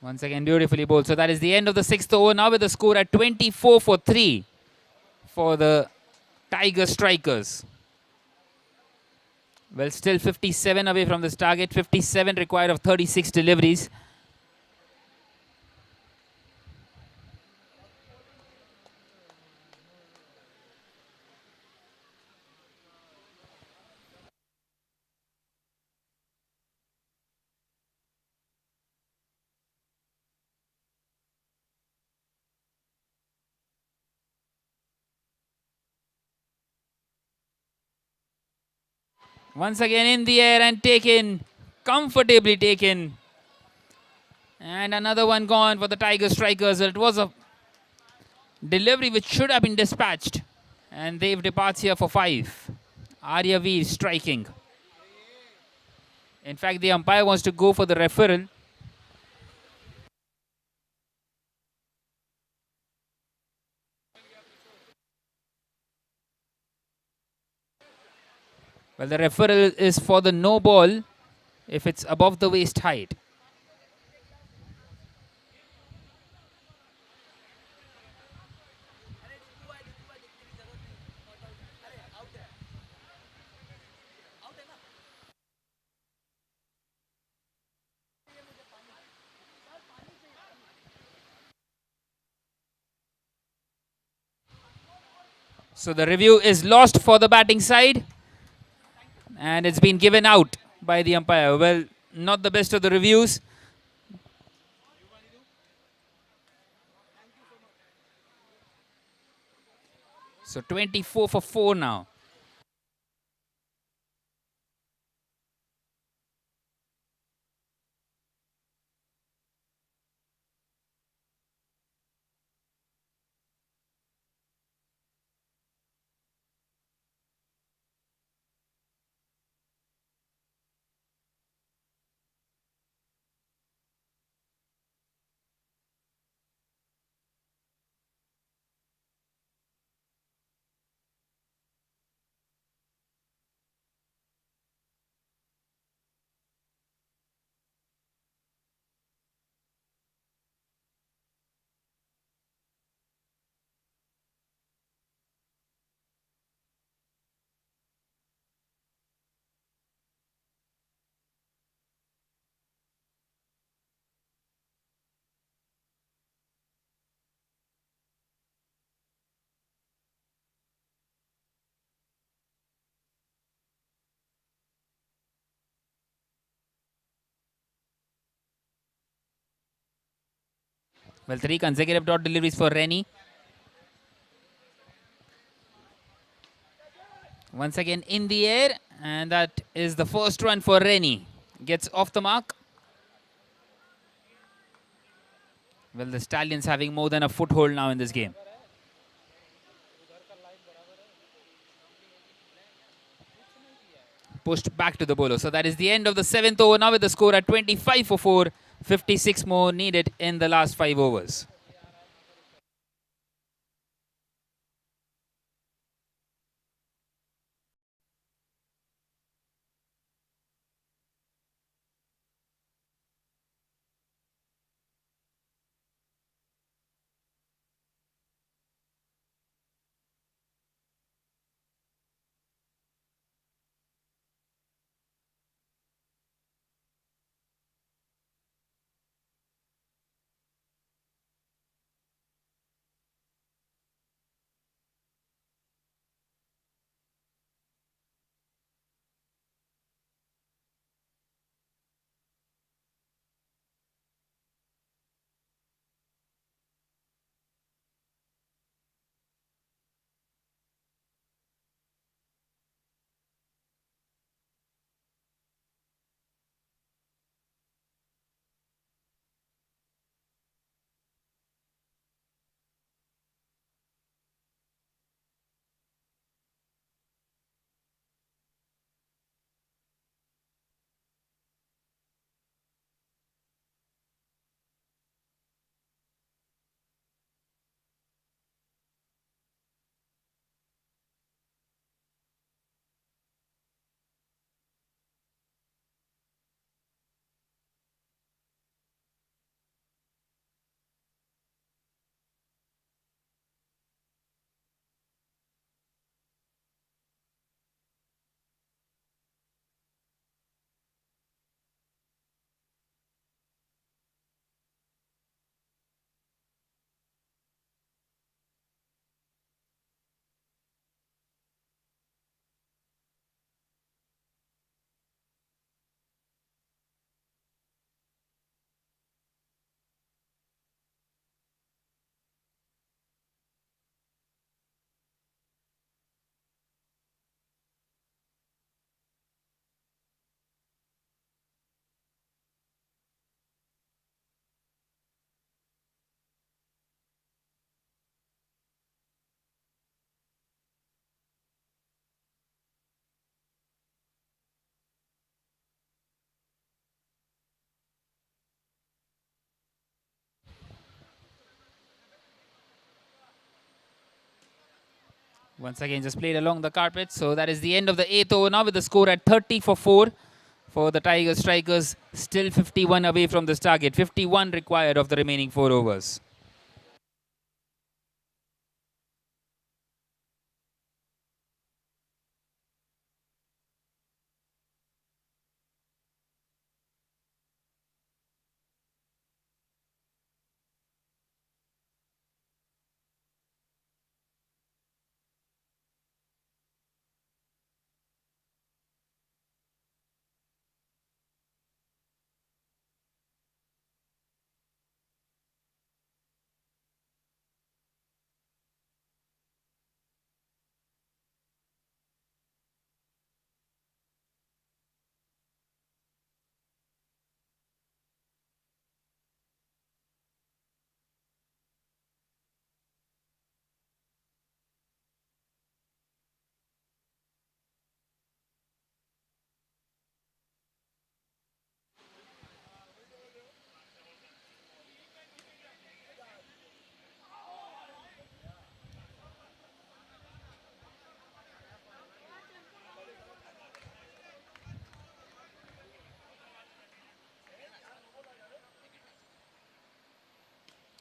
Once again, beautifully bowled. So that is the end of the 6th over. Now with the score at 24 for 3 for the Tiger Strikers. Well, still 57 away from this target. 57 required of 36 deliveries. Once again in the air and taken. Comfortably taken. And another one gone for the Tiger Strikers. It was a delivery which should have been dispatched. And Dev departs here for 5. Arya Veer striking. In fact, the umpire wants to go for the referral. Well, the referral is for the no ball if it's above the waist height. So the review is lost for the batting side. And it's been given out by the umpire. Well, not the best of the reviews. So 24 for 4 now. Well, 3 consecutive dot deliveries for Rennie. Once again in the air. And that is the first one for Rennie. Gets off the mark. Well, the Stallions having more than a foothold now in this game. Pushed back to the bowler. So that is the end of the 7th over. Now with the score at 25 for 4. 56 more needed in the last 5 overs. Once again, just played along the carpet. So that is the end of the 8th over now with the score at 30 for 4 for the Tiger Strikers. Still 51 away from this target. 51 required of the remaining 4 overs.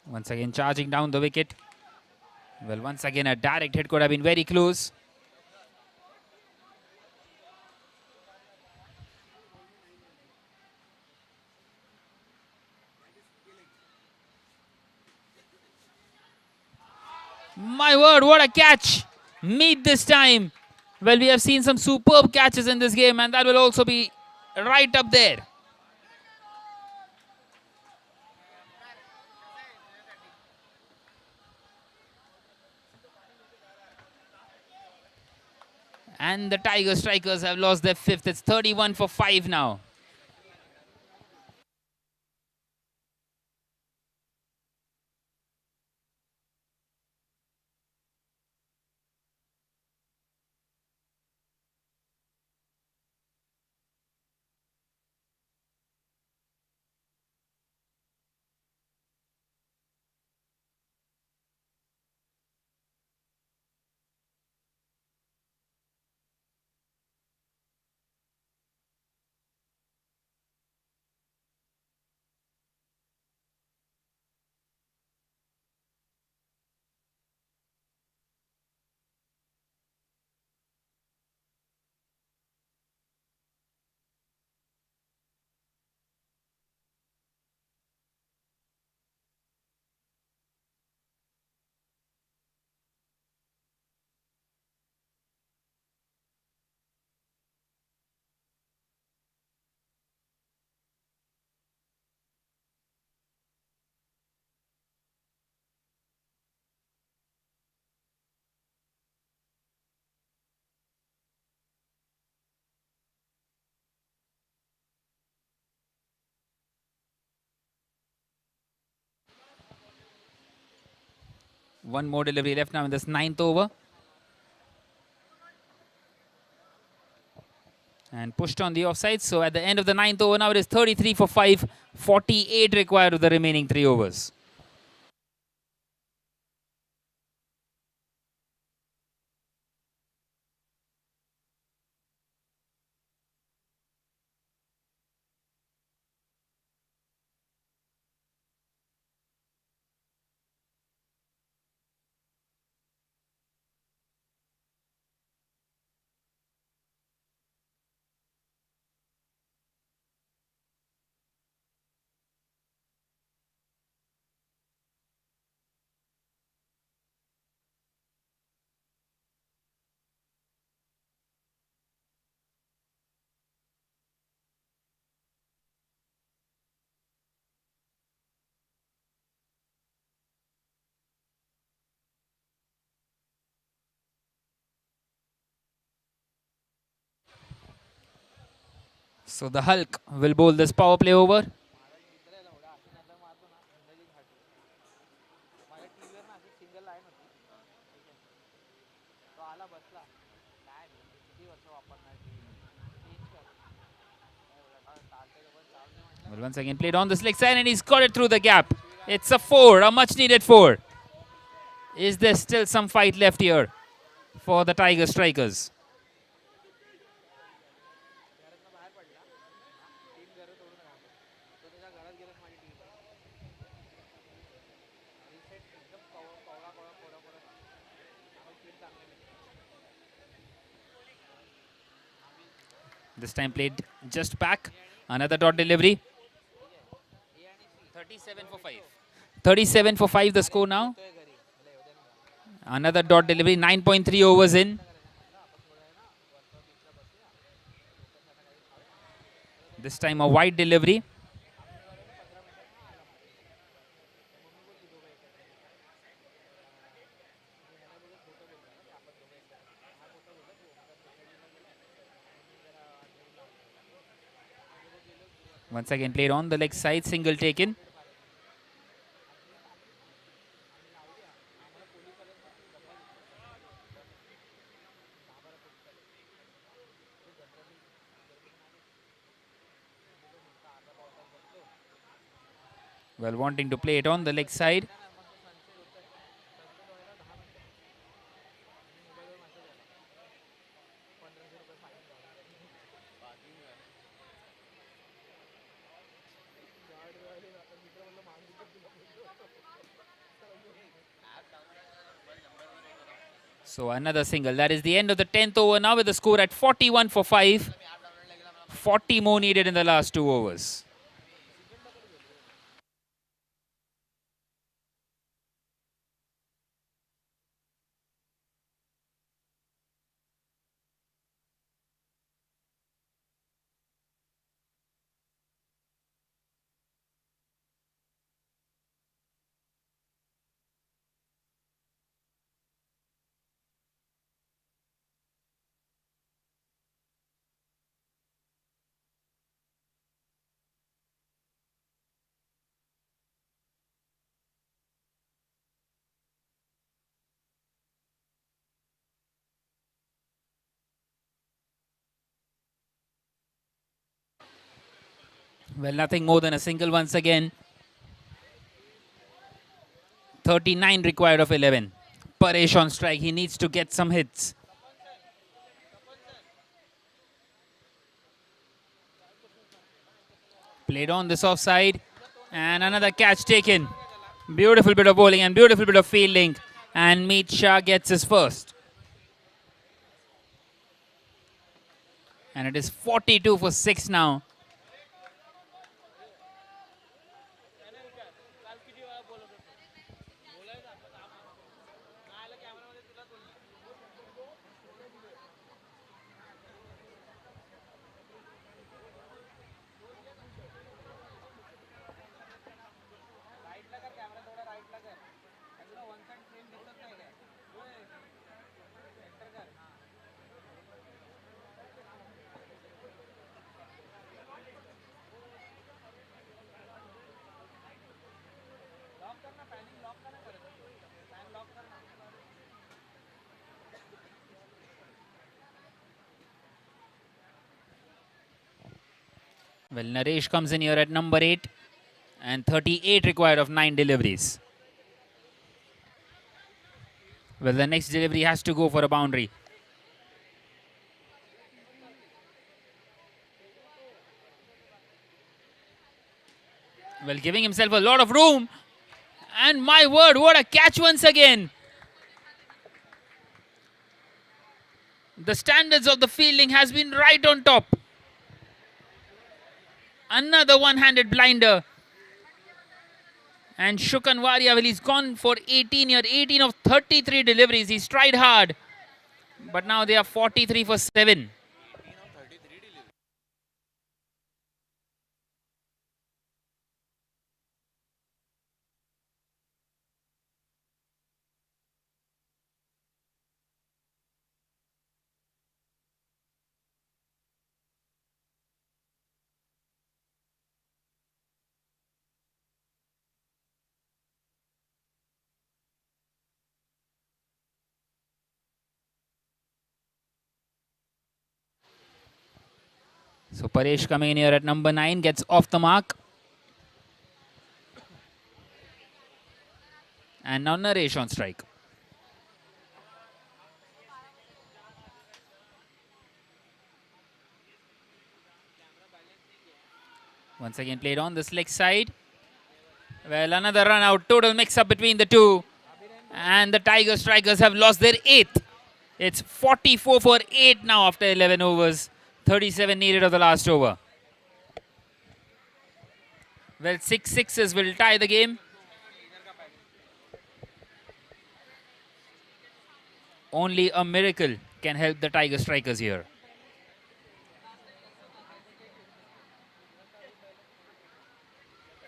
Once again, charging down the wicket. Well, once again, a direct hit could have been very close. My word, what a catch! Meet this time. Well, we have seen some superb catches in this game, and that will also be right up there. And the Tiger Strikers have lost their 5th. It's 31 for 5 now. One more delivery left now in this 9th over. And pushed on the offside. So at the end of the 9th over now, it is 33 for 5. 48 required of the remaining 3 overs. So the Hulk will bowl this power play over. Well, once again played on the slick side and he's got it through the gap. It's a 4, a much needed 4. Is there still some fight left here? for the Tiger strikers. This time played just back. Another dot delivery. 37 for 5. 37 for 5 the score now. Another dot delivery. 9.3 overs in. This time a wide delivery. Once again played on the leg side. Single taken. Well, wanting to play it on the leg side. So another single. That is the end of the 10th over now with the score at 41 for 5. 40 more needed in the last 2 overs. Well, nothing more than a single once again. 39 required of 11. Paresh on strike. He needs to get some hits. Played on this offside. And another catch taken. Beautiful bit of bowling and beautiful bit of fielding. And Meet Shah gets his first. And it is 42 for 6 now. Well, Naresh comes in here at number 8 and 38 required of 9 deliveries. Well, the next delivery has to go for a boundary. Well, giving himself a lot of room. And my word, what a catch once again. The standards of the fielding has been right on top. Another one-handed blinder. And Shukan Waria, well, he's gone for 18 here. 18 of 33 deliveries. He's tried hard. But now they are 43 for 7. So Paresh coming in here at number 9 gets off the mark. And now Naresh on strike. Once again played on this leg side. Well, another run out. Total mix-up between the two. And the Tiger Strikers have lost their 8th. It's 44 for 8 now after 11 overs. 37 needed of the last over. Well, 6 sixes will tie the game. Only a miracle can help the Tiger Strikers here.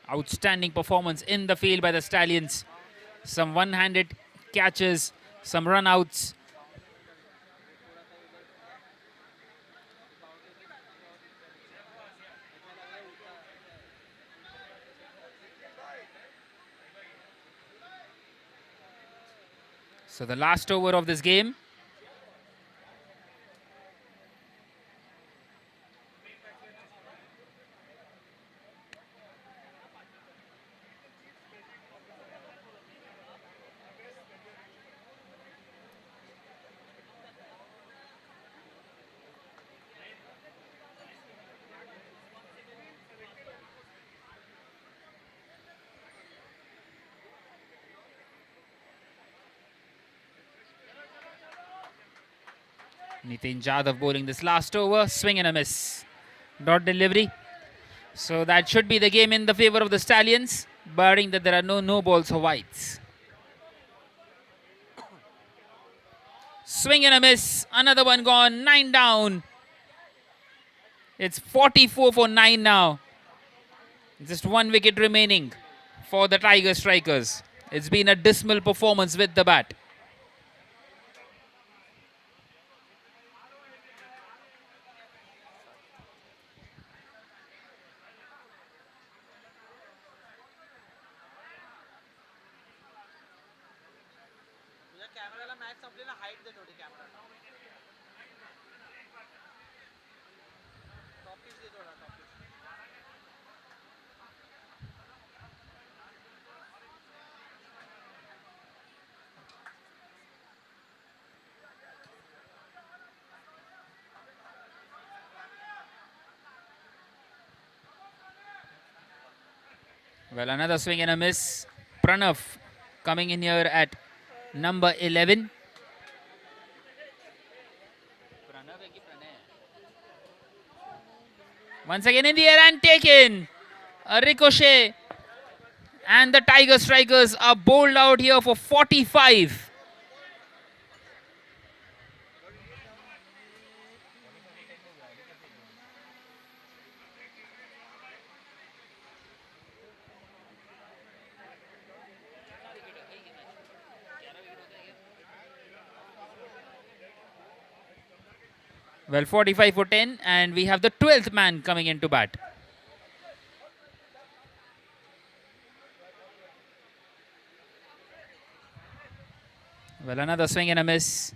Outstanding performance in the field by the Stallions. Some one-handed catches, some run-outs. So the last over of this game. Nitin Jadhav bowling this last over. Swing and a miss. Dot delivery. So that should be the game in the favor of the Stallions, barring that there are no balls or wides. Swing and a miss. Another one gone. 9 down. It's 44 for 9 now. Just 1 wicket remaining for the Tiger Strikers. It's been a dismal performance with the bat. Well, another swing and a miss. Pranav coming in here at number 11. Once again in the air and taken. A ricochet. And the Tiger Strikers are bowled out here for 45. Well, 45 for 10, and we have the 12th man coming into bat. Well, another swing and a miss.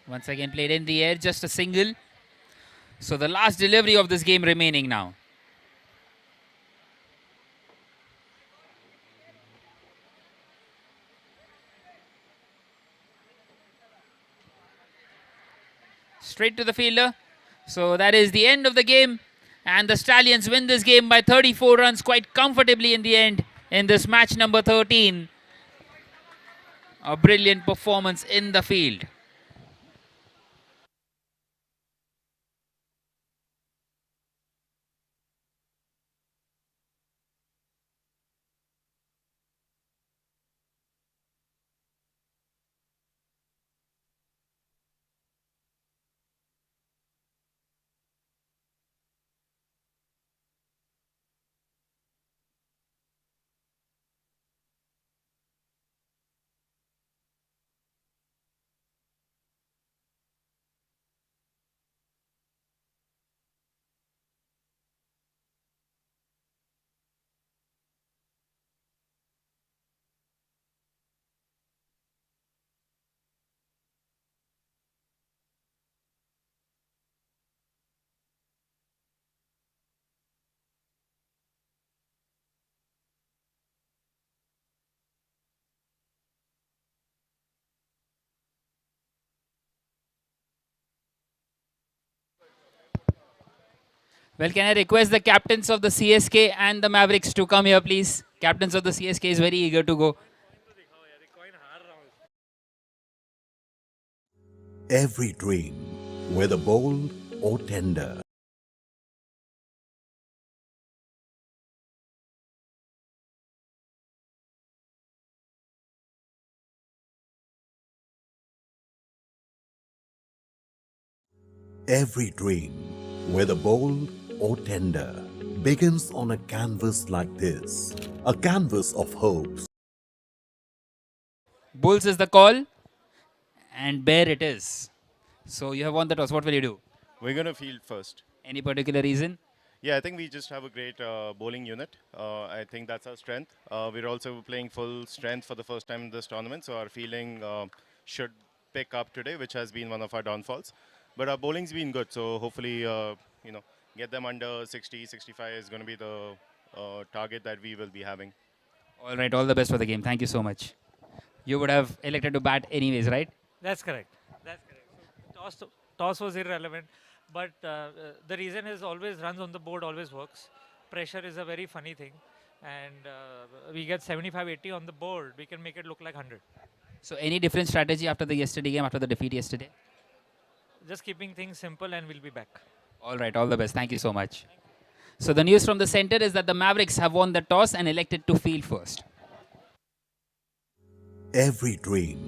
Once again played in the air, just a single. So the last delivery of this game remaining now. Straight to the fielder. So that is the end of the game. And the Stallions win this game by 34 runs quite comfortably in the end in this match number 13. A brilliant performance in the field. Well, can I request the captains of the CSK and the Mavericks to come here, please? Captains of the CSK is very eager to go. Every dream, whether bold or tender, every dream, whether bold or tender, begins on a canvas like this, a canvas of hopes. Bulls is the call, and Bear it is. So you have won the toss. What will you do? We're going to field first. Any particular reason? Yeah, I think we just have a great bowling unit. I think that's our strength. We're also playing full strength for the first time in this tournament, so our fielding should pick up today, which has been one of our downfalls. But our bowling's been good, so hopefully, get them under 60, 65 is going to be the target that we will be having. All right, all the best for the game. Thank you so much. You would have elected to bat anyways, right? That's correct. That's correct. So toss was irrelevant, but the reason is always runs on the board always works. Pressure is a very funny thing, and we get 75, 80 on the board. We can make it look like 100. So any different strategy after the yesterday game, after the defeat yesterday? Just keeping things simple, and we'll be back. All right, all the best. Thank you so much. So the news from the center is that the Mavericks have won the toss and elected to field first. Every dream,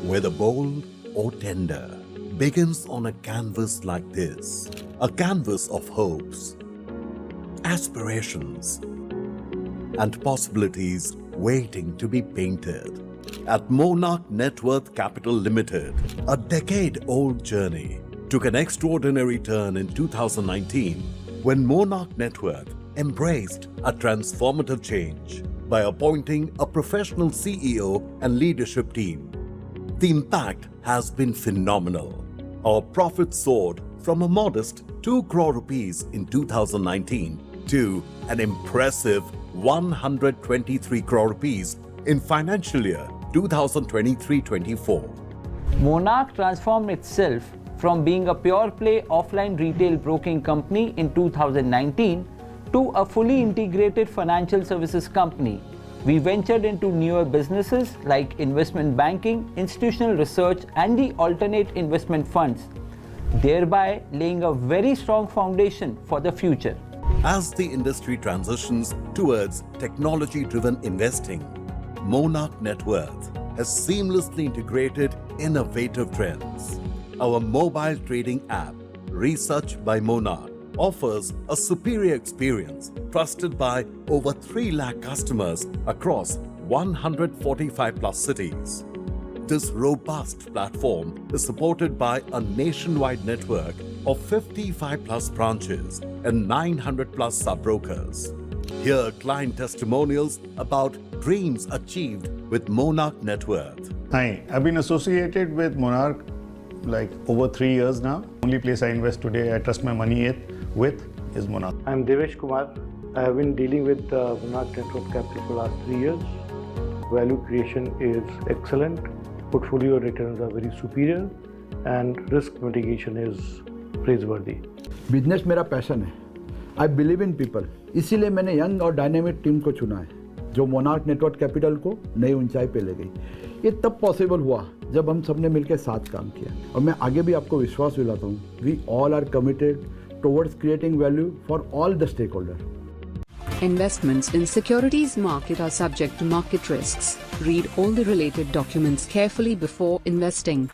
whether bold or tender, begins on a canvas like this, a canvas of hopes, aspirations, and possibilities waiting to be painted. At Monarch Net Worth Capital Limited, a decade-old journey took an extraordinary turn in 2019 when Monarch Net Worth embraced a transformative change by appointing a professional CEO and leadership team. The impact has been phenomenal. Our profits soared from a modest 2 crore rupees in 2019 to an impressive 123 crore rupees in financial year 2023-24. Monarch transformed itself from being a pure play offline retail broking company in 2019 to a fully integrated financial services company. We ventured into newer businesses like investment banking, institutional research, and the alternate investment funds, thereby laying a very strong foundation for the future. As the industry transitions towards technology-driven investing, Monarch Net Worth has seamlessly integrated innovative trends. Our mobile trading app, Research by Monarch, offers a superior experience trusted by over 3 lakh customers across 145 plus cities. This robust platform is supported by a nationwide network of 55 plus branches and 900 plus sub-brokers. Hear client testimonials about dreams achieved with Monarch Net Worth. Hi, I've been associated with Monarch like over 3 years now. Only place I invest today, I trust my money with is Monarch. I'm Devesh Kumar. I have been dealing with Monarch Net Worth Capital for the last 3 years. Value creation is excellent. Portfolio returns are very superior and risk mitigation is praiseworthy. Business मेरा passion है. I believe in people, इसीलिए मैंने young और dynamic team को चुना है जो monarch network capital को नई ऊंचाई पे ले गई. ये तब पॉसिबल हुआ जब हम सबने मिलकर साथ काम किया, और मैं आगे भी आपको विश्वास दिलाता हूँ. We all are committed towards creating value for all the stakeholders. Investments in securities market are subject to market risks. Read all the related documents carefully before investing.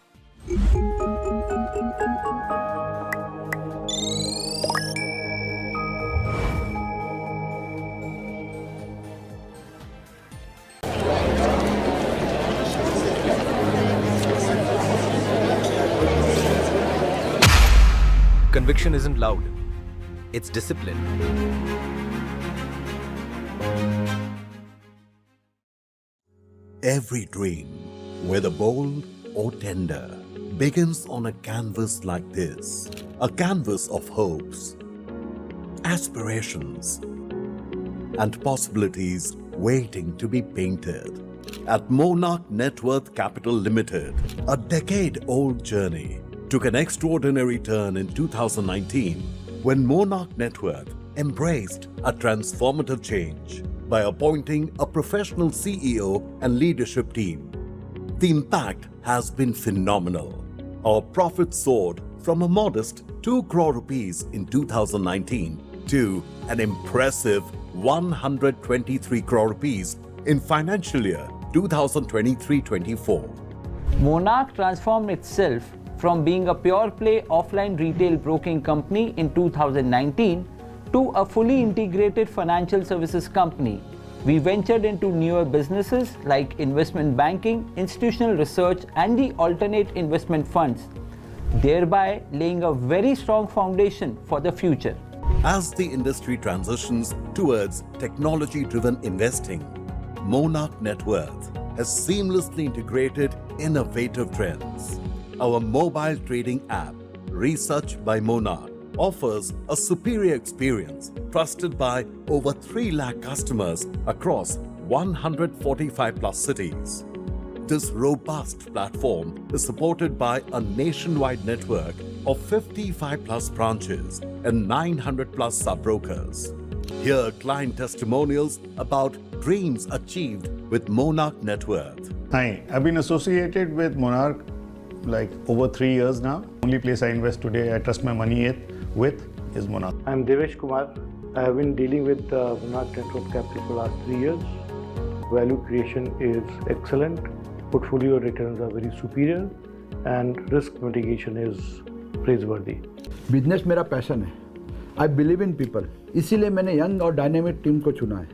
Conviction isn't loud, it's discipline. Every dream, whether bold or tender, begins on a canvas like this, a canvas of hopes, aspirations, and possibilities waiting to be painted. At Monarch Net Worth Capital Limited, a decade-old journey took an extraordinary turn in 2019 when Monarch Net Worth embraced a transformative change by appointing a professional CEO and leadership team. The impact has been phenomenal. Our profit soared from a modest 2 crore rupees in 2019 to an impressive 123 crore rupees in financial year 2023-24. Monarch transformed itself from being a pure play offline retail broking company in 2019 to a fully integrated financial services company. We ventured into newer businesses like investment banking, institutional research, and the alternate investment funds, thereby laying a very strong foundation for the future. As the industry transitions towards technology-driven investing, Monarch Net Worth has seamlessly integrated innovative trends. Our mobile trading app, Research by Monarch, offers a superior experience trusted by over 3 lakh customers across 145 plus cities. This robust platform is supported by a nationwide network of 55 plus branches and 900 plus sub-brokers. Hear client testimonials about dreams achieved with Monarch Net Worth. Hi, I've been associated with Monarch like over 3 years now. Only place I invest today, I trust my money with is Monarch. I'm Devesh Kumar. I have been dealing with Monarch Net Worth Capital for the last 3 years. Value creation is excellent. Portfolio returns are very superior and risk mitigation is praiseworthy. Business मेरा passion है. I believe in people, इसीलिए मैंने young और dynamic team को चुना है.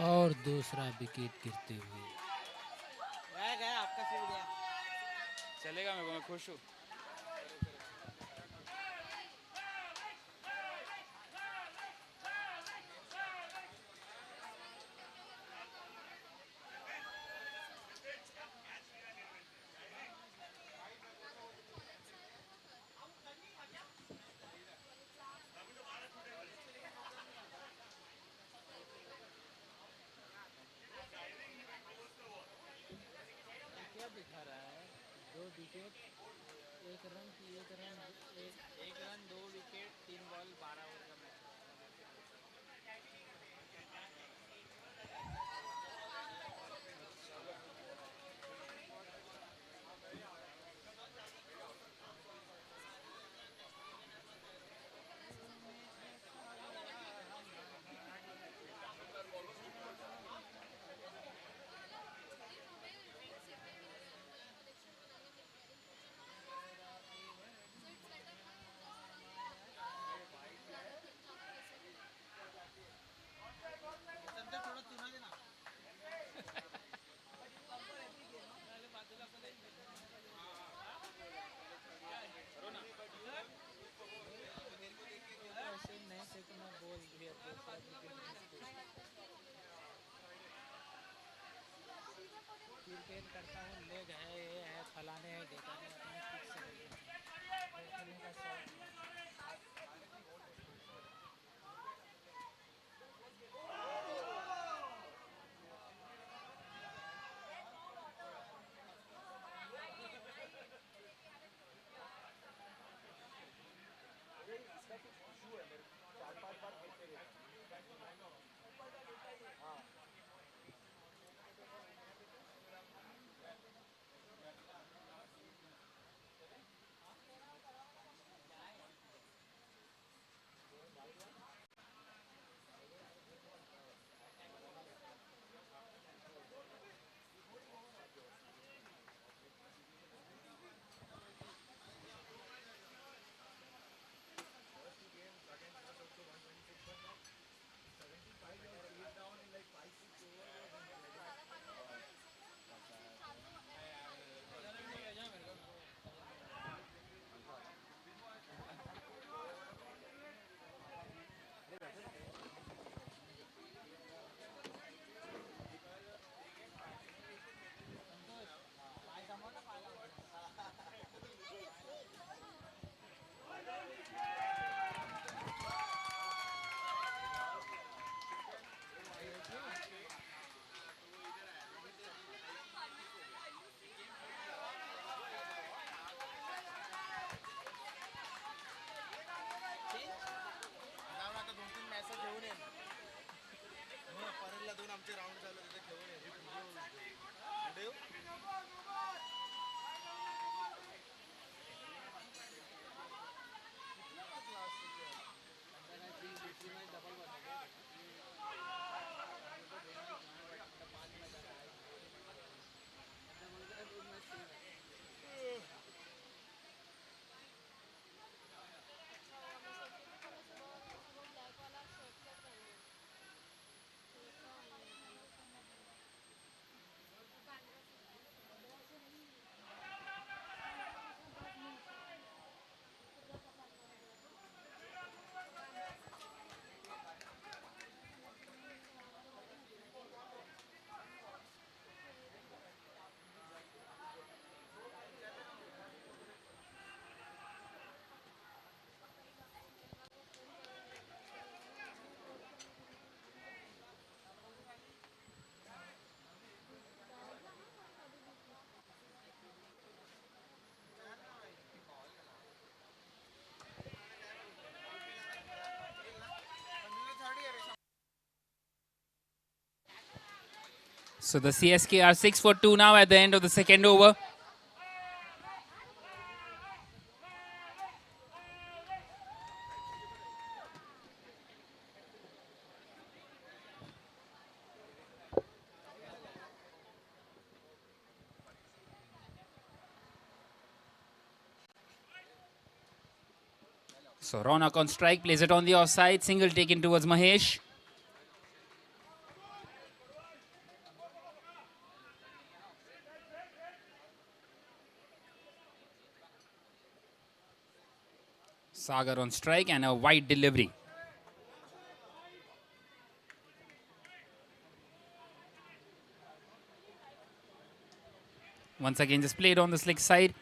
और दूसरा विकेट गिरते हुए चलेगा मेरे को, मैं खुश हूँ. क्या दिखा रहा है? 2 wicket, 1 run, 1 run 2 wicket, 3 ball 12 over का मैच. चलाने देता नहीं अपने फिक्स खेलने का शौक So the CSK are 6 for 2 now at the end of the second over. So Ronak on strike, plays it on the offside, single taken towards Mahesh. Sagar on strike and a wide delivery. Once again, just played on the slick side.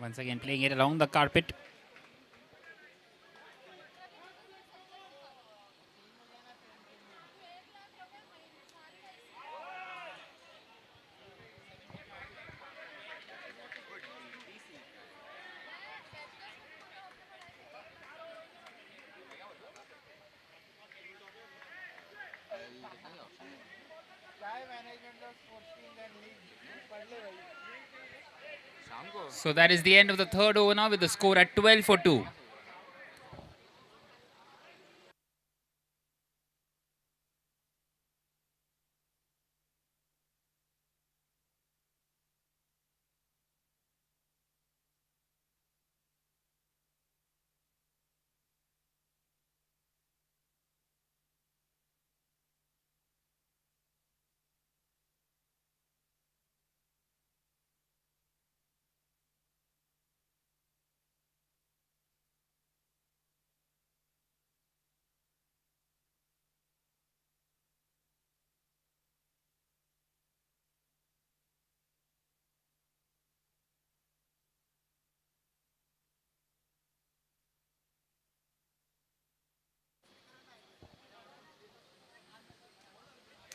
Once again, playing it along the carpet. So that is the end of the third over now with the score at 12 for 2.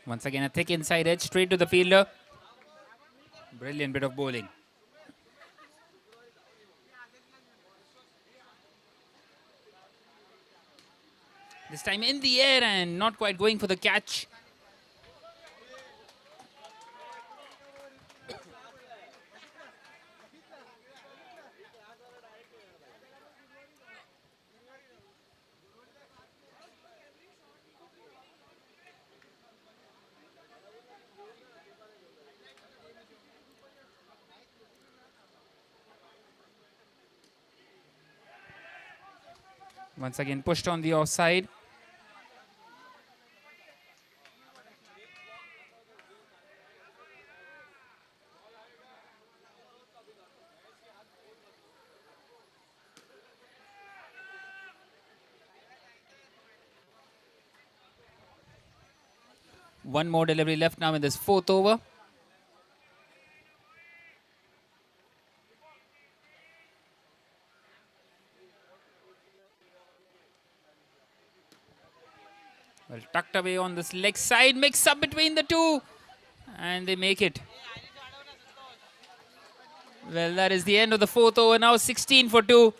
Once again, a thick inside edge straight to the fielder. Brilliant bit of bowling. This time in the air and not quite going for the catch. Once again pushed on the offside. One more delivery left now in this fourth over. Well, tucked away on this leg side, mix up between the two, and they make it. Well, that is the end of the fourth over now, 16 for 2.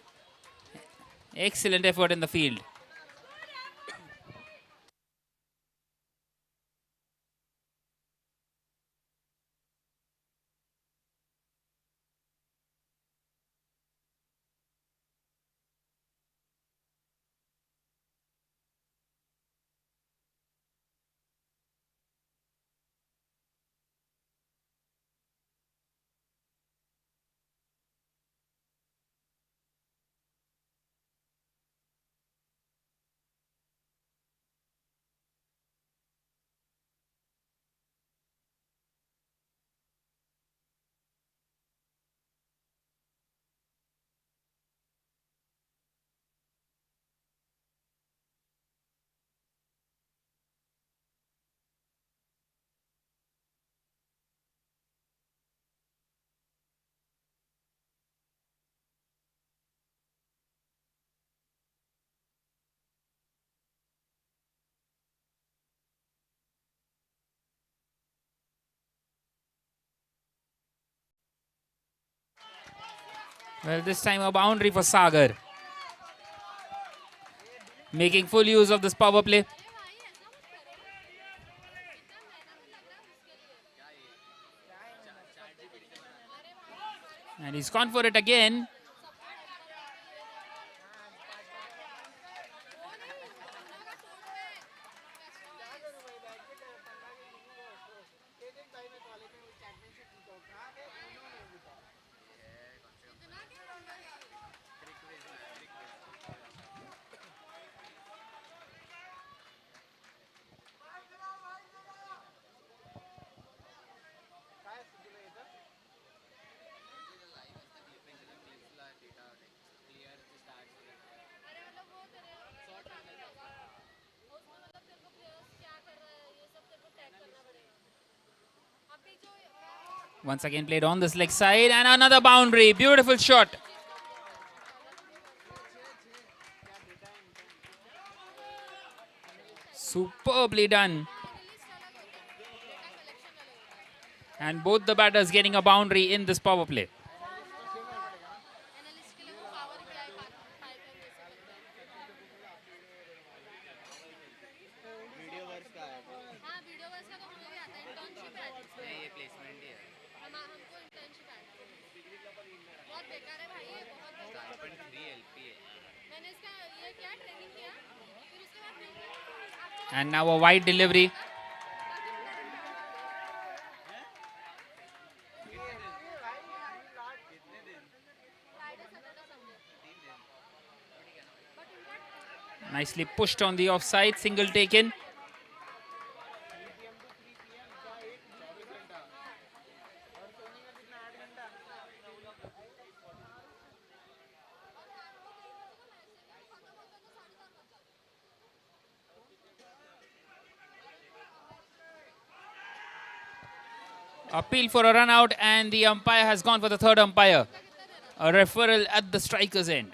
Excellent effort in the field. Well, this time a boundary for Sagar. Making full use of this power play. And he's gone for it again. Once again played on this leg side and another boundary. Beautiful shot. Superbly done. And both the batters getting a boundary in this power play. And now a wide delivery. Nicely pushed on the offside, single taken. Appeal for a run out, and the umpire has gone for the third umpire. A referral at the striker's end.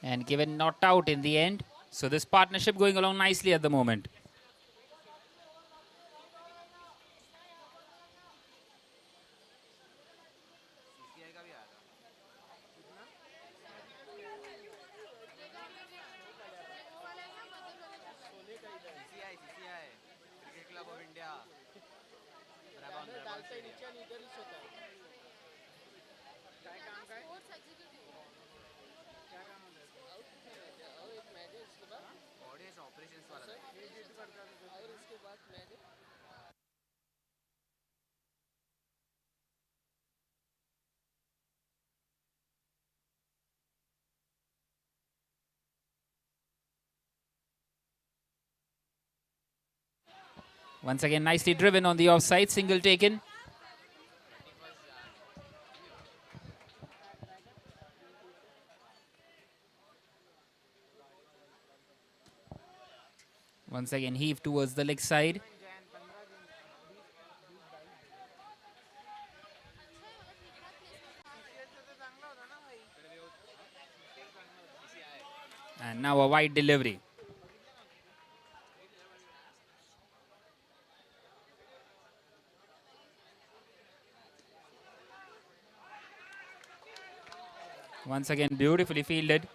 and given not out in the end. So this partnership going along nicely at the moment. Once again, nicely driven on the offside, single taken. Once again, heave towards the leg side. And now a wide delivery. Once again, beautifully fielded.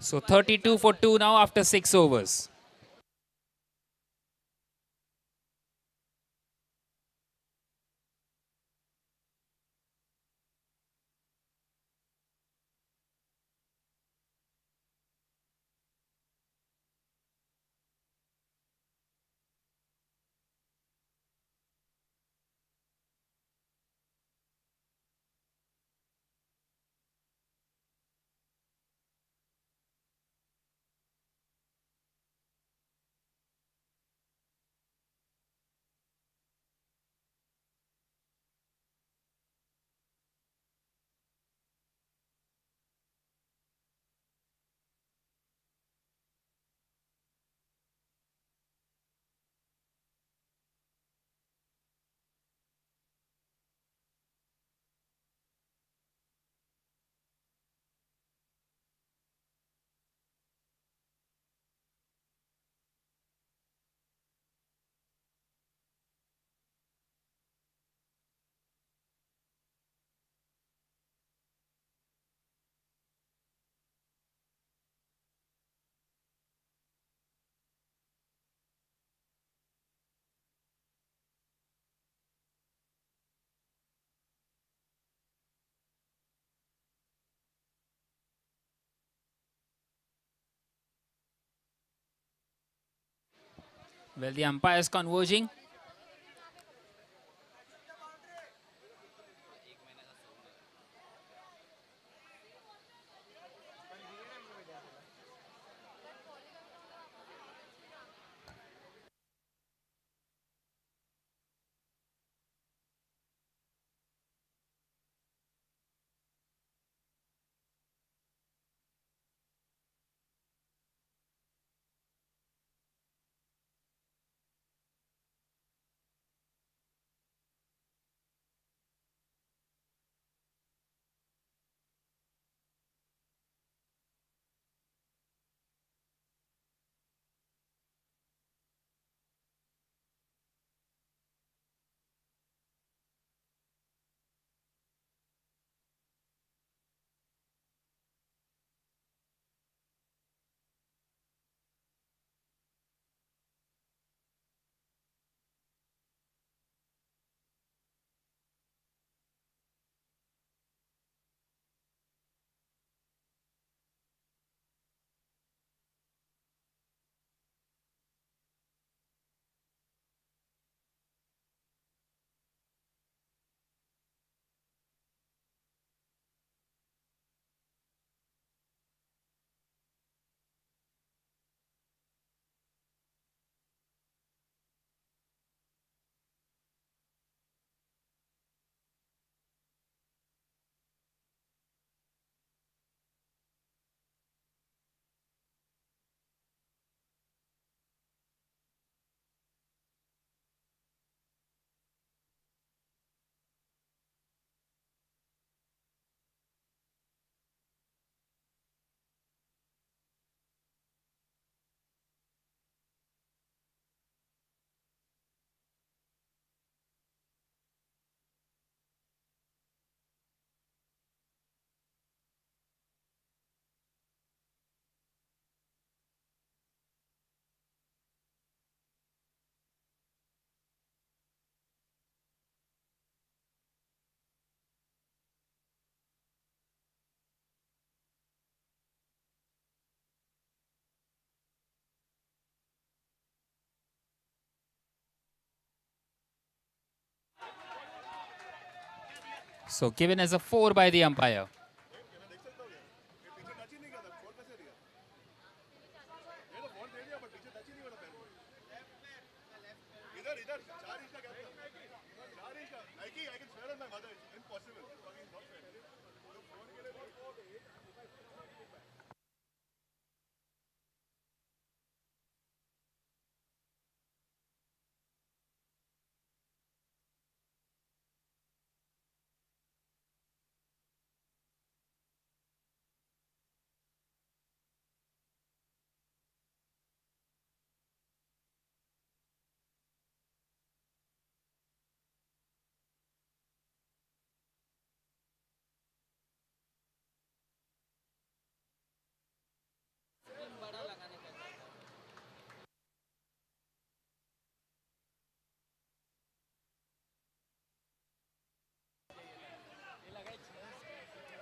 So 32 for 2 now after 6 overs. Well, the umpires converging. So given as a 4 by the umpire.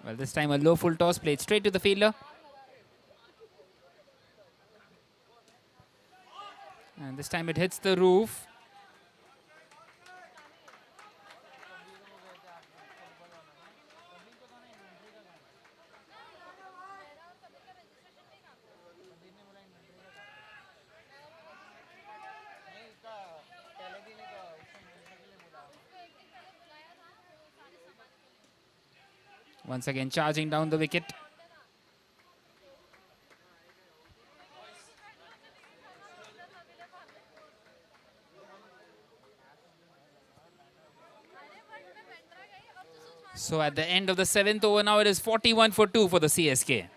Well, this time a low full toss played straight to the fielder. And this time it hits the roof. Once again charging down the wicket. So at the end of the 7th over now, it is 41 for 2 for the CSK.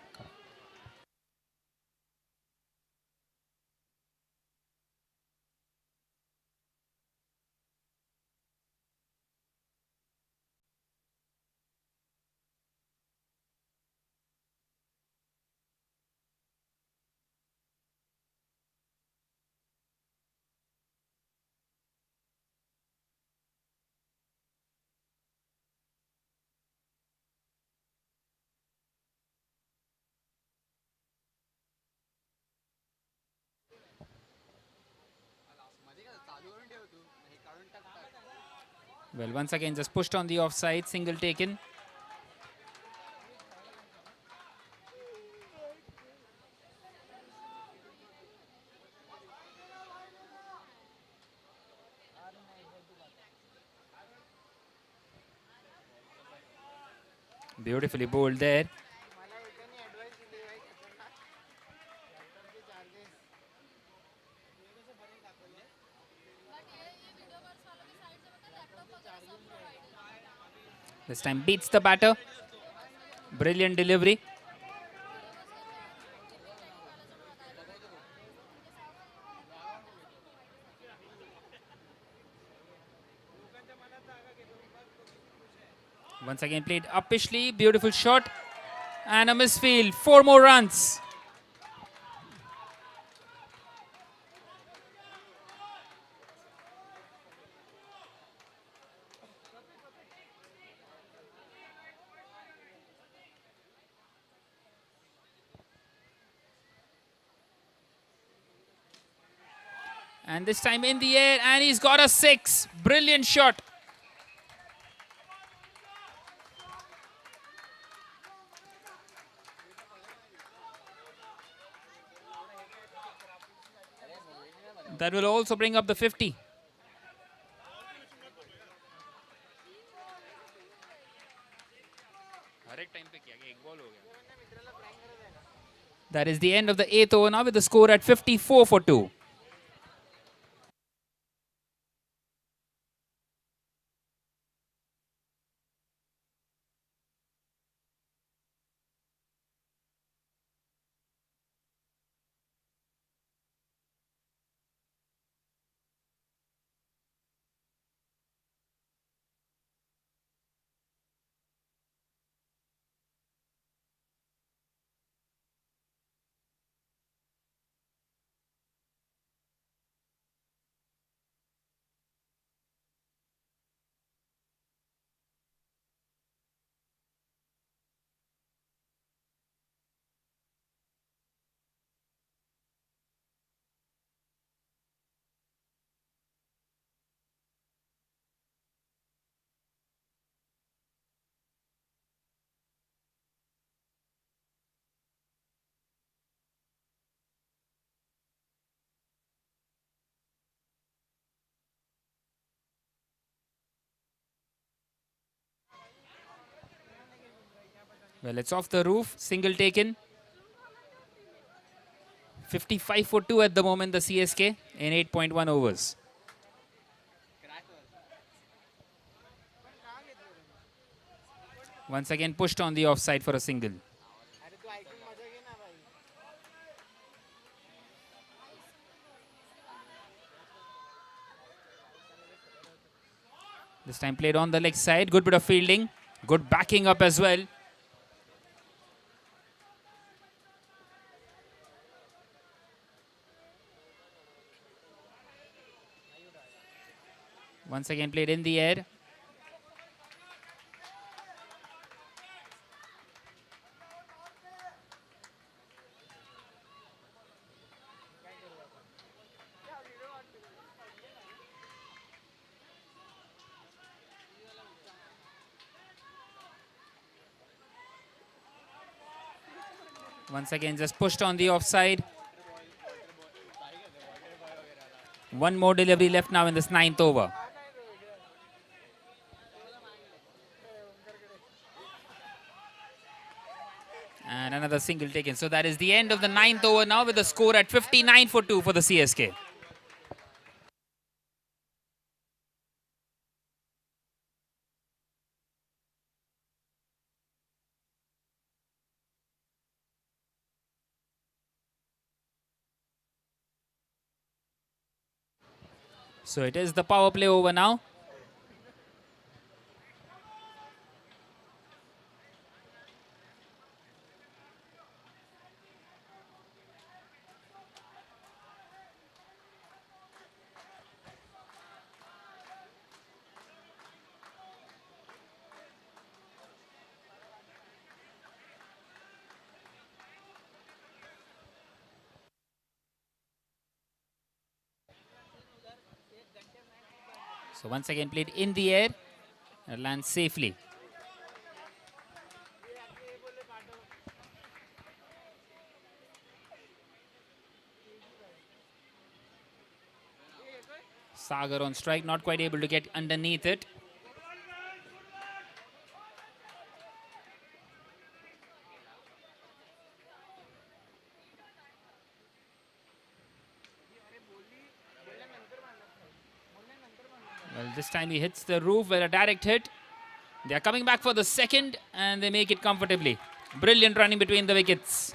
Well, once again just pushed on the offside, single taken. Beautifully bowled there. This time beats the batter. Brilliant delivery. Once again played uppishly. Beautiful shot. And a misfield. 4 more runs. And this time in the air, and he's got a 6. Brilliant shot. That will also bring up the 50. That is the end of the 8th over now with the score at 54 for 2. Well, it's off the roof. Single taken. 55 for 2 at the moment, the CSK in 8.1 overs. Once again pushed on the offside for a single. This time played on the leg side. Good bit of fielding. Good backing up as well. Once again played in the air. Once again just pushed on the offside. One more delivery left now in this 9th over. And another single taken. So that is the end of the 9th over now with the score at 59 for 2 for the CSK. So it is the power play over now. So once again played in the air and lands safely. Sagar on strike, not quite able to get underneath it. Well, this time he hits the roof with a direct hit. They are coming back for the second and they make it comfortably. Brilliant running between the wickets.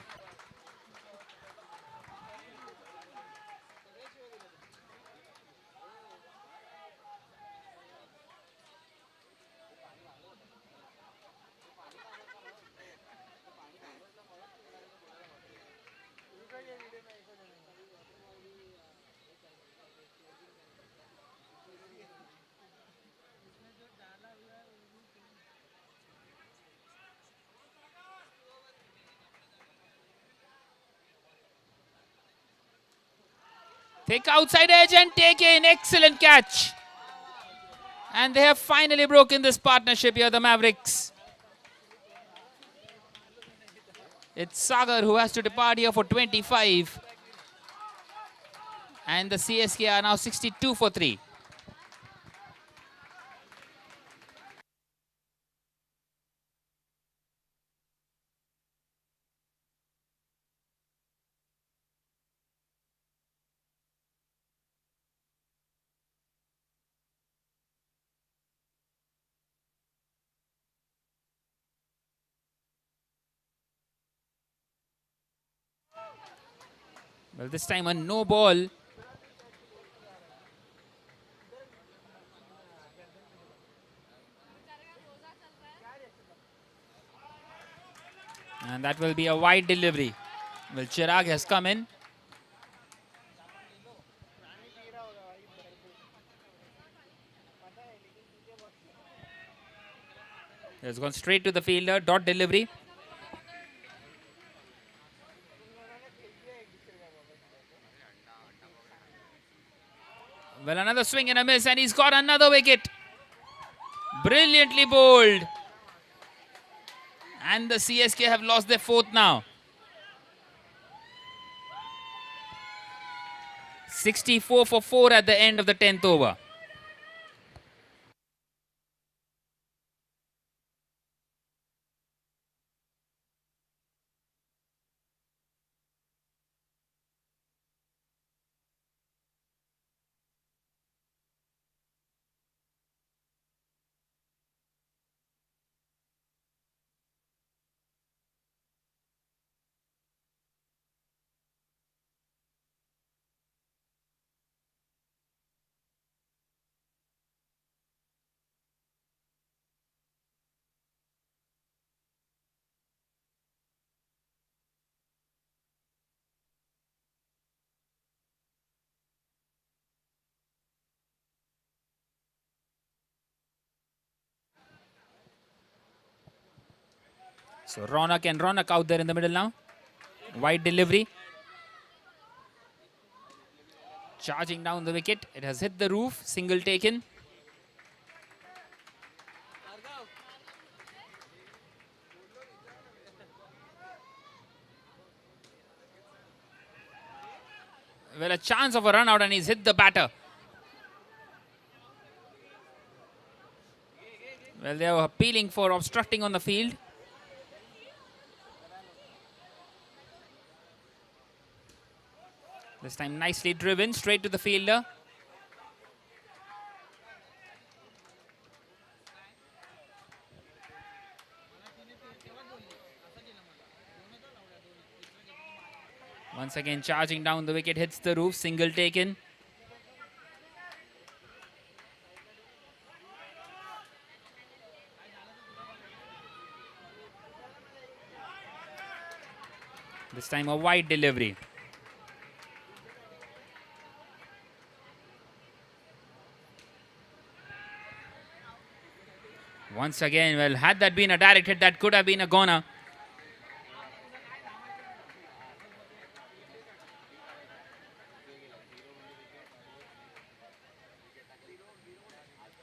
Thick outside edge and take in. Excellent catch. And they have finally broken this partnership here, the Mavericks. It's Sagar who has to depart here for 25. And the CSK are now 62 for 3. Well, this time a no ball. And that will be a wide delivery. Well, Chirag has come in. He has gone straight to the fielder. Dot delivery. Well, another swing and a miss, and he's got another wicket. Brilliantly bowled. And the CSK have lost their 4th now. 64 for 4 at the end of the 10th over. So Ronak and Ronak out there in the middle now. Wide delivery. Charging down the wicket. It has hit the roof. Single taken. Well, a chance of a run out, and he's hit the batter. Well, they were appealing for obstructing on the field. This time nicely driven straight to the fielder. Once again charging down the wicket, hits the roof, single taken. This time a wide delivery. Once again, well, had that been a direct hit, that could have been a goner.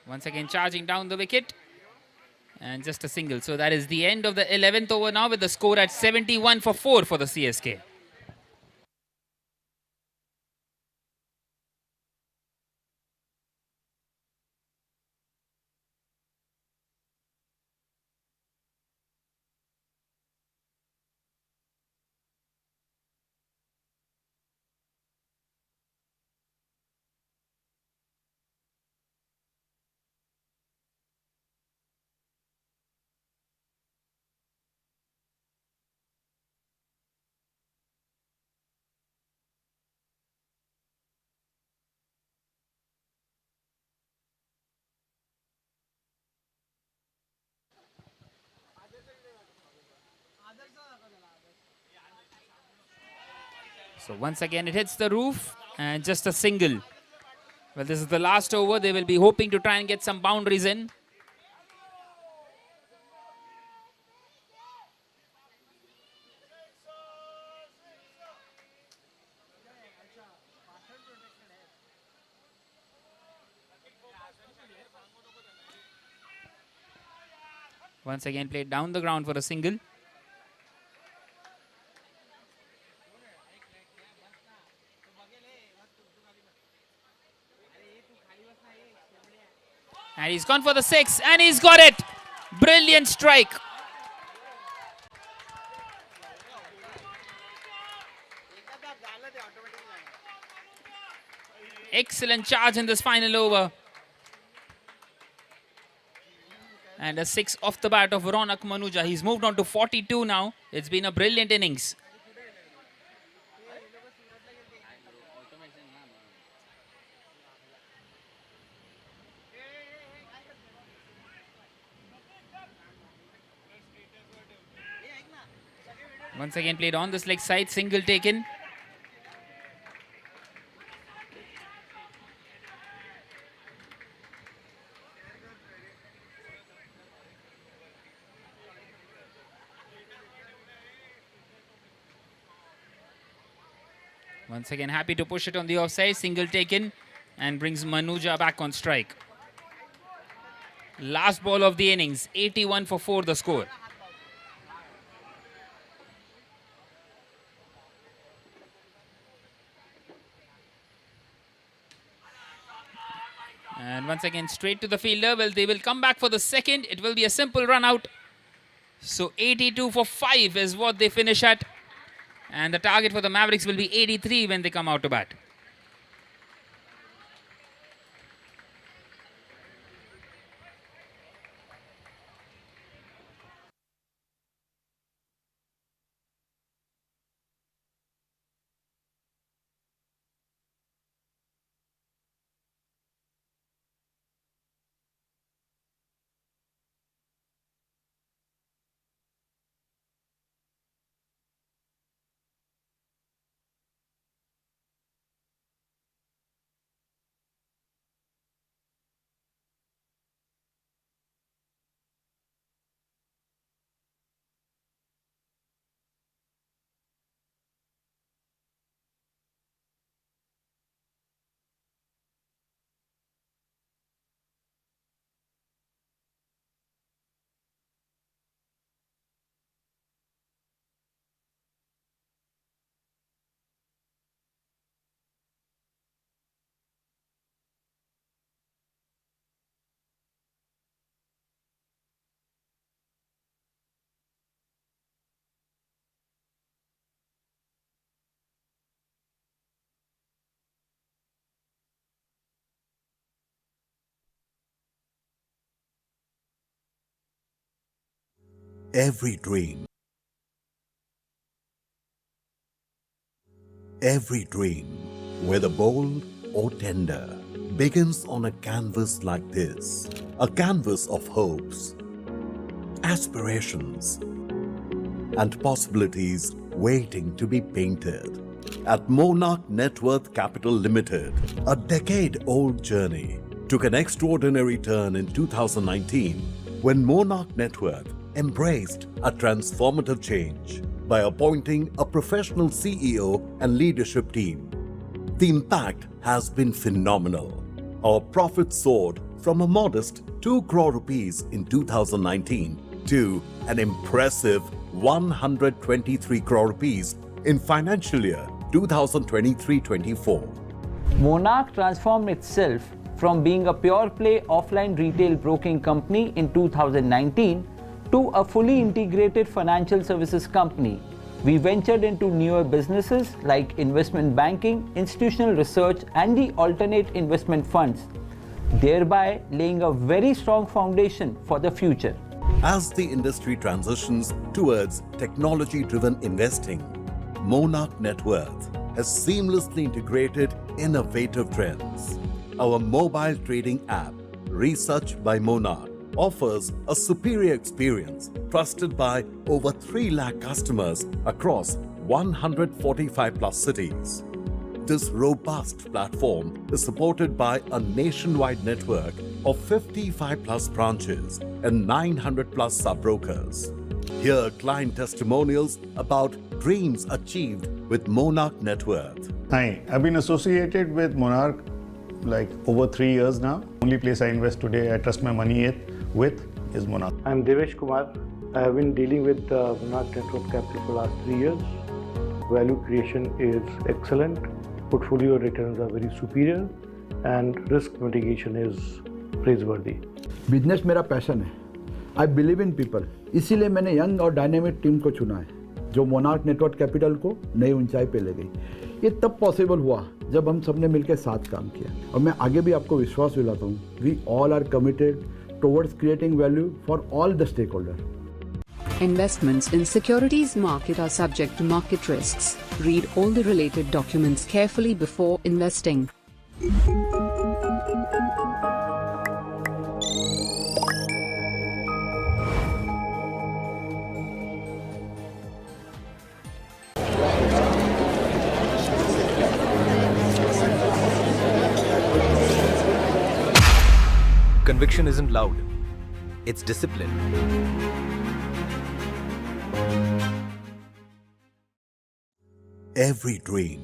Once again charging down the wicket. And just a single. So that is the end of the 11th over now, with the score at 71 for 4 for the CSK. So once again it hits the roof, and just a single. Well, this is the last over. They will be hoping to try and get some boundaries in. Once again played down the ground for a single. And he's gone for the 6, and he's got it. Brilliant strike. Excellent charge in this final over. And a 6 off the bat of Ronak Manuja. He's moved on to 42 now. It's been a brilliant innings. Once again played on this leg side, single taken. Once again happy to push it on the offside, single taken, and brings Manuja back on strike. Last ball of the innings, 81 for 4 the score. And once again straight to the fielder. Well, they will come back for the second. It will be a simple run out. So 82 for 5 is what they finish at. And the target for the Mavericks will be 83 when they come out to bat. Every dream, whether bold or tender, begins on a canvas like this. A canvas of hopes, aspirations, and possibilities waiting to be painted. At Monarch Net Worth Capital Limited, a decade-old journey took an extraordinary turn in 2019 when Monarch Net Worth embraced a transformative change by appointing a professional CEO and leadership team. The impact has been phenomenal. Our profit soared from a modest 2 crore rupees in 2019 to an impressive 123 crore rupees in financial year 2023-24. Monarch transformed itself from being a pure play offline retail broking company in 2019 to a fully integrated financial services company. We ventured into newer businesses like investment banking, institutional research, and the alternate investment funds, thereby laying a very strong foundation for the future. As the industry transitions towards technology-driven investing, Monarch Net Worth has seamlessly integrated innovative trends. Our mobile trading app, researched by Monarch, offers a superior experience trusted by over 3 lakh customers across 145 plus cities. This robust platform is supported by a nationwide network of 55 plus branches and 900 plus sub-brokers. Hear client testimonials about dreams achieved with Monarch Net Worth. Hi, I've been associated with Monarch like over 3 years now. Only place I invest today, I trust my money with is Monarch. I'm Devesh Kumar. I have been dealing with Monarch Net Worth Capital for last 3 years. Value creation is excellent. Portfolio returns are very superior and risk mitigation is praiseworthy. Business मेरा passion है. I believe in people. इसीलिए मैंने young और dynamic team को चुना है जो monarch network capital को नई ऊंचाई पे ले गई. ये तब पॉसिबल हुआ जब हम सबने मिलकर साथ काम किया और मैं आगे भी आपको विश्वास दिलाता हूँ. We all are committed towards creating value for all the stakeholders. Investments in securities market are subject to market risks. Read all the related documents carefully before investing. Conviction isn't loud, it's discipline. Every dream,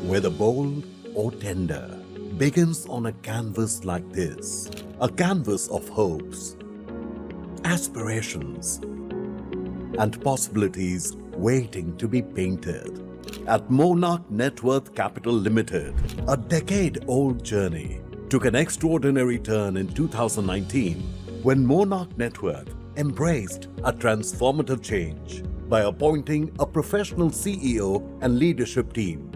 whether bold or tender, begins on a canvas like this. A canvas of hopes, aspirations, and possibilities waiting to be painted. At Monarch Net Worth Capital Limited, a decade-old journey took an extraordinary turn in 2019 when Monarch Net Worth embraced a transformative change by appointing a professional CEO and leadership team.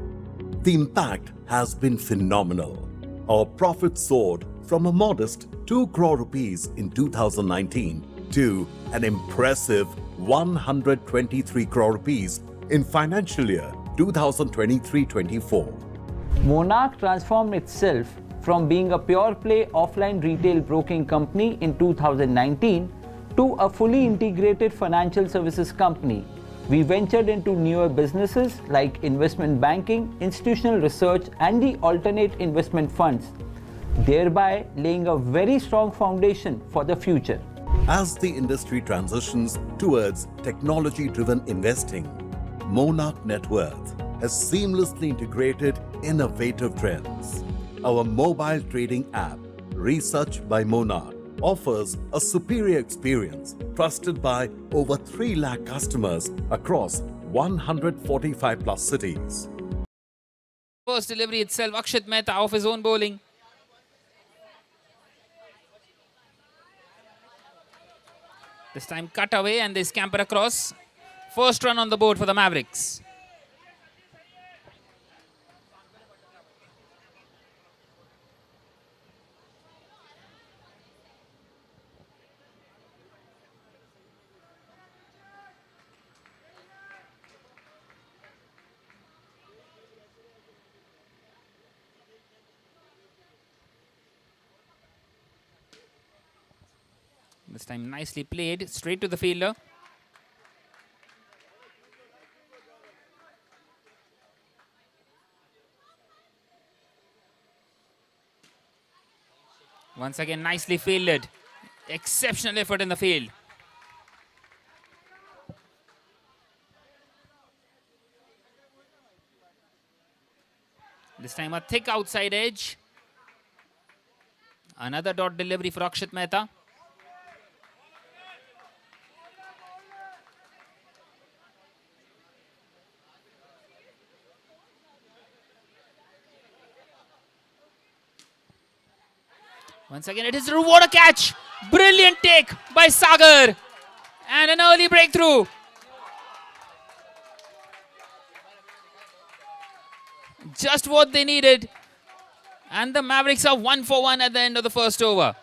The impact has been phenomenal. Our profit soared from a modest 2 crore rupees in 2019 to an impressive 123 crore rupees in financial year 2023-24. Monarch transformed itself from being a pure play offline retail broking company in 2019 to a fully integrated financial services company. We ventured into newer businesses like investment banking, institutional research, and the alternate investment funds, thereby laying a very strong foundation for the future. As the industry transitions towards technology-driven investing, Monarch Net Worth has seamlessly integrated innovative trends. Our mobile trading app, researched by Monarch, offers a superior experience trusted by over 3 lakh customers across 145 plus cities. First delivery itself, Akshit Mehta off his own bowling. This time cut away and they scamper across. First run on the board for the Mavericks. This time nicely played, straight to the fielder. Once again, nicely fielded. Exceptional effort in the field. This time a thick outside edge. Another dot delivery for Akshit Mehta. Once again, it is what a catch. Brilliant take by Sagar. And an early breakthrough. Just what they needed. And the Mavericks are 1 for 1 at the end of the first over.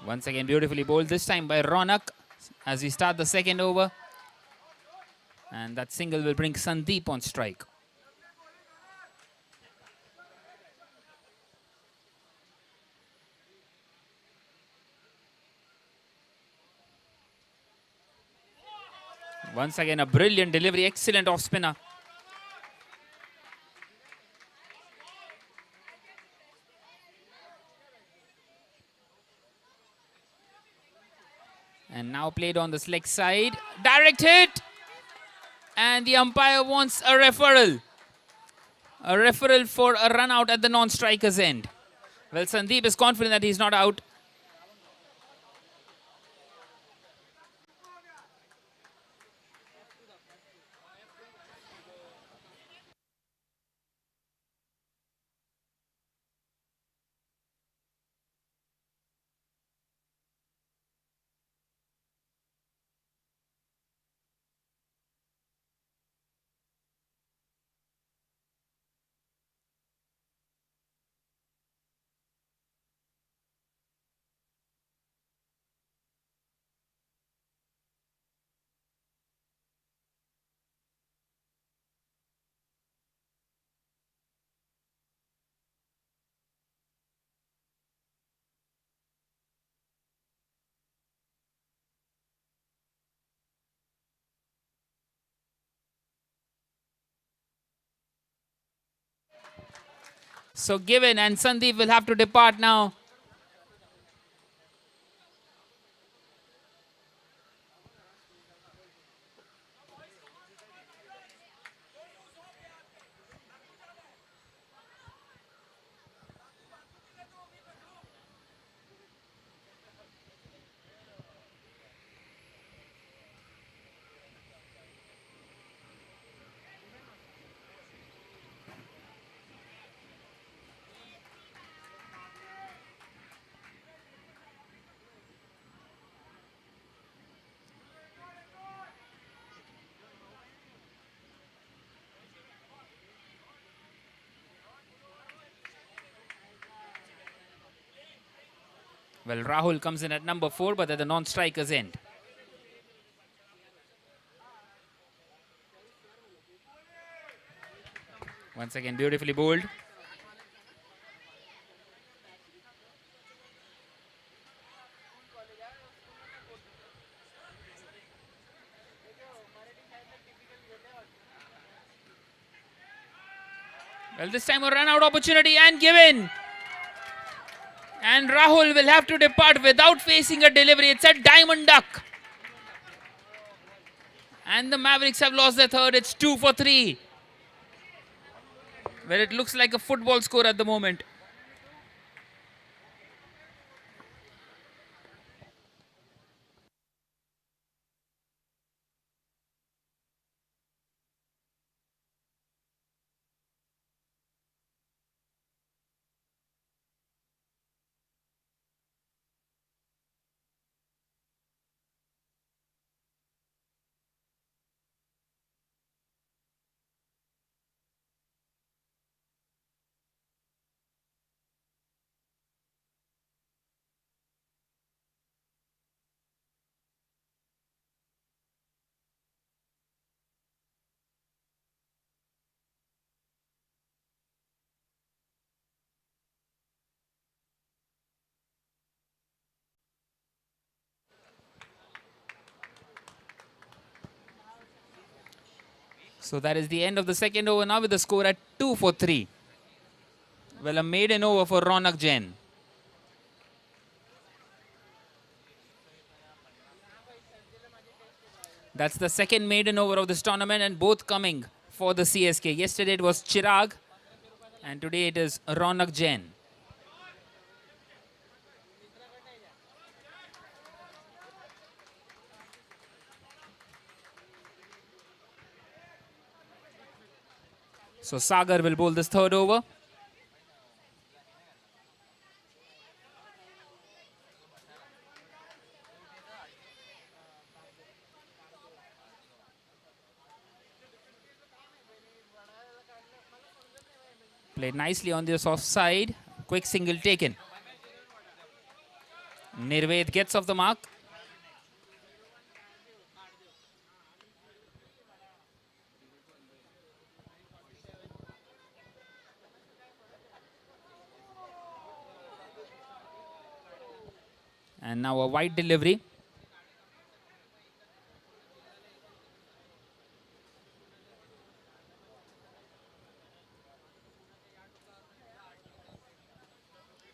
Once again, beautifully bowled, this time by Ronak as we start the second over. And that single will bring Sandeep on strike. Once again, a brilliant delivery, excellent off spinner. And now played on the leg side. Direct hit. And the umpire wants a referral. A referral for a run out at the non-striker's end. Well, Sandeep is confident that he's not out. So given, and Sandeep will have to depart now. Well, Rahul comes in at number 4, but at the non-striker's end. Once again, beautifully bowled. Well, this time a run-out opportunity and given. And Rahul will have to depart without facing a delivery. It's a diamond duck. And the Mavericks have lost their third. It's 2 for 3. Well, it looks like a football score at the moment. So that is the end of the second over now with the score at 2 for 3. Well, a maiden over for Ronak Jain. That's the second maiden over of this tournament and both coming for the CSK. Yesterday it was Chirag and today it is Ronak Jain. So Sagar will bowl this third over. Played nicely on the soft side. Quick single taken. Nirved gets off the mark. And now a wide delivery.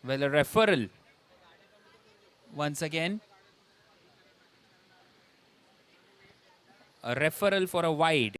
Well, a referral. Once again. A referral for a wide.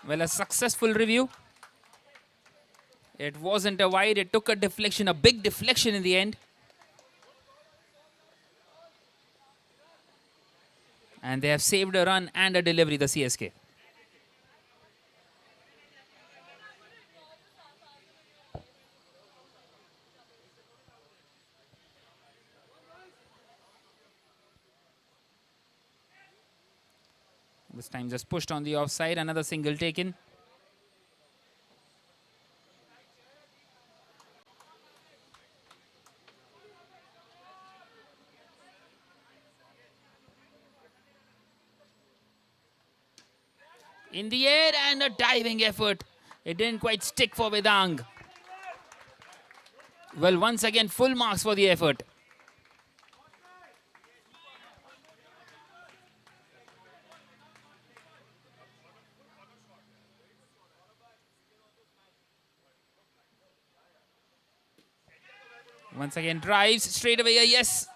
Well, a successful review. It wasn't a wide, it took a deflection, a big deflection in the end. And they have saved a run and a delivery, the CSK. This time just pushed on the offside. Another single taken. In the air and a diving effort. It didn't quite stick for Vedang. Well, once again, full marks for the effort. Once again, drives straight away, yes.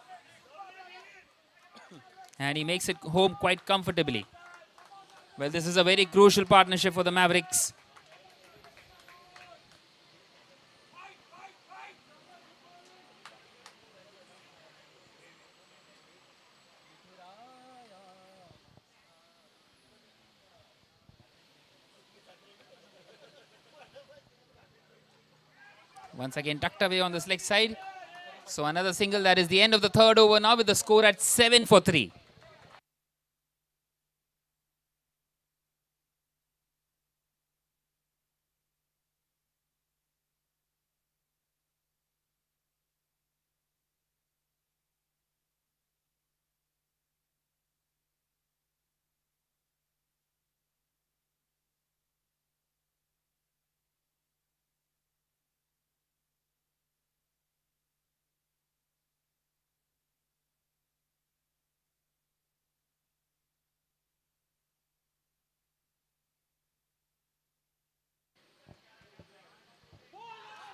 And he makes it home quite comfortably. Well, this is a very crucial partnership for the Mavericks. Once again, tucked away on the leg side. So another single. That is the end of the third over now with the score at 7-3.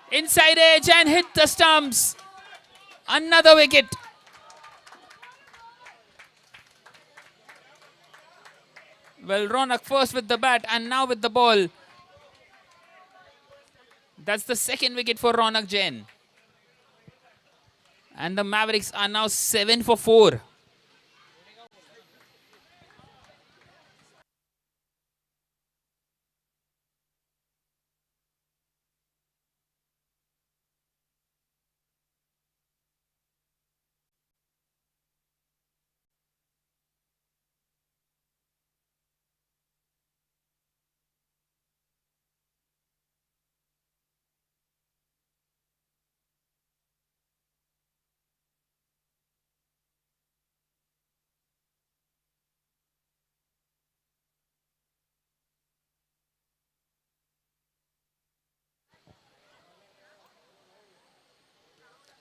Inside edge and hit the stumps. Another wicket. Well, Ronak first with the bat and now with the ball. That's the second wicket for Ronak Jain. And the Mavericks are now 7-4.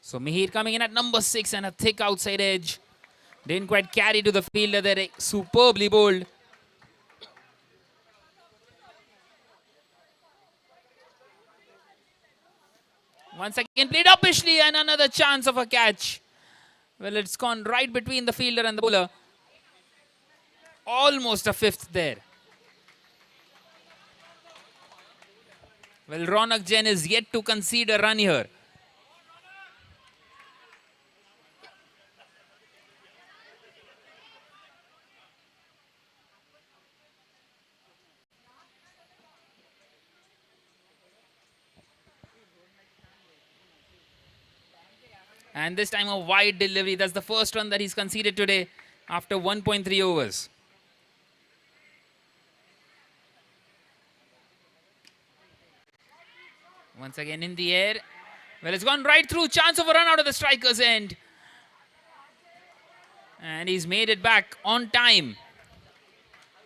So Mihir coming in at number 6 and a thick outside edge. Didn't quite carry to the fielder there. Superbly bowled. Once again played uppishly and another chance of a catch. Well, it's gone right between the fielder and the bowler. Almost a fifth there. Well, Ronak Jain is yet to concede a run here. And this time a wide delivery. That's the first run that he's conceded today after 1.3 overs. Once again in the air. Well, it's gone right through. Chance of a run out of the striker's end. And he's made it back on time.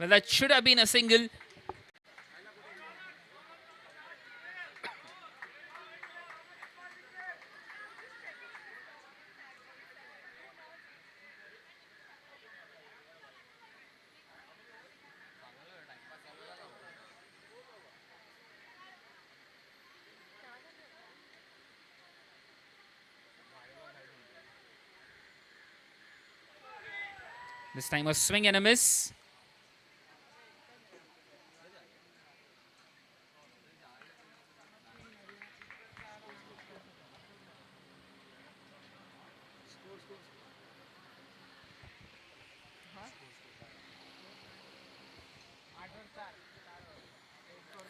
Well, that should have been a single. This time a swing and a miss.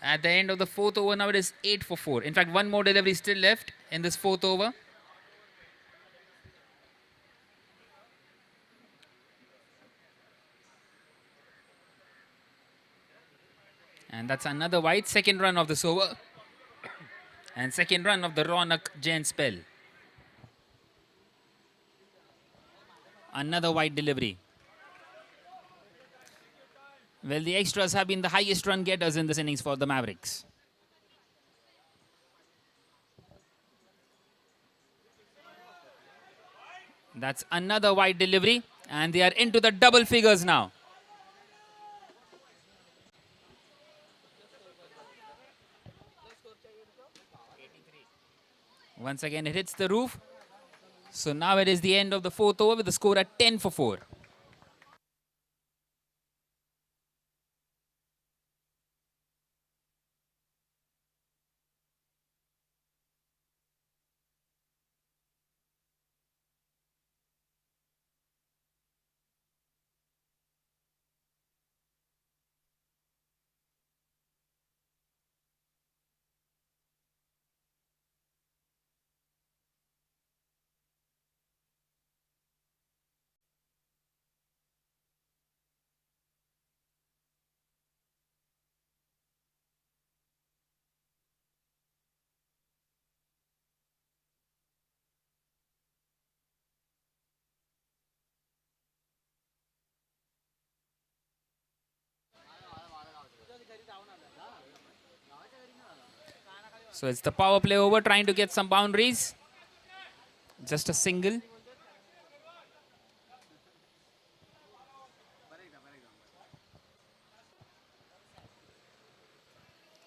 At the end of the fourth over, now it is 8-4. In fact, one more delivery still left in this fourth over. And that's another wide. Second run of this over. And second run of the Ronak Jain spell. Another wide delivery. Well, the extras have been the highest run getters in this innings for the Mavericks. That's another wide delivery. And they are into the double figures now. Once again, it hits the roof. So now it is the end of the fourth over with the score at 10 for 4. So it's the power play over, trying to get some boundaries. Just a single.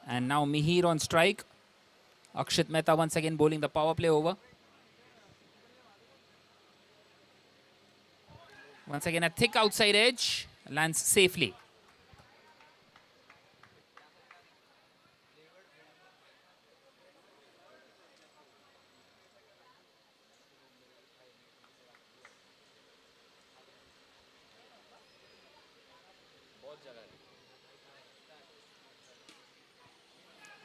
And now Mihir on strike. Akshit Mehta once again bowling the power play over. Once again a thick outside edge. Lands safely.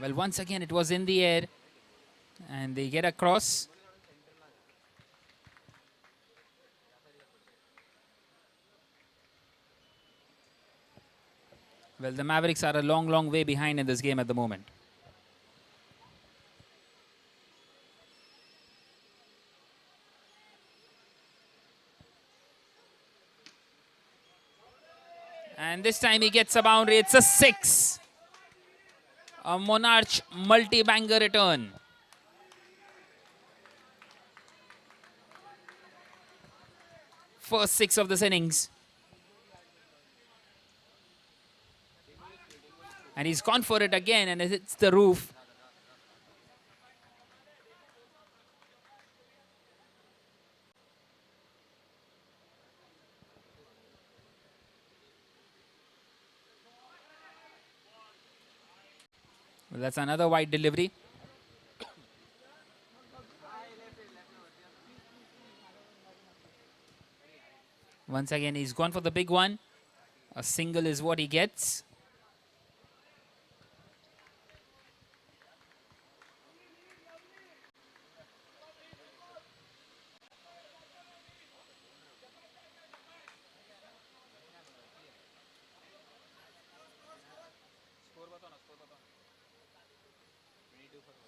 Well, once again it was in the air. And they get across. Well, the Mavericks are a long, long way behind in this game at the moment. And this time he gets a boundary. It's a 6. A Monarch multi-banger return. First 6 of this innings. And he's gone for it again and it hits the roof. Well, that's another wide delivery. Once again, he's gone for the big one. A single is what he gets.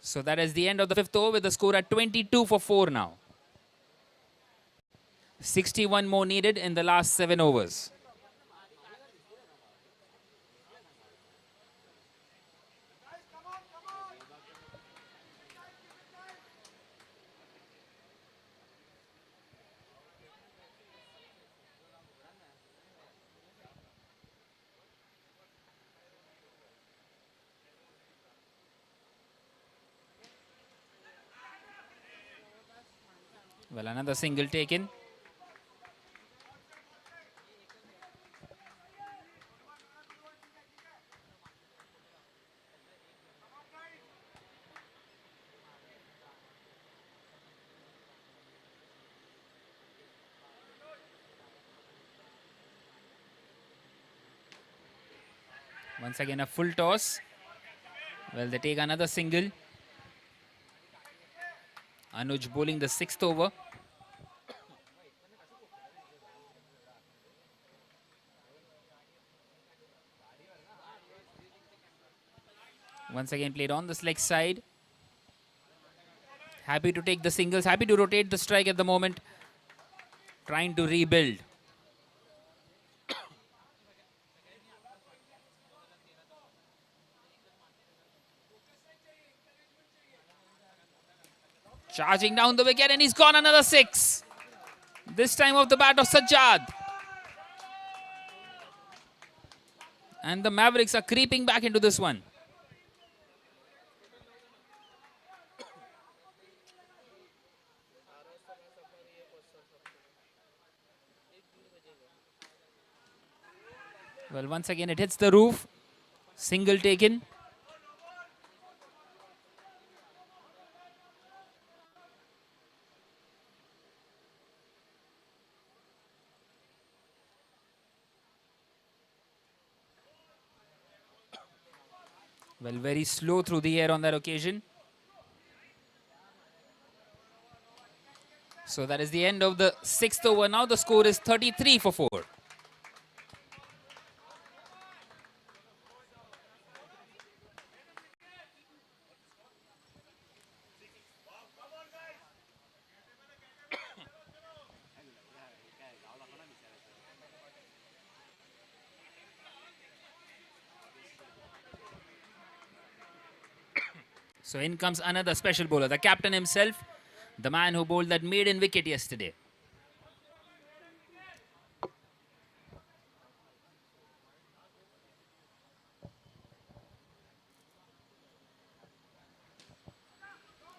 So that is the end of the fifth over with the score at 22 for 4 now. 61 more needed in the last 7 overs. Well, another single taken. Once again, a full toss. Well, they take another single. Anuj bowling the 6th over. Once again played on the leg side. Happy to take the singles, happy to rotate the strike at the moment. Trying to rebuild. Charging down the wicket and he's gone another 6. This time off the bat of Sajjad. And the Mavericks are creeping back into this one. Well, once again it hits the roof. Single taken. Well, very slow through the air on that occasion. So that is the end of the 6th over. Now the score is 33 for 4. So in comes another special bowler, the captain himself, the man who bowled that maiden wicket yesterday.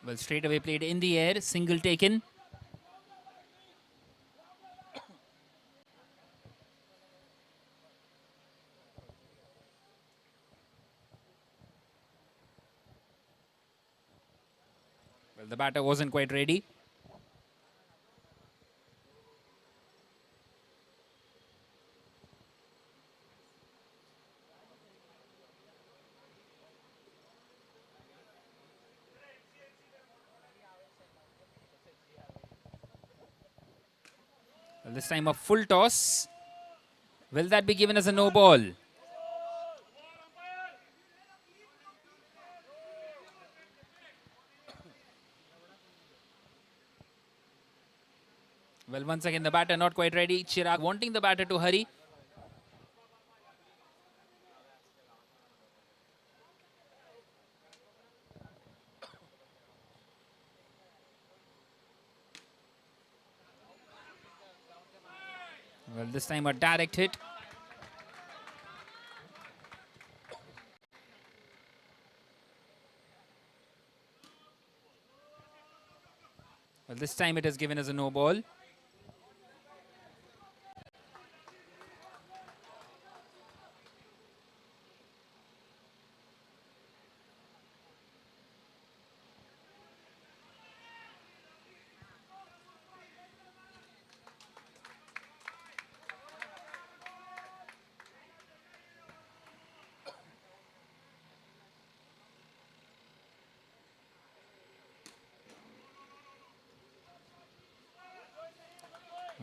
Well, straight away played in the air, single taken. Well, the batter wasn't quite ready. Well, this time a full toss. Will that be given as a no ball? Well, once again, the batter not quite ready. Chirag wanting the batter to hurry. Well, this time a direct hit. Well, this time it is given as a no ball.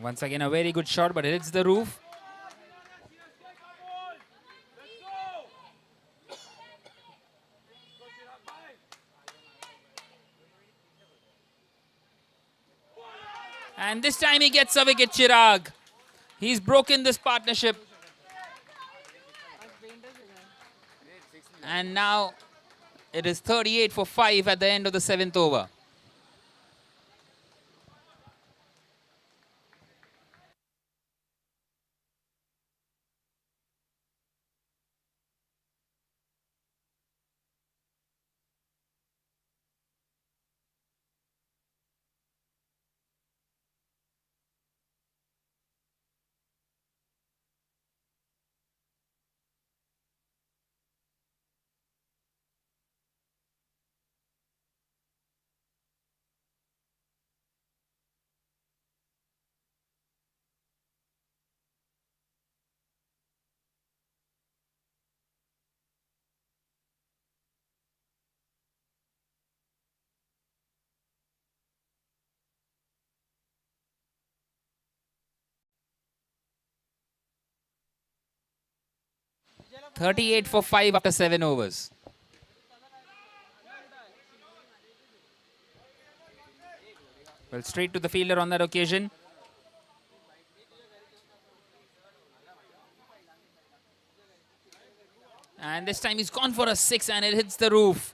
Once again, a very good shot, but it hits the roof. And this time he gets a wicket, Chirag. He's broken this partnership. And now it is 38 for 5 at the end of the 7th over. .38 for 5 after 7 overs. Well, straight to the fielder on that occasion. And this time he's gone for a 6 and it hits the roof.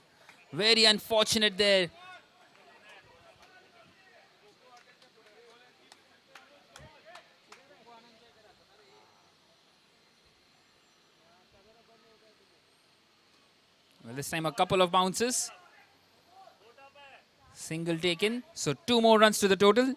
Very unfortunate there. Well, this time a couple of bounces. Single taken. So 2 more runs to the total.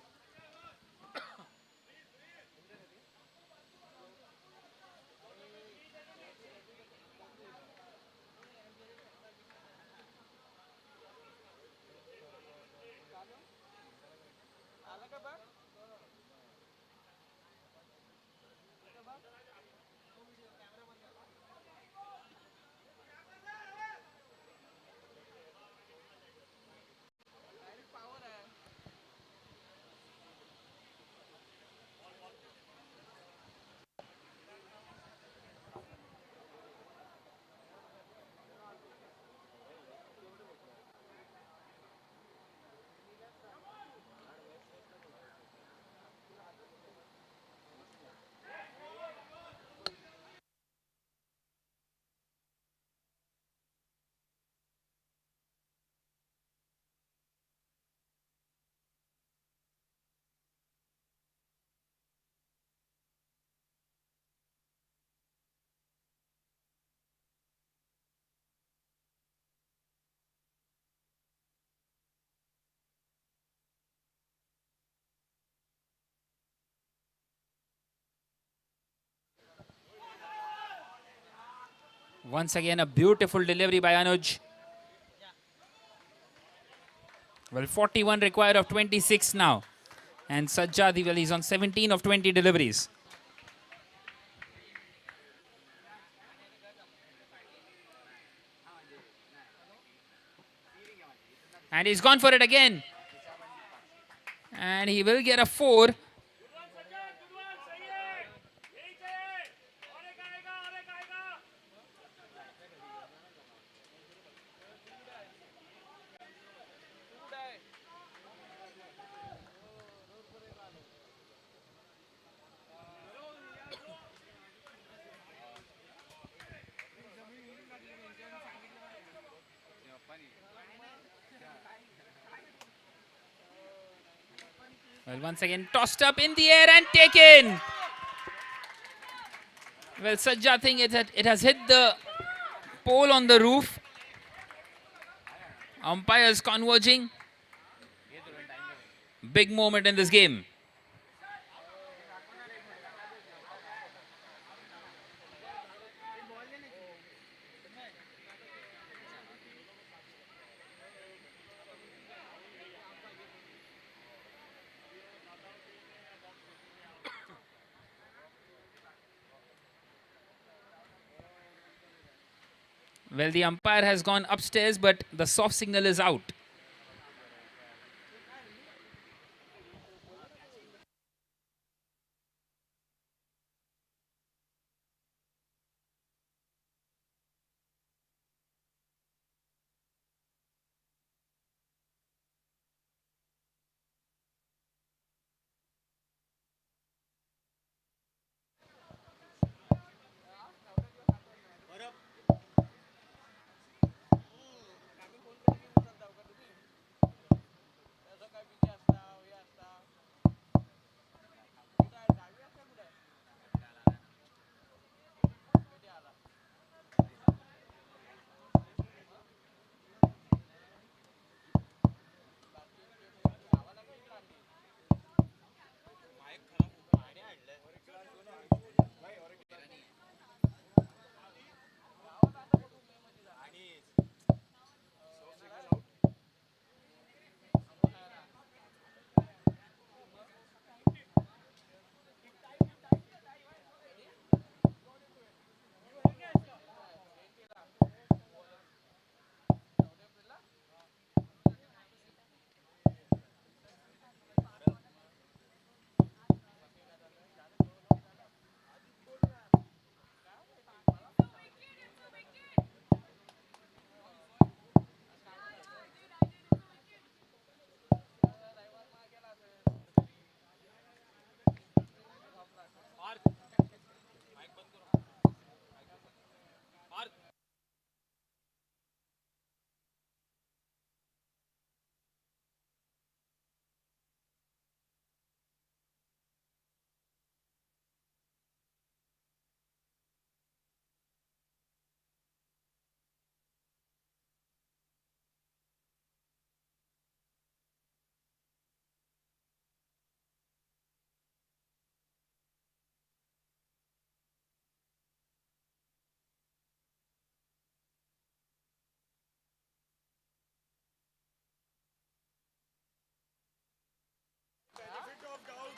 Once again, a beautiful delivery by Anuj. Well, 41 required of 26 now. And Sajjad, well, he's on 17 of 20 deliveries. And he's gone for it again. And he will get a 4. Well, once again, tossed up in the air and taken. Well, Sajjad, think it has hit the pole on the roof. Umpires converging. Big moment in this game. Well, the umpire has gone upstairs, but the soft signal is out.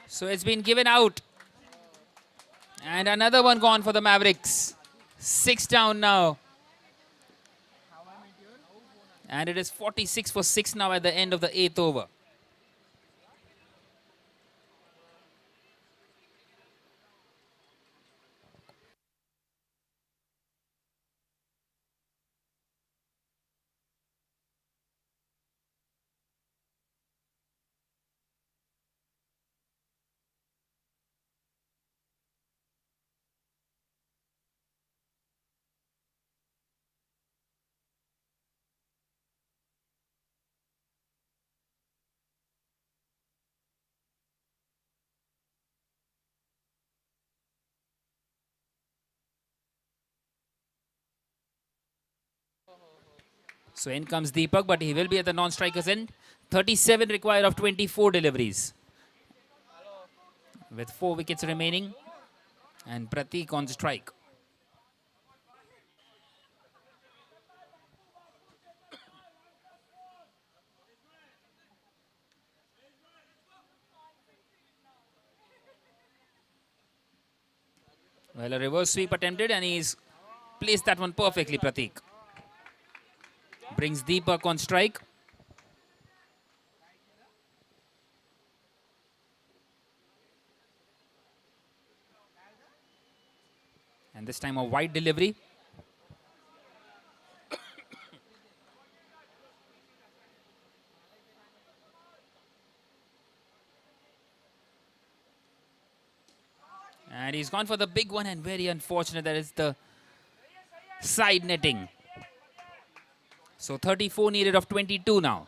So it's been given out. And another one gone for the Mavericks. 6 down now. And it is 46 for 6 now at the end of the 8th over. So in comes Deepak, but he will be at the non-striker's end. 37 required of 24 deliveries. With 4 wickets remaining. And Pratik on strike. Well, a reverse sweep attempted and he's placed that one perfectly, Pratik. Brings Deepak on strike. And this time a wide delivery. And he's gone for the big one, and very unfortunate that is the side netting. So 34 needed of 22 now.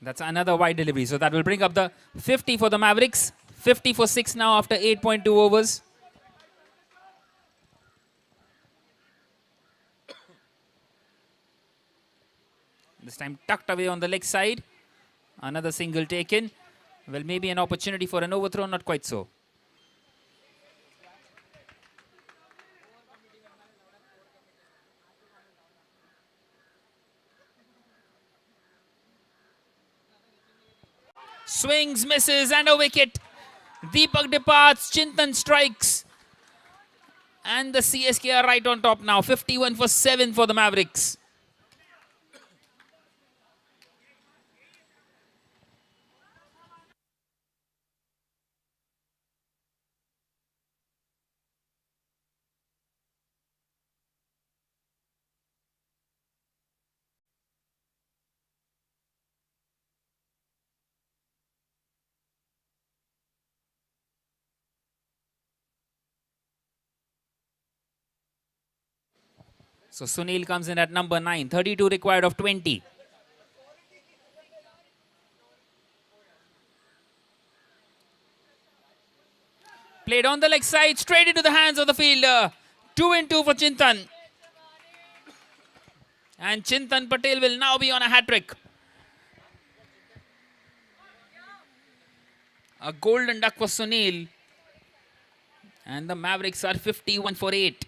That's another wide delivery. So that will bring up the 50 for the Mavericks. 50 for 6 now after 8.2 overs. This time tucked away on the leg side. Another single taken. Well, maybe an opportunity for an overthrow, not quite so. Swings, misses, and a wicket. Deepak departs, Chintan strikes. And the CSK are right on top now. 51 for 7 for the Mavericks. So Sunil comes in at number 9. 32 required of 20. Played on the leg side, straight into the hands of the fielder. 2 and 2 for Chintan. And Chintan Patel will now be on a hat-trick. A golden duck for Sunil. And the Mavericks are 51 for 8.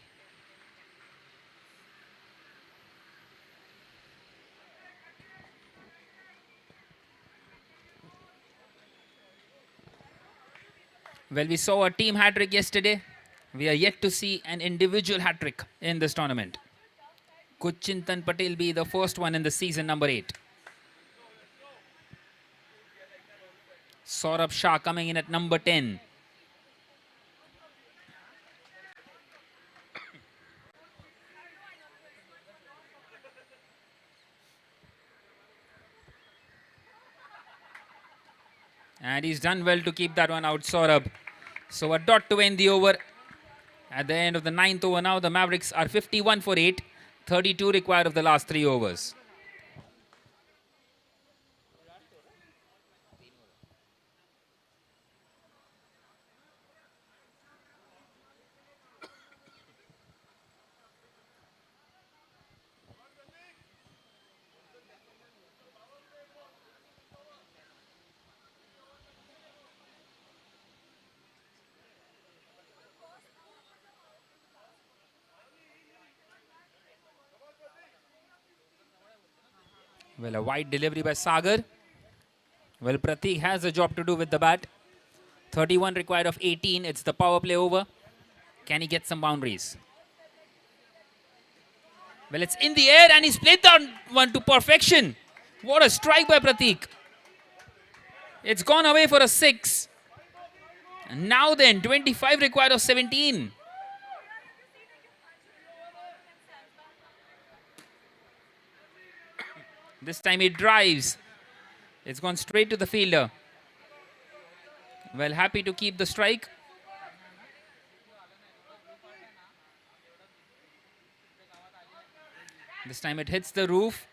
Well, we saw a team hat-trick yesterday. We are yet to see an individual hat-trick in this tournament. Could Chintan Patel be the first one in the season number 8? Saurabh Shah coming in at number 10. And he's done well to keep that one out, Saurabh. So a dot to end the over. At the end of the 9th over now, the Mavericks are 51 for 8. 32 required of the last 3 overs. Well, a wide delivery by Sagar. Well, Pratik has a job to do with the bat. 31 required of 18. It's the power play over. Can he get some boundaries? Well, it's in the air and he's played that one to perfection. What a strike by Pratik. It's gone away for a 6. And now then, 25 required of 17. This time he drives. It's gone straight to the fielder. Well, happy to keep the strike. This time it hits the roof.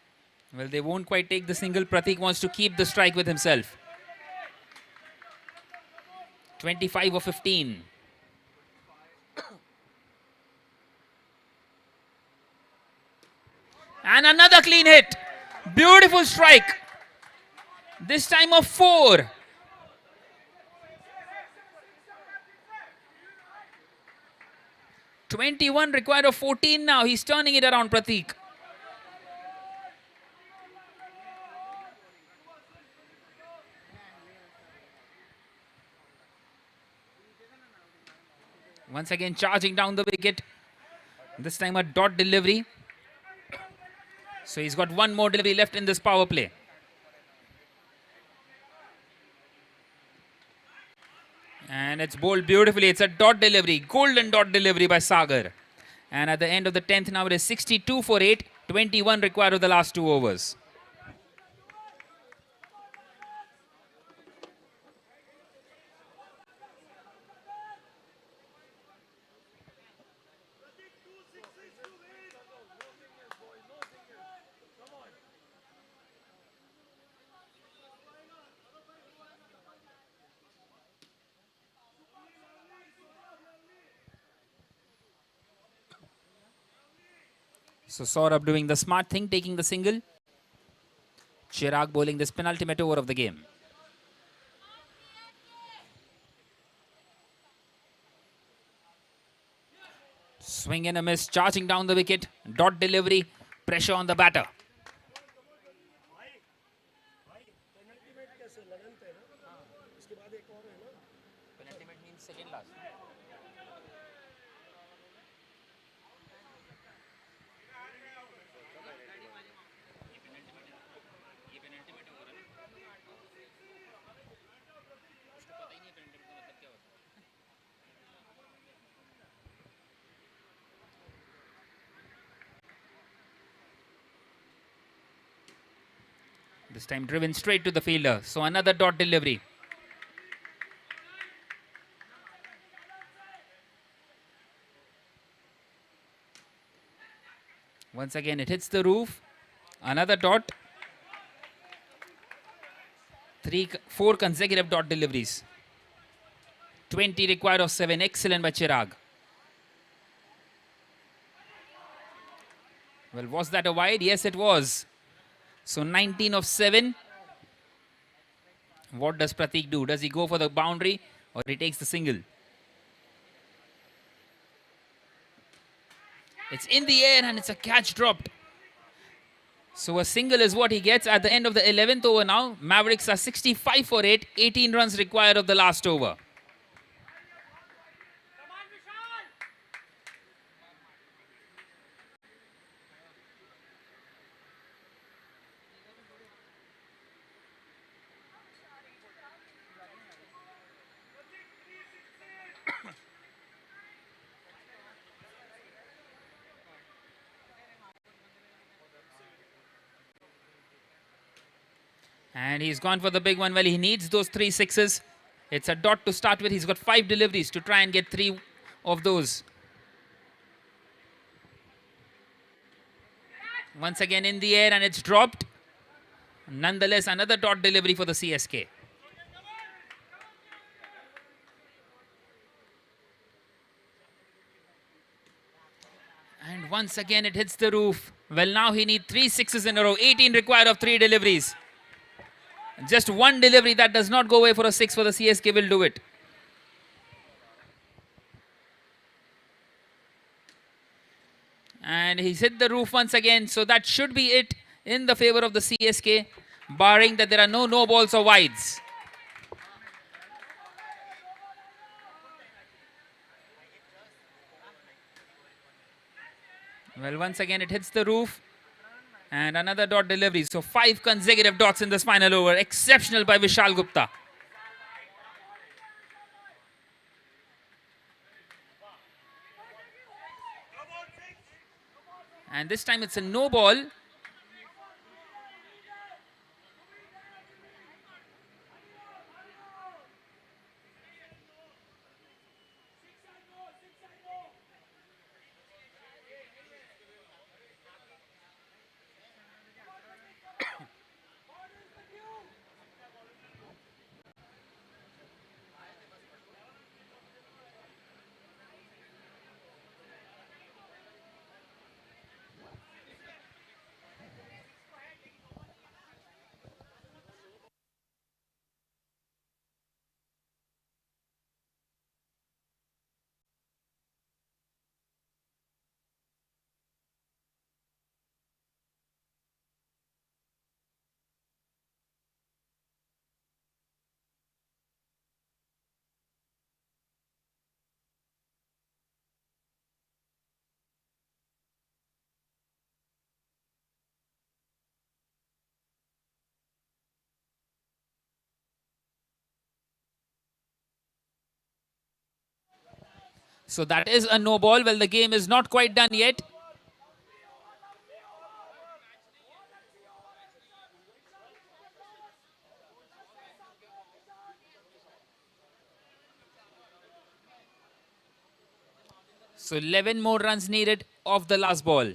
Well, they won't quite take the single. Pratik wants to keep the strike with himself. 25 or 15. And another clean hit. Beautiful strike. This time of 4. "21 required of 14 now. He's turning it around, Pratik. Once again charging down the wicket. This time a dot delivery. So he's got one more delivery left in this power play. And it's bowled beautifully. It's a dot delivery. Golden dot delivery by Sagar. And at the end of the 10th now it is 62 for 8. 21 required of the last 2 overs. So Saurabh doing the smart thing, taking the single. Chirag bowling this penultimate over of the game. Swing and a miss, charging down the wicket. Dot delivery, pressure on the batter. This time driven straight to the fielder. So another dot delivery. Once again it hits the roof. Another dot. 4 consecutive dot deliveries. 20 required of 7. Excellent by Chirag. Well, was that a wide? Yes, it was. So 19 of 7. What does Pratik do? Does he go for the boundary or he takes the single? It's in the air and it's a catch dropped. So a single is what he gets at the end of the 11th over now. Mavericks are 65 for 8. 18 runs required of the last over. And he's gone for the big one. Well, he needs those 3 sixes. It's a dot to start with. He's got 5 deliveries to try and get 3 of those. Once again in the air and it's dropped. Nonetheless, another dot delivery for the CSK. And once again it hits the roof. Well, now he needs 3 sixes in a row. 18 required of 3 deliveries. Just one delivery that does not go away for a 6 for the CSK will do it. And he's hit the roof once again. So that should be it. in the favor of the CSK, barring that there are no balls or wides. Well, once again it hits the roof and another dot delivery. So 5 consecutive dots in this final over. Exceptional by Vishal Gupta. And this time it's a no ball. So that is a no ball. Well, the game is not quite done yet. So 11 more runs needed off the last ball.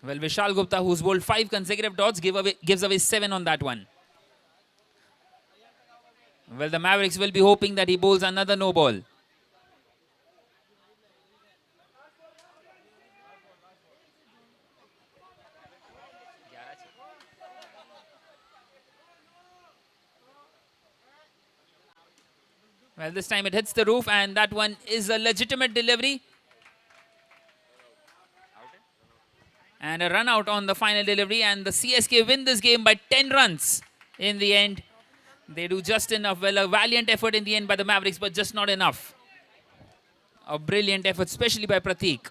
Well, Vishal Gupta, who's bowled 5 consecutive dots, gives away 7 on that one. Well, the Mavericks will be hoping that he bowls another no ball. Well, this time it hits the roof and that one is a legitimate delivery. And a run out on the final delivery, and the CSK win this game by 10 runs in the end. They do just enough. Well, a valiant effort in the end by the Mavericks, but just not enough. A brilliant effort, especially by Prateek.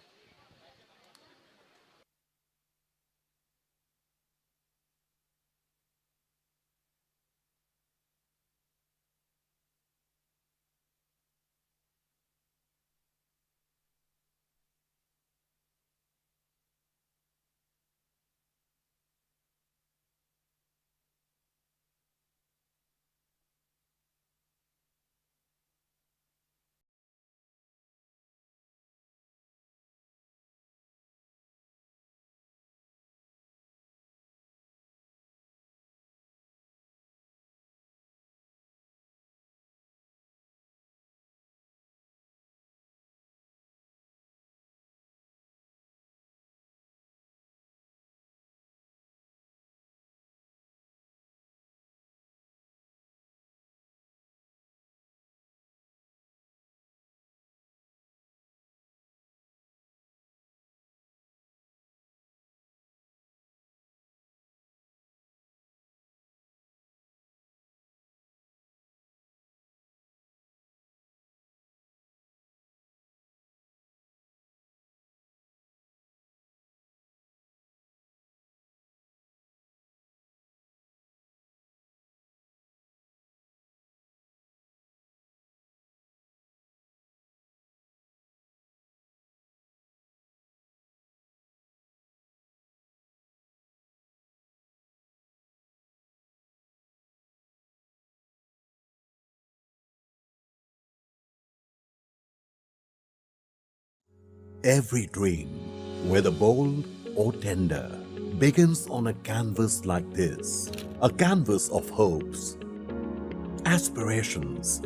Every dream, whether bold or tender, begins on a canvas like this. A canvas of hopes, aspirations,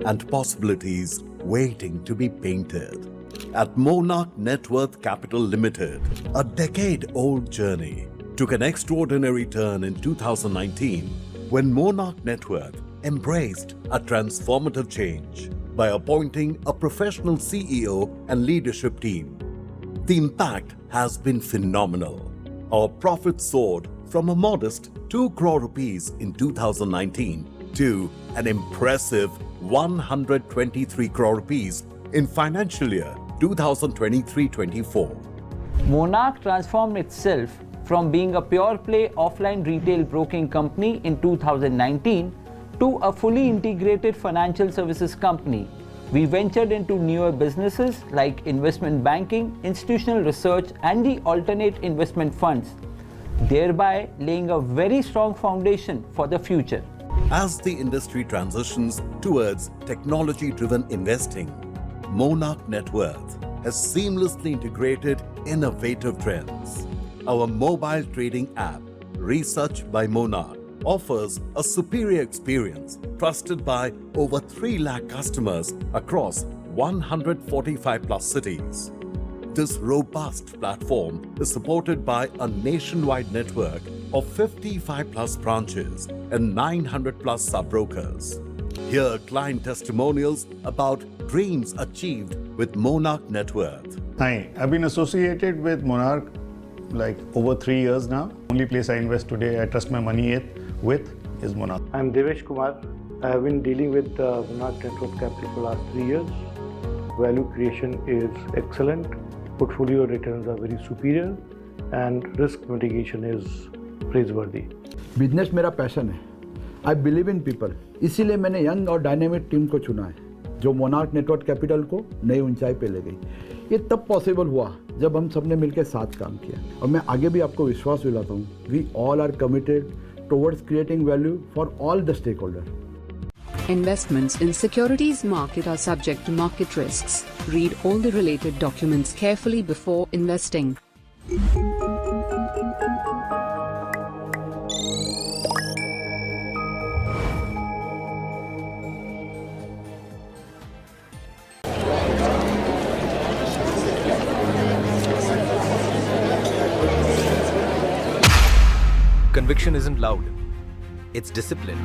and possibilities waiting to be painted. At Monarch Net Worth Capital Limited, a decade-old journey took an extraordinary turn in 2019 when Monarch Net Worth embraced a transformative change by appointing a professional CEO and leadership team. The impact has been phenomenal. Our profit soared from a modest 2 crore rupees in 2019 to an impressive 123 crore rupees in financial year 2023-24. Monarch transformed itself from being a pure play offline retail broking company in 2019 to a fully integrated financial services company. We ventured into newer businesses like investment banking, institutional research, and the alternate investment funds, thereby laying a very strong foundation for the future. As the industry transitions towards technology-driven investing, Monarch Net Worth has seamlessly integrated innovative trends. Our mobile trading app, Research by Monarch, offers a superior experience trusted by over 3 lakh customers across 145 plus cities. This robust platform is supported by a nationwide network of 55 plus branches and 900 plus sub-brokers. Hear client testimonials about dreams achieved with Monarch Net Worth. Hi, I've been associated with Monarch like over 3 years now. Only place I invest today, I trust my money with is Monarch. I'm Devesh Kumar. I have been dealing with Monarch Net Worth Capital for the last 3 years. Value creation is excellent. Portfolio returns are very superior and risk mitigation is praiseworthy. Business मेरा passion है. I believe in people, इसीलिए मैंने young और dynamic team को चुना है जो monarch network capital को नई ऊंचाई पे ले गई. ये तब पॉसिबल हुआ जब हम सबने मिलकर साथ काम किया और मैं आगे भी आपको विश्वास दिलाता हूँ. We all are committed towards creating value for all the stakeholders. Investments in securities market are subject to market risks. Read all the related documents carefully before investing. Conviction isn't loud. It's discipline.